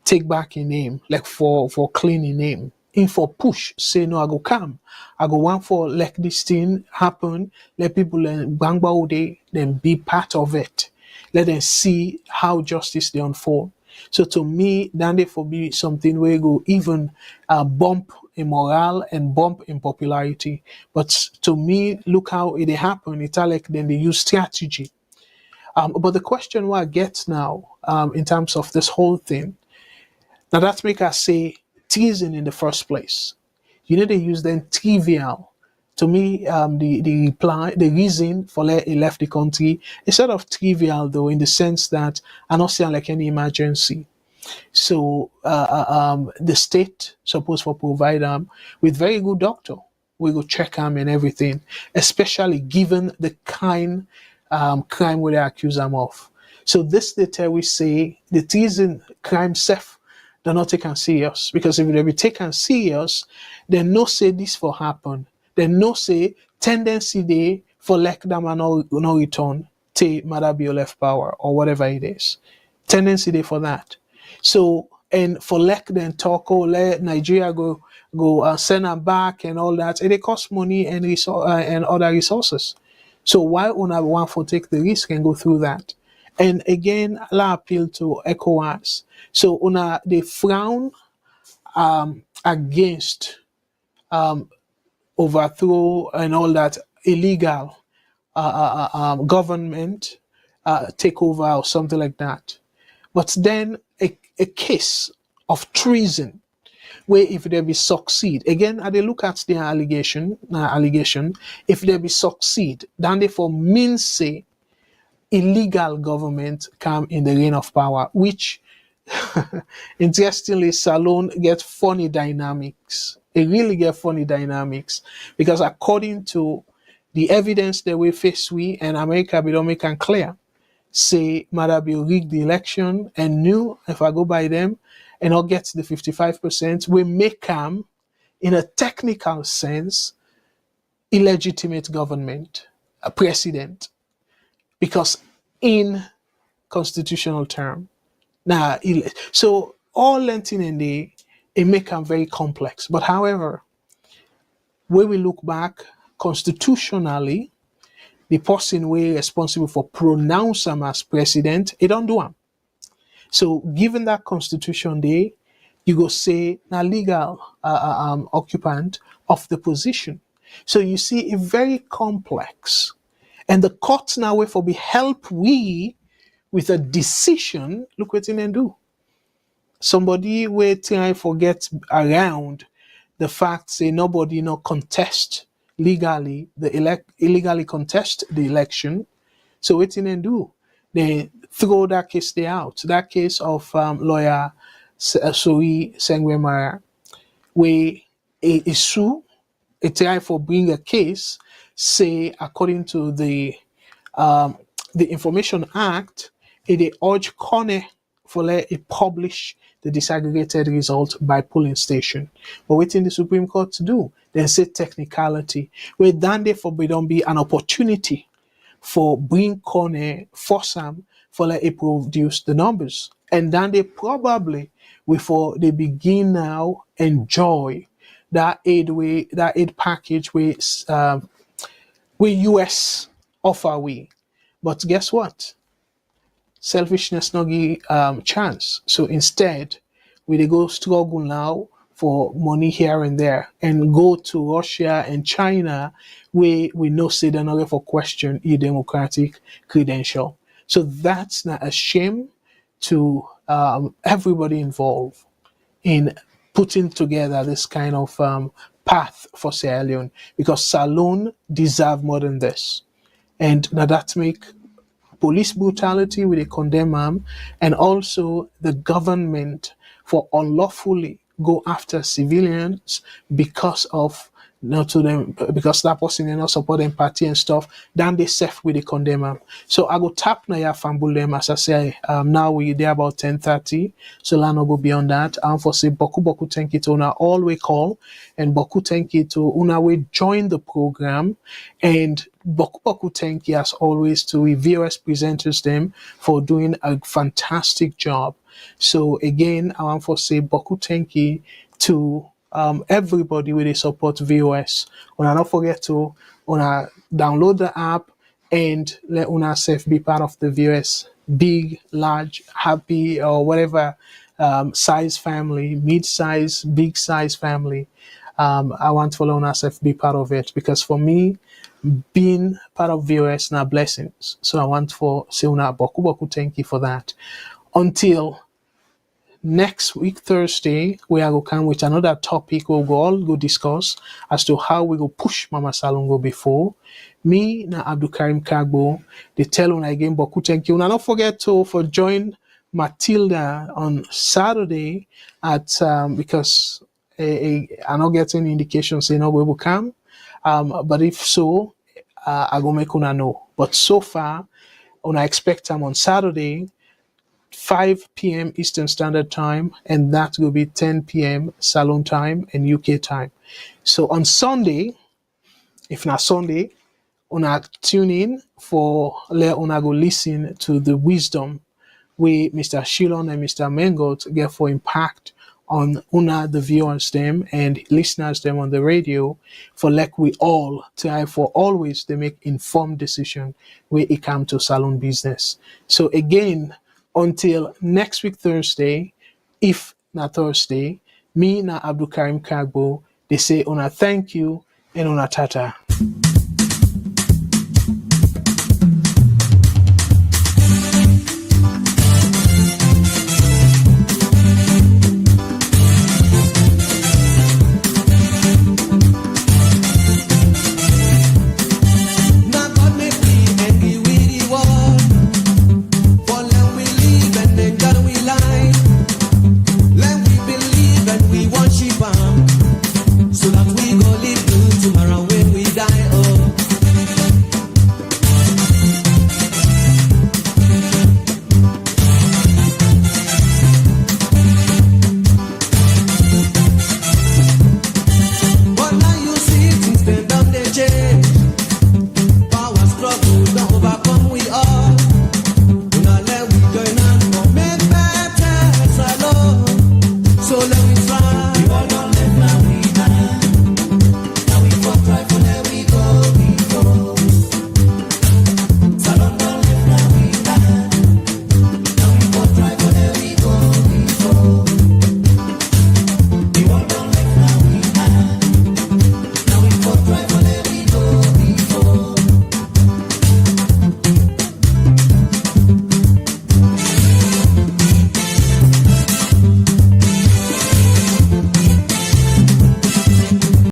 S2: take back in name, like for cleaning name. In for push, say no, I go come. I go want for like this thing happen, let people bang day, then be part of it. Let them see how justice they unfold. So to me, then they for be something where go even bump in morale and bump in popularity. But to me, look how it happened. It's like then they use strategy. But the question what I get now, in terms of this whole thing, now that make us say treason in the first place. You know they use then trivial. To me, the reason for he left the country is sort of trivial though, in the sense that I not saying like any emergency. So the state supposed to provide them with very good doctor. We go check them and everything, especially given the kind crime where they accuse them of. So this data we say the treason crime self they're not taken serious, because if they be taken serious, they no say this for happen. They no say tendency they for like them and no return to Madabio left power or whatever it is. Tendency they for that. So and for like then talk let Nigeria go send them back and all that, it costs money and and other resources. So why una want for take the risk and go through that? And again, I appeal to ECOWAS. So una they frown against overthrow and all that illegal government takeover or something like that. But then a case of treason, where if there be succeed, again, they look at the allegation, if there be succeed, then they for means say illegal government come in the reign of power, which interestingly, Salon get funny dynamics. It really get funny dynamics because according to the evidence that we face, we and America, we don't make it clear. Say Madabio rigged the election and knew if I go by them and I'll get the 55%, we make them in a technical sense illegitimate government, a president, because in constitutional term. Now, so all Lentin and it make them very complex. But however, when we look back constitutionally, the person we responsible for pronounce him as president, it don't do him. So given that constitution day, you go say na legal occupant of the position. So you see it very complex. And the court now way for be help we with a decision, look what they do. Somebody will try forget around the fact say nobody no contest legally illegally contest the election. So what they do? They throw that case there out. That case of lawyer Soi Sengwemara, where a sue, a try for bring a case, say according to the Information Act, it urge Courtroom for let it publish the disaggregated result by polling station. But waiting the Supreme Court to do, then say technicality. Where then therefore don't be an opportunity for bring Courtroom, force them for let it produce the numbers. And then they probably before they begin now enjoy that aid package with US offer we. But guess what? Selfishness no give chance. So instead, we go struggle now for money here and there and go to Russia and China where we know say they're not for question a democratic credential. So that's not a shame to everybody involved in putting together this kind of path for Sierra Leone, because Salone deserve more than this. And now that make police brutality with a condemn and also the government for unlawfully go after civilians because of not to them because that person is not supporting party and stuff, then they self with the condemn. So I go tap na ya fambul them as I say now we there about 10:30. So I no go beyond that. And for say boku thank you to una all we call and boku thank you to una we join the program, and boku thank you as always to VOS presenters them for doing a fantastic job. So again I want to say boku thank you to everybody with they support VOS. Una not forget to download the app and let una self be part of the VOS big, large, happy, or whatever size family, mid-size, big-size family. I want to follow myself be part of it, because for me, being part of VOS now blessings. So I want for say una boku boku thank you for that. Until next week Thursday, we are going to come with another topic. We'll go discuss as to how we go push Mama Salongo before. Me na Abdul Karim Kagbo. They tell una again boku thank you. Now don't forget to for join Matilda on Saturday at because I'm not getting indications saying no we will come. But if so, I go make una know. But so far, una expect them on Saturday, 5 p.m. Eastern Standard Time, and that will be 10 p.m. Salon time and UK time. So on Sunday, if not Sunday, una tune in for let una go listen to the wisdom we Mr. Shilon and Mr. Mengot get for impact on una the viewers them and listeners them on the radio, for like we all try for always they make informed decision where it come to salon business. So again, until next week Thursday, if not Thursday, me na Abdul Karim Kagbo, they say una thank you and una tata.